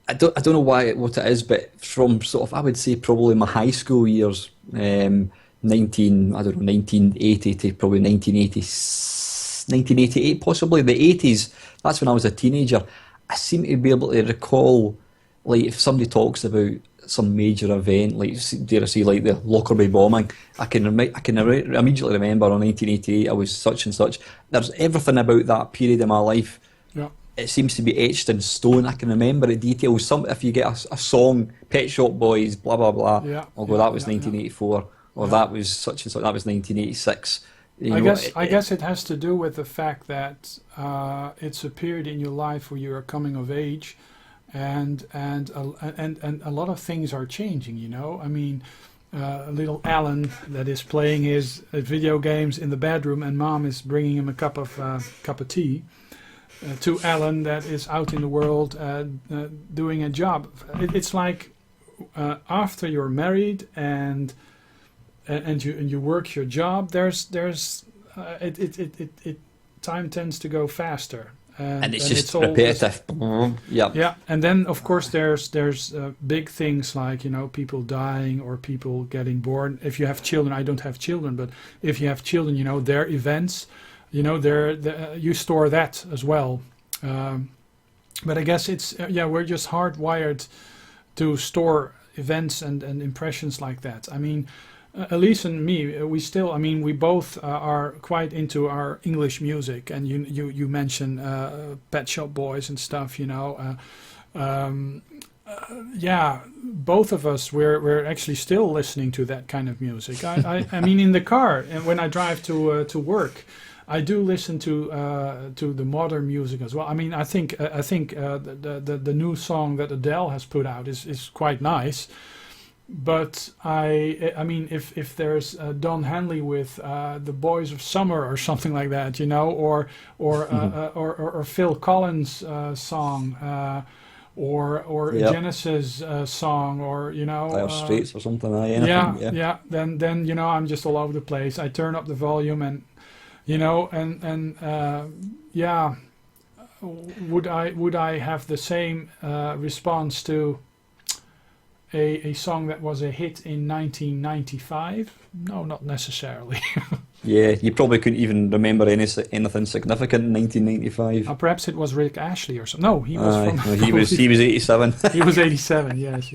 I don't know what it is, but from sort of, I would say probably my high school years, 1980 to probably 1988, possibly the 80s. That's when I was a teenager. I seem to be able to recall. Like if somebody talks about some major event, like dare I say, like the Lockerbie bombing, I can immediately remember on 1988 I was such and such. There's everything about that period in my life. Yeah. It seems to be etched in stone. I can remember the details. If you get a song, Pet Shop Boys, blah blah blah. Yeah. I'll go, that was 1984, or that was such and such. That was 1986. I guess it has to do with the fact that it's a period in your life where you are coming of age. And a lot of things are changing, you know. I mean, little Alan that is playing his video games in the bedroom, and Mom is bringing him a cup of tea. To Alan that is out in the world doing a job. It's like after you're married and you work your job. Time tends to go faster. And it's just repetitive. Yeah, and then of course there's big things like, you know, people dying or people getting born. If you have children, I don't have children, but if you have children, you know, their events, you know, you store that as well. But I guess it's we're just hardwired to store events and impressions like that. I mean, Elise and me, we both are quite into our English music, and you mentioned Pet Shop Boys and stuff, you know. Both of us we're actually still listening to that kind of music. I mean, in the car, and when I drive to work, I do listen to the modern music as well. I mean, I think the new song that Adele has put out is quite nice. But I mean, if there's Don Henley with the Boys of Summer or something like that, you know, or Phil Collins song, or Genesis song, or you know, Dire Straits or something. Then you know, I'm just all over the place. I turn up the volume, and you know, would I have the same response to a song that was a hit in 1995? No, not necessarily. Yeah, you probably couldn't even remember anything significant in 1995. Perhaps it was Rick Astley or something. No, he was from... he was 87. He was 87, yes.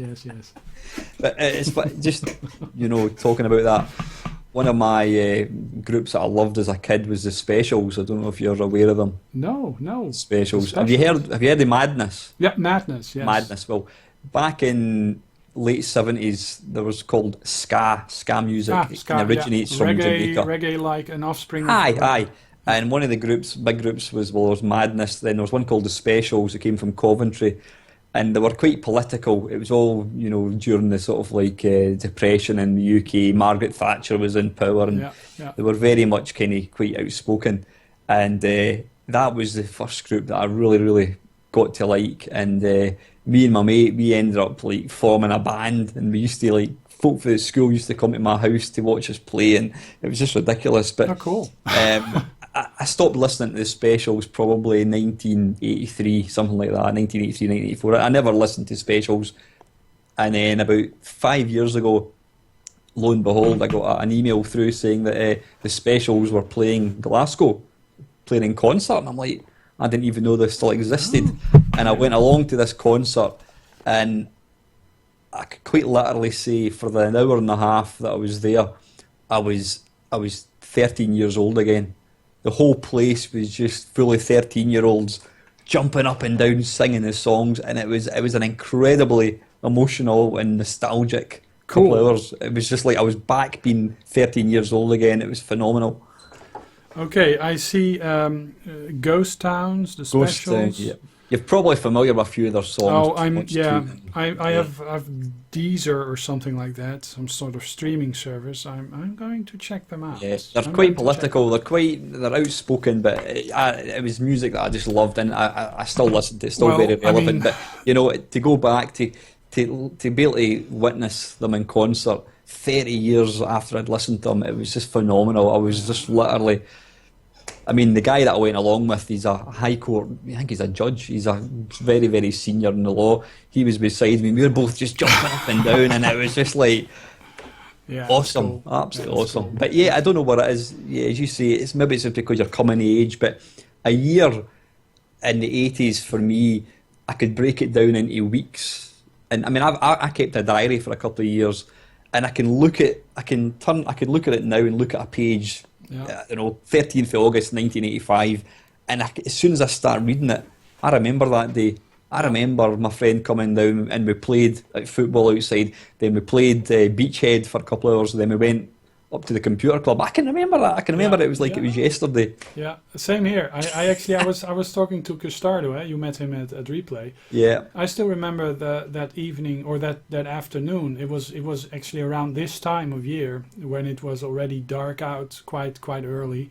But it's just, you know, talking about that, one of my groups that I loved as a kid was the Specials. I don't know if you're aware of them. No. Specials. Have you heard of Madness? Yeah, Madness, yes. Madness. Well, back in late 70s, there was called ska music. And originates from Jamaica. Reggae, like an offspring. Aye. And one of the big groups was, there was Madness. Then there was one called the Specials that came from Coventry, and they were quite political. It was all, you know, during the sort of like depression in the UK. Margaret Thatcher was in power, and they were very much kind of quite outspoken. And that was the first group that I really, really got to like. And me and my mate, we ended up like forming a band, and we used to, like, folk from the school used to come to my house to watch us play, and it was just ridiculous. But cool. I stopped listening to the Specials probably in 1983, something like that, 1983, 1984. I never listened to Specials And then about 5 years ago, lo and behold, I got an email through saying that the Specials were playing Glasgow, playing in concert. And I'm like, I didn't even know this still existed. And I went along to this concert, and I could quite literally say for the hour and a half that I was there, I was 13 years old again. The whole place was just full of 13-year-olds jumping up and down, singing the songs, and it was an incredibly emotional and nostalgic couple of hours. It was just like I was back being 13 years old again. It was phenomenal. Okay, I see Ghost Towns, the Ghost Specials. Town, yeah. You're probably familiar with a few of their songs. I have Deezer or something like that, some sort of streaming service. I'm going to check them out. Yes, they're quite political. They're outspoken, but it was music that I just loved, and I still listen to it. It's still very relevant. But you know, to go back to be able to witness them in concert 30 years after I'd listened to them, it was just phenomenal. I was just literally. I mean, the guy that I went along with, he's a high court, I think he's a judge, he's a very, very senior in the law. He was beside me, we were both just jumping up and down, and it was just like, awesome, cool. Absolutely awesome. Cool. But yeah, I don't know what it is, yeah, as you say, maybe it's just because you're coming of age, but a year in the 80s for me, I could break it down into weeks. And I mean, I kept a diary for a couple of years, and I could look at it now and look at a page. Yeah. 13th of August 1985, and as soon as I start reading it, I remember that day. I remember my friend coming down, and we played football outside. Then we played Beachhead for a couple of hours. Then we went up to the computer club. I can remember that. I can remember it was like it was yesterday. Yeah, same here. I was talking to Custardo. You met him at Replay. Yeah. I still remember that evening or that afternoon. It was actually around this time of year when it was already dark out quite early,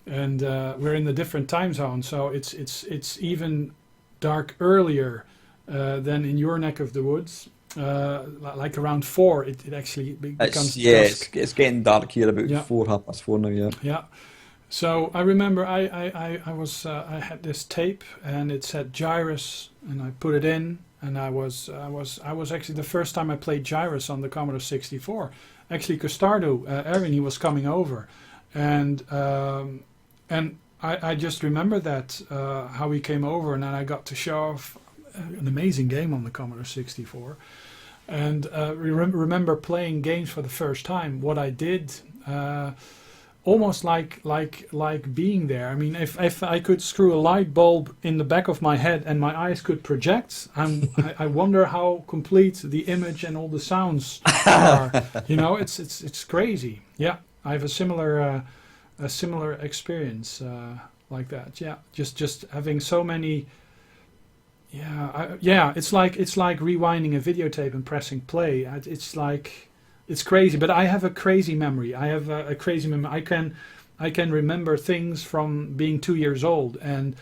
and we're in a different time zone, so it's even dark earlier than in your neck of the woods. Like around 4, it actually becomes dusk. It's getting dark here about 4, 4:30 now. Yeah. So I remember I had this tape, and it said Gyrus, and I put it in, and I was actually the first time I played Gyrus on the Commodore 64. Actually, Custardo, Erwin, he was coming over, and I just remember that how he came over, and then I got to show off an amazing game on the Commodore 64, and remember playing games for the first time. What I did, almost like being there. I mean, if I could screw a light bulb in the back of my head and my eyes could project, I wonder how complete the image and all the sounds are. It's crazy. Yeah, I have a similar experience like that. Yeah, just having so many. It's like rewinding a videotape and pressing play. It's crazy, but I have a crazy memory. I can remember things from being 2 years old, and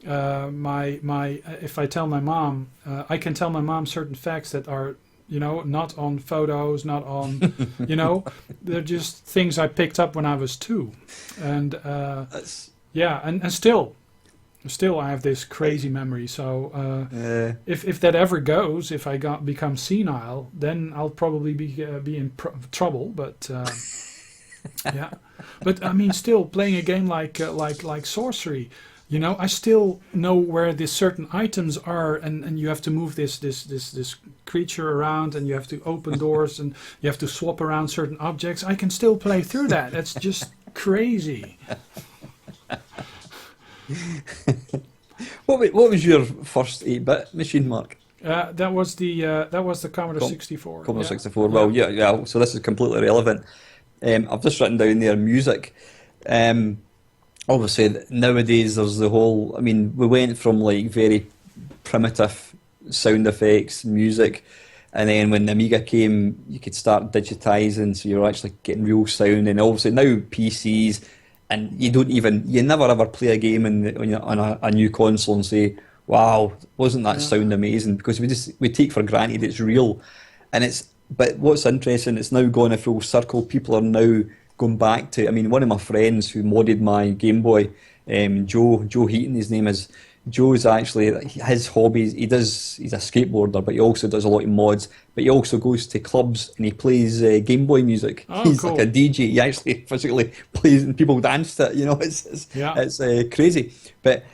if I tell my mom, I can tell my mom certain facts that are not on photos, not on they're just things I picked up when I was 2, and and still I have this crazy memory. So if that ever goes, if I become senile, then I'll probably be in trouble. But yeah, but I mean, still playing a game like Sorcery, I still know where these certain items are, and you have to move this creature around, and you have to open doors, and you have to swap around certain objects. I can still play through that. That's just crazy. What was your first 8-bit machine, Mark? That was the Commodore 64. Commodore 64. Well, yeah. So this is completely relevant. I've just written down there music. Obviously, nowadays there's the whole. I mean, we went from like very primitive sound effects, music, and then when the Amiga came, you could start digitizing, so you're actually getting real sound. And obviously now PCs. And you never ever play a game on a new console and say, "Wow, wasn't that sound amazing?" Because we take for granted it's real, But what's interesting, it's now gone a full circle. People are now going back to. I mean, one of my friends who modded my Game Boy, Joe Heaton, his name is. Joe's actually, his hobbies, he's a skateboarder, but he also does a lot of mods, but he also goes to clubs and he plays Game Boy music. Oh, He's cool. like a DJ. He actually physically plays and people dance to it. You know, Yeah. it's crazy. But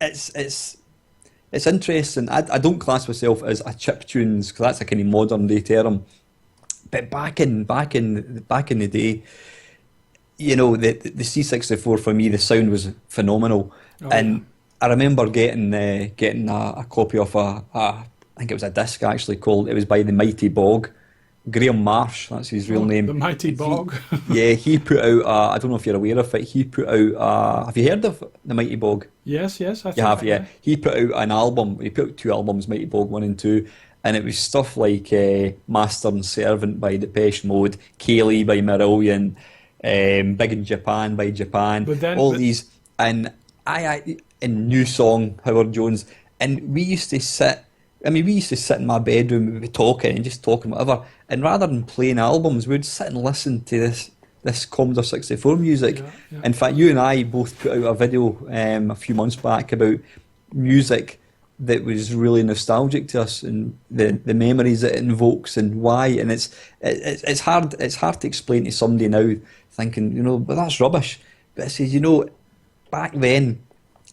it's interesting. I don't class myself as a chip tunes because that's a kind of modern day term. But back in the day, you know, the C64 for me, the sound was phenomenal, Oh, yeah. and I remember getting a copy of I think it was a disc actually called. It was by the Mighty Bog, Graham Marsh. That's his real Oh, name. the Mighty Bog. Yeah, he put out. I don't know if you're aware of it. He put out. Have you heard of the Mighty Bog? Yes, I You think have, I yeah. have. He put out an album. He put out two albums, Mighty Bog 1 and 2, and it was stuff like Master and Servant by Depeche Mode, Kaylee by Marillion, Big in Japan by Japan, But then, all but these, and and New Song, Howard Jones, and we used to sit. I mean, we used to sit in my bedroom, we'd be talking and just talking whatever, and rather than playing albums, we'd sit and listen to this Commodore 64 music. yeah, yeah, In fact, you and I both put out a video a few months back about music that was really nostalgic to us and the memories it invokes and why. And it's hard to explain to somebody now, thinking, you know, but that's rubbish. But it says, you know, back then,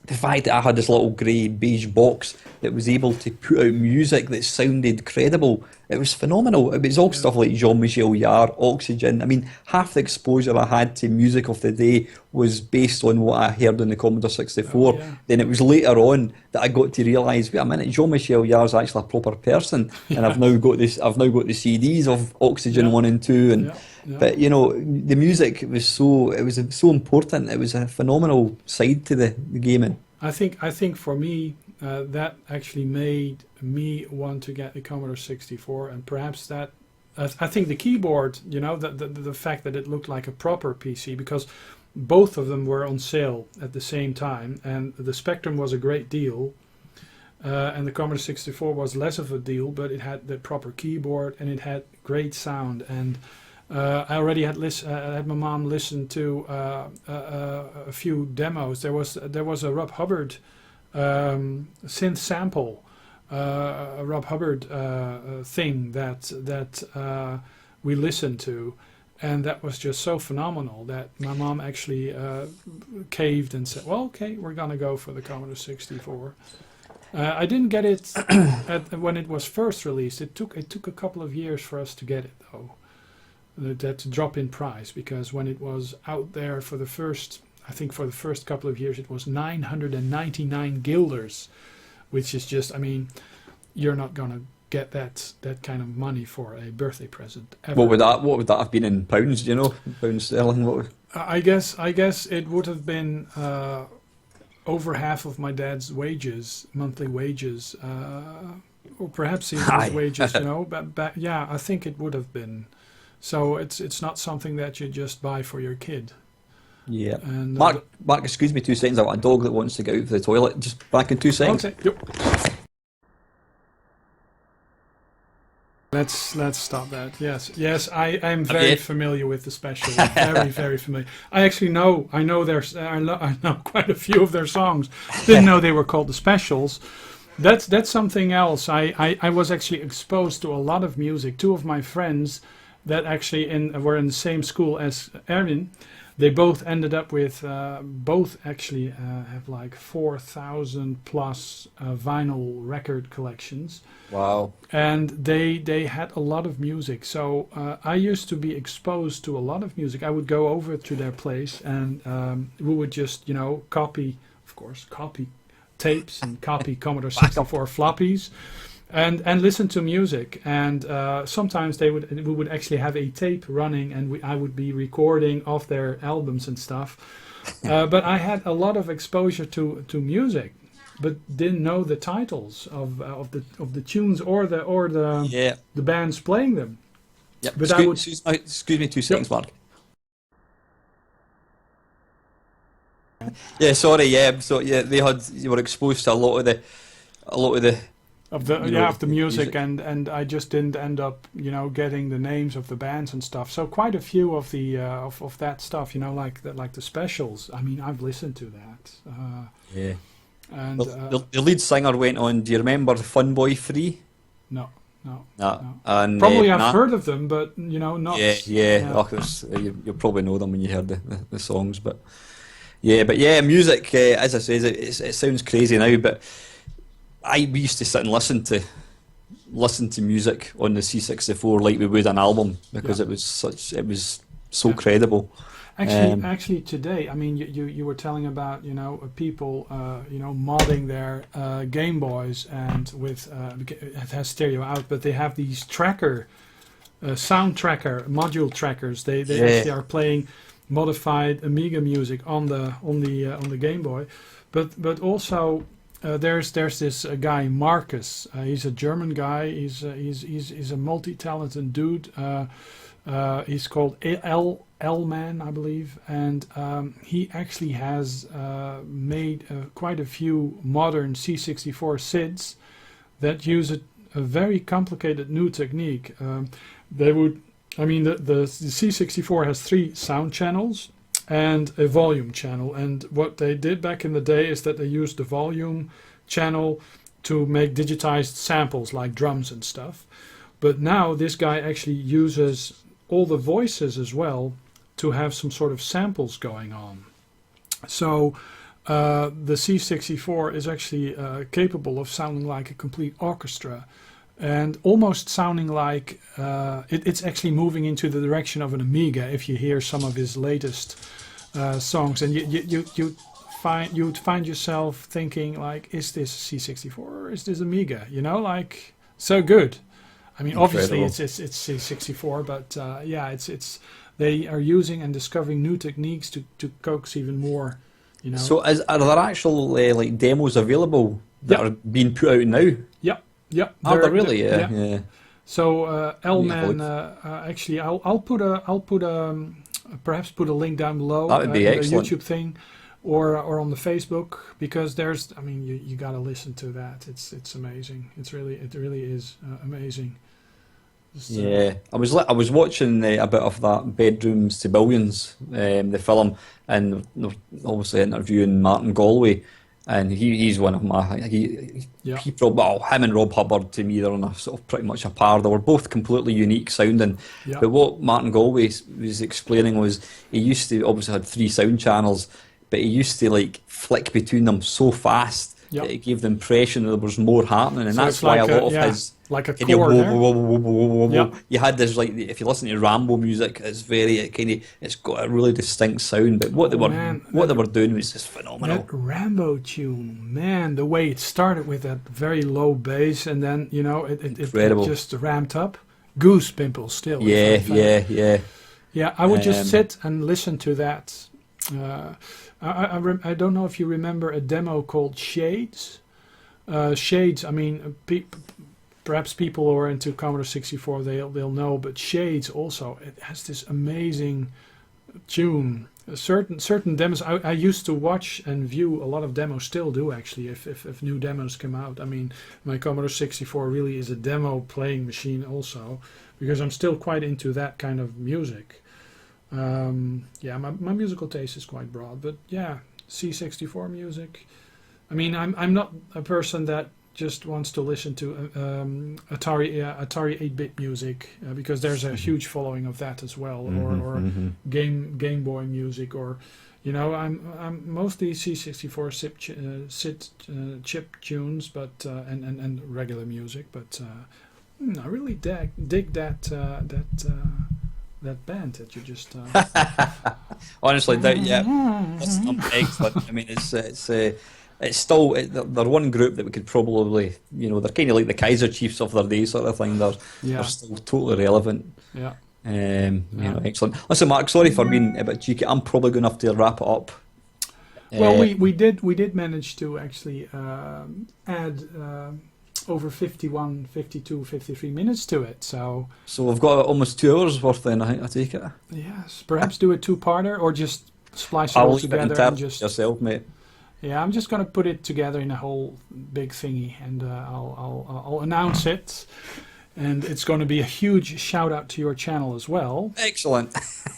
the fact that I had this little grey beige box that was able to put out music that sounded credible, it was phenomenal. It was all yeah, stuff like Jean-Michel Jarre, Oxygen. I mean, half the exposure I had to music of the day was based on what I heard on the Commodore oh 64. yeah, Then it was later on that I got to realise, wait a minute, Jean-Michel Jarre's actually a proper person, and I've now got this. I've now got the CDs of Oxygen yeah, 1 and 2, and yeah, yeah. but you know, the music was so important. It was a phenomenal side to the gaming. I think for me, that actually made me want to get the Commodore 64, and perhaps that. I think the keyboard, you know, the fact that it looked like a proper PC, because both of them were on sale at the same time, and the Spectrum was a great deal, and the Commodore 64 was less of a deal, but it had the proper keyboard and it had great sound. And I already had my mom listen to a few demos. There was a Rob Hubbard synth sample, a Rob Hubbard thing that we listened to, and that was just so phenomenal that my mom actually caved and said, "Well, okay, we're gonna go for the Commodore 64." I didn't get it when it was first released. It took a couple of years for us to get it though. That drop in price, because when it was out there for the first, I think for the first couple of years, it was 999 guilders, which is just, I mean, you're not gonna get that kind of money for a birthday present ever. What would that have been in pounds? Do you know, pounds sterling? I guess it would have been over half of my dad's wages, monthly wages, or perhaps even his Aye. wages. You know, but yeah, I think it would have been. So it's not something that you just buy for your kid. Yeah. And Mark, excuse me 2 seconds. I've got a dog that wants to get out for the toilet. Just back in 2 seconds. okay, yep. Let's stop that. Yes. I'm very Okay. familiar with the special. Very familiar. I know quite a few of their songs. Didn't know they were called the specials. That's something else. I was actually exposed to a lot of music. Two of my friends that actually were in the same school as Erwin, they both ended up with both actually have like 4,000 plus vinyl record collections. Wow. And they had a lot of music. So I used to be exposed to a lot of music. I would go over to their place and we would just, you know, copy tapes and copy Commodore 64 floppies and listen to music. And sometimes we would actually have a tape running and I would be recording off their albums and stuff. But I had a lot of exposure to music, but didn't know the titles of the tunes or the Yeah. the bands playing them. Yep. But I would. Excuse me 2 seconds, Mark. Yeah, sorry. Yeah, so yeah, you were exposed to a lot of the Of the you know, of the music, music. and I just didn't end up, you know, getting the names of the bands and stuff. So quite a few of the of that stuff, you know, like the specials. I mean, I've listened to that. Yeah. And The lead singer went on. Do you remember Fun Boy 3? no. No. And Probably I've heard of them, but not. Yeah. Oh, you'll probably know them when you heard the songs, but yeah, music. As I say, it sounds crazy now, but we used to sit and listen to music on the C64 like we would an album, because it was so credible. Actually, today, I mean, you were telling about people modding their Game Boys, and with it has stereo out, but they have these sound tracker module trackers. They actually are playing modified Amiga music on the Game Boy, but also there's this guy Marcus. He's a German guy. He's a multi-talented dude. He's called L-Man, I believe, and he actually has made quite a few modern C64 SIDs that use a very complicated new technique. The C64 has 3 sound channels and a volume channel, and what they did back in the day is that they used the volume channel to make digitized samples like drums and stuff. But now this guy actually uses all the voices as well to have some sort of samples going on. So the C64 is actually capable of sounding like a complete orchestra, and almost sounding like it's actually moving into the direction of an Amiga if you hear some of his latest songs, and you'd find yourself thinking like, is this C64 or is this Amiga? Like, so good. I mean, Incredible. obviously it's C64, but it's they are using and discovering new techniques to coax even more. So are there actual like demos available that are being put out now? Yep. Are there really? Yeah. So L-Man, actually, I'll perhaps put a link down below. That would be in the excellent. YouTube thing, or on the Facebook, because you got to listen to that. It's amazing. It really is amazing. Yeah, I was watching a bit of that Bedrooms to Billions, the film, and they're obviously interviewing Martin Galway, and he's one of my him and Rob Hubbard, to me, they're on a sort of pretty much a par. They were both completely unique sounding, but what Martin Galway was explaining was he used to obviously had 3 sound channels, but he used to like flick between them so fast that it gave the impression that there was more happening, and so that's why a lot of his like a chord there. You had this, like, if you listen to Rambo music, it's very it's got a really distinct sound. But what they were doing was just phenomenal. That Rambo tune, man, the way it started with that very low bass, and then it just ramped up. Goose pimples still. Yeah. I would just sit and listen to that. I don't know if you remember a demo called Shades. Shades, I mean, perhaps people who are into Commodore 64, they'll know, but Shades also, it has this amazing tune. Certain demos, I used to watch and view a lot of demos, still do actually, if new demos come out. I mean, my Commodore 64 really is a demo playing machine also, because I'm still quite into that kind of music. My musical taste is quite broad, but yeah, C64 music. I mean, I'm not a person that just wants to listen to Atari 8-bit music, because there's a huge following of that as well, or Game Boy music, or I'm mostly C64 chip tunes, but and regular music, but I really dig that band that you just honestly, that's excellent. I mean, it's still they're one group that we could probably, they're kind of like the Kaiser Chiefs of their day sort of thing. They're still totally relevant. Excellent. Listen, Mark, sorry for being a bit cheeky. I'm probably going to have to wrap it up. Well, we did manage to actually add over 51, 52, 53 minutes to it. So we've got almost 2 hours worth then, I take it. Yes, perhaps do a 2-parter, or just splice it all together and just yourself, mate. Yeah, I'm just going to put it together in a whole big thingy, and I'll announce it, and it's going to be a huge shout out to your channel as well. Excellent.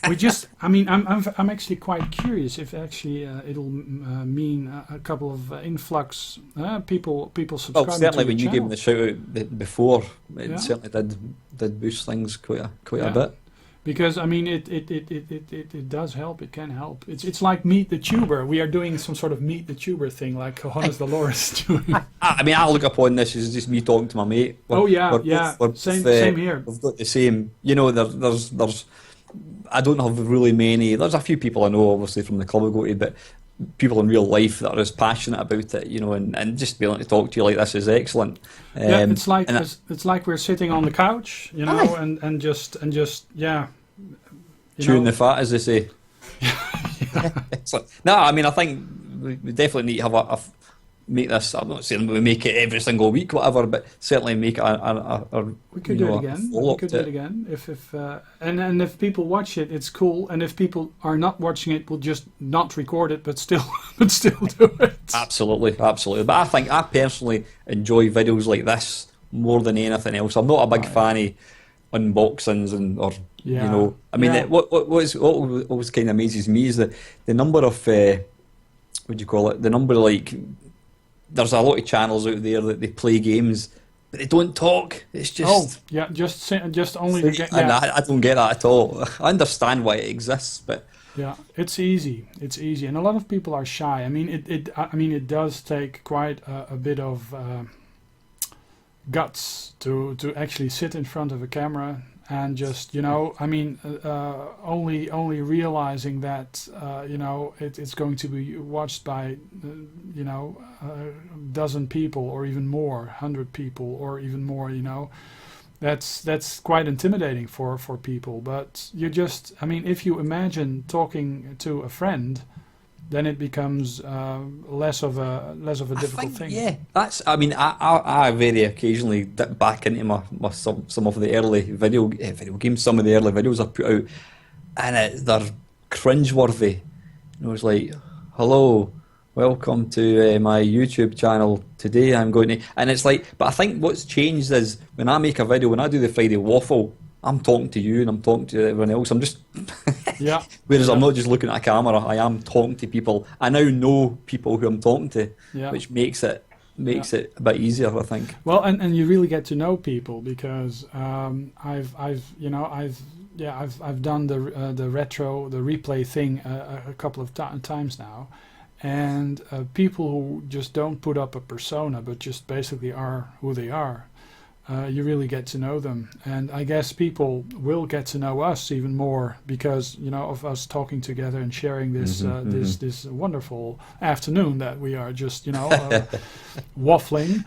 we just, I mean, I'm actually quite curious if actually it'll mean a couple of influx people Well, subscribing certainly to when your you gave channel. me the shout out before, it Yeah. certainly did boost things quite a Yeah. bit. Because I mean, it does help. It can help. It's like Meet the Tuber. We are doing some sort of Meet the Tuber thing, like Johannes the Lore is doing. I mean, I look upon this as just me talking to my mate. Oh yeah, We're both, same here. we've got the same. You know, there's. I don't have really many. There's a few people I know, obviously, from the club I go to, but people in real life that are as passionate about it, you know, and just being able to talk to you like this is excellent. Yeah, it's like and it's like we're sitting on the couch, you know, Aye. and just yeah, you chewing know. the fat, as they say. Excellent. No, I mean, I think we definitely need to have make this. I'm not saying we make it every single week, whatever, but certainly make it We could you do know, it again. a follow-up We could to do it again. If and if people watch it, it's cool. And if people are not watching it, we'll just not record it, but still do it. Absolutely, absolutely. But I personally enjoy videos like this more than anything else. I'm not a big fan of unboxings or Yeah. you know. I mean, Yeah. what always kind of amazes me is the number of what do you call it? The number of, like, there's a lot of channels out there that they play games, but they don't talk. It's just yeah, just only to get and I don't get that at all. I understand why it exists, but yeah, it's easy. It's easy, and a lot of people are shy. I mean, it does take quite a bit of guts to actually sit in front of a camera and just, you know, I mean, only realizing that you know it's going to be watched by you know a dozen people or even more, 100 people or even more, you know. That's quite intimidating for people, but you just, I mean, if you imagine talking to a friend, then it becomes less of a difficult thing. yeah, that's. I mean, I very occasionally dip back into my some of the early video games, some of the early videos I put out, and they're cringeworthy. You know, it's like, hello, welcome to my YouTube channel. Today I'm going to, and it's like, but I think what's changed is when I make a video, when I do the Friday waffle, I'm talking to you and I'm talking to everyone else. I'm just Yeah. Whereas I'm not just looking at a camera, I am talking to people. I now know people who I'm talking to, Yeah. which makes it a bit easier, I think. Well, and you really get to know people because I've done the retro, the replay thing a couple of times now, and people who just don't put up a persona but just basically are who they are. You really get to know them, and I guess people will get to know us even more because, you know, of us talking together and sharing this this wonderful afternoon that we are just, you know, waffling.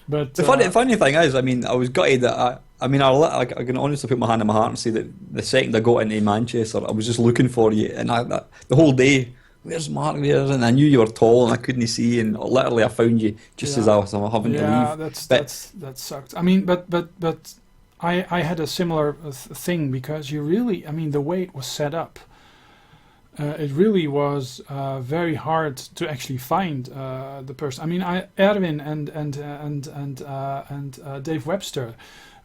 But The funny thing is, I mean, I was gutted that I can honestly put my hand on my heart and say that the second I got into Manchester, I was just looking for you, and the whole day, where's Mark there? And I knew you were tall and I couldn't see, and literally I found you just as I was having to leave. Yeah, that sucked. I mean, but I had a similar thing because you really, I mean, the way it was set up, it really was very hard to actually find the person. I mean, Erwin and Dave Webster.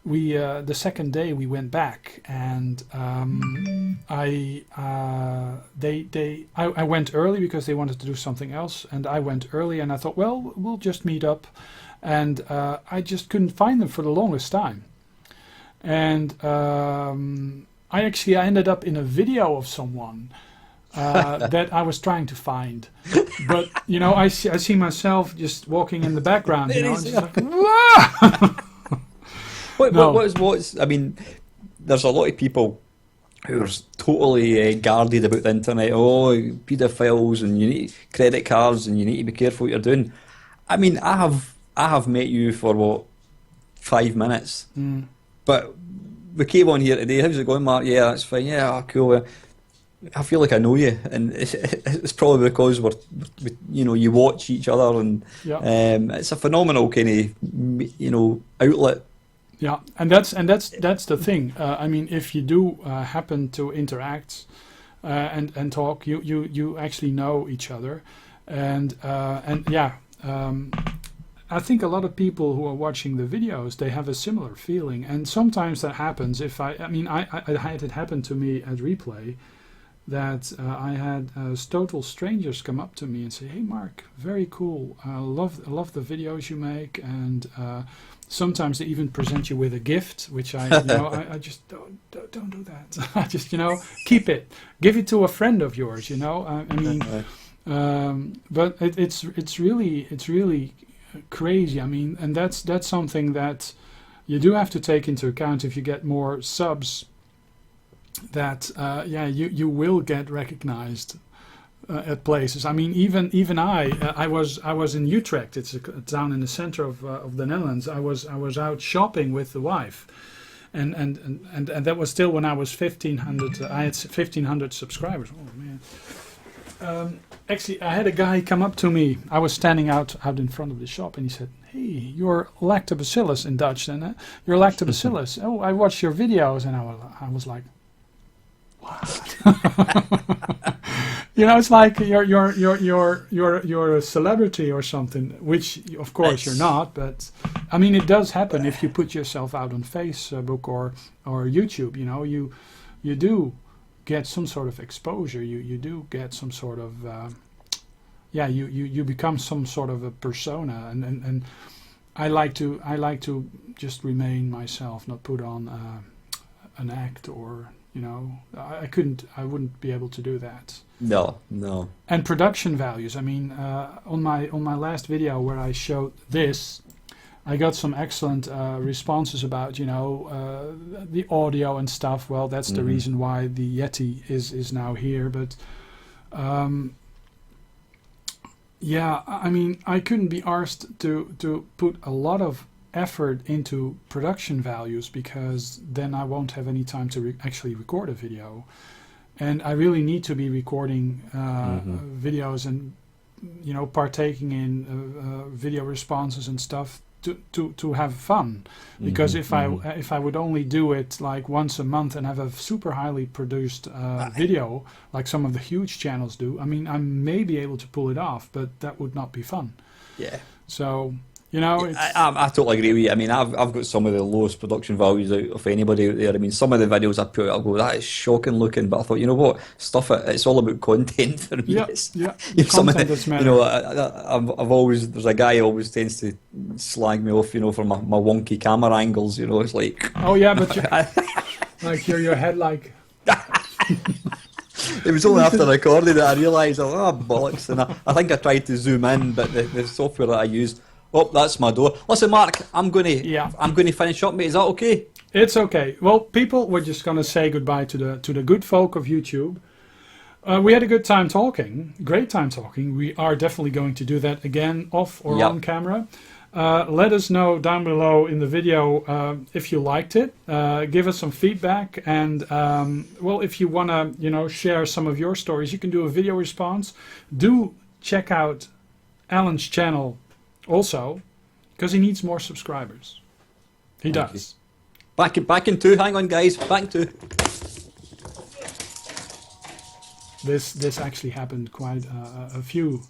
We the second day we went back, and I went early because they wanted to do something else, and I went early, and I thought, well, we'll just meet up, and I just couldn't find them for the longest time, and I ended up in a video of someone that I was trying to find, but you know, I see myself just walking in the background, you know, and just like, "Wah!" What's I mean, there's a lot of people who are totally guarded about the internet. Oh, paedophiles, and you need credit cards, and you need to be careful what you're doing. I mean, I have met you for 5 minutes, but we came on here today. How's it going, Mark? Yeah, that's fine. Yeah, cool. I feel like I know you, and it's probably because we you know, you watch each other, and it's a phenomenal kind of, you know, outlet. Yeah, and that's the thing. I mean, if you do happen to interact and talk, you actually know each other, and yeah, I think a lot of people who are watching the videos, they have a similar feeling. And sometimes that happens. If I mean, I had it happen to me at Replay, that I had total strangers come up to me and say, "Hey, Mark, very cool. I love the videos you make." And sometimes they even present you with a gift, which I just don't do that. I just keep it, give it to a friend of yours. I mean, but it's really crazy. I mean, and that's something that you do have to take into account if you get more subs. That you will get recognized at places. I mean, even I was in Utrecht. It's a town in the center of the Netherlands. I was out shopping with the wife, and that was still when I was 1,500. I had 1,500 subscribers. Oh man! Actually, I had a guy come up to me. I was standing out in front of the shop, and he said, "Hey, you're Lactobacillus," in Dutch. Then you're Lactobacillus. Oh, I watched your videos, and I was like, what? It's like you're a celebrity or something, which of course you're not. But I mean, it does happen if you put yourself out on Facebook or YouTube. You do get some sort of exposure. You do get some sort of you become some sort of a persona, and I like to just remain myself, not put on an act or. I wouldn't be able to do that. No. And production values. I mean, on my last video where I showed this, I got some excellent responses about the audio and stuff. Well, that's the reason why the Yeti is now here. But I mean, I couldn't be arsed to put a lot of effort into production values, because then I won't have any time to actually record a video, and I really need to be recording videos and partaking in video responses and stuff to have fun, because if I would only do it like once a month and have a super highly produced video like some of the huge channels do, I mean, I may be able to pull it off, but that would not be fun. So I totally agree with you. I mean, I've got some of the lowest production values out of anybody out there. I mean, some of the videos I put out, I go, that is shocking looking. But I thought, you know what, it's all about content for me. Content that's matter. I've always, there's a guy who always tends to slag me off, for my wonky camera angles. It's like, oh yeah, but like your head like. It was only after recording that I realised, bollocks, and I think I tried to zoom in, but the software that I used. Oh, that's my door. Listen, Mark, I'm going to finish up, mate. Is that okay? It's okay. Well, people, we're just going to say goodbye to the good folk of YouTube. We had a good time talking. Great time talking. We are definitely going to do that again, off or on camera. Let us know down below in the video if you liked it. Give us some feedback. And, well, if you want to, share some of your stories, you can do a video response. Do check out Alan's channel also, because he needs more subscribers. He does. Back in two. Hang on, guys. Back in two. This actually happened quite a few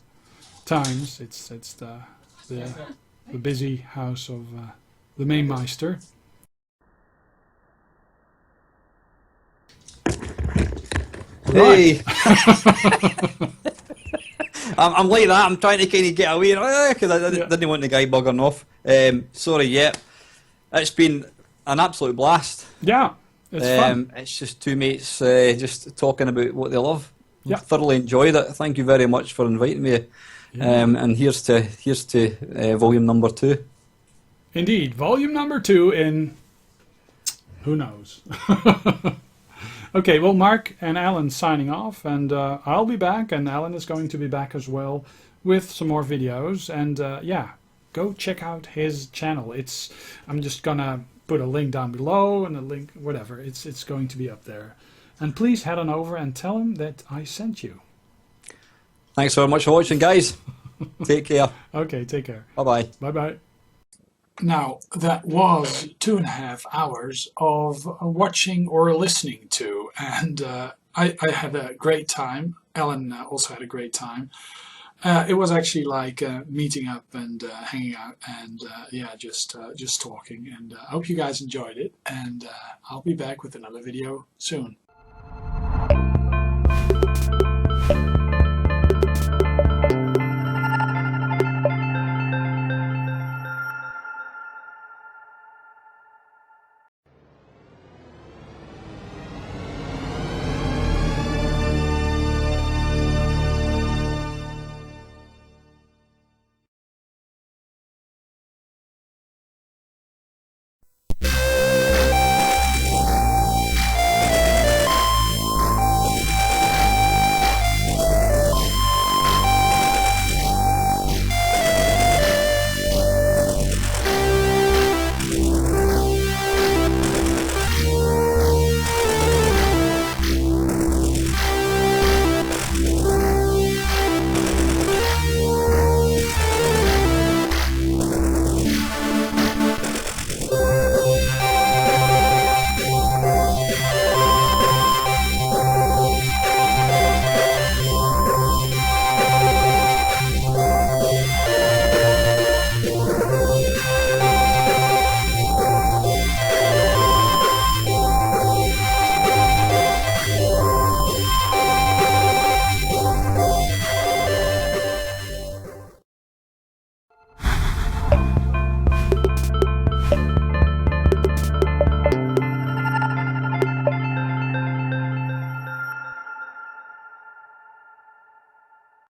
times. It's the busy house of the Mamemeister. Hey. I'm like that. I'm trying to kind of get away because I didn't want the guy buggering off. Sorry, it's been an absolute blast. Yeah, it's fun. It's just two mates just talking about what they love. Yeah, thoroughly enjoyed it. Thank you very much for inviting me. And here's to volume number 2. Indeed, volume number 2 in who knows. Okay, well, Mark and Alan signing off, and I'll be back, and Alan is going to be back as well with some more videos. And go check out his channel. I'm just gonna put a link down below and a link, whatever. It's going to be up there. And please head on over and tell him that I sent you. Thanks very much for watching, guys. Take care. Okay, take care. Bye-bye. Bye-bye. Now, that was 2.5 hours of watching or listening to, and I had a great time. Ellen also had a great time. It was actually like meeting up and hanging out and yeah, just talking. And I hope you guys enjoyed it. And I'll be back with another video soon.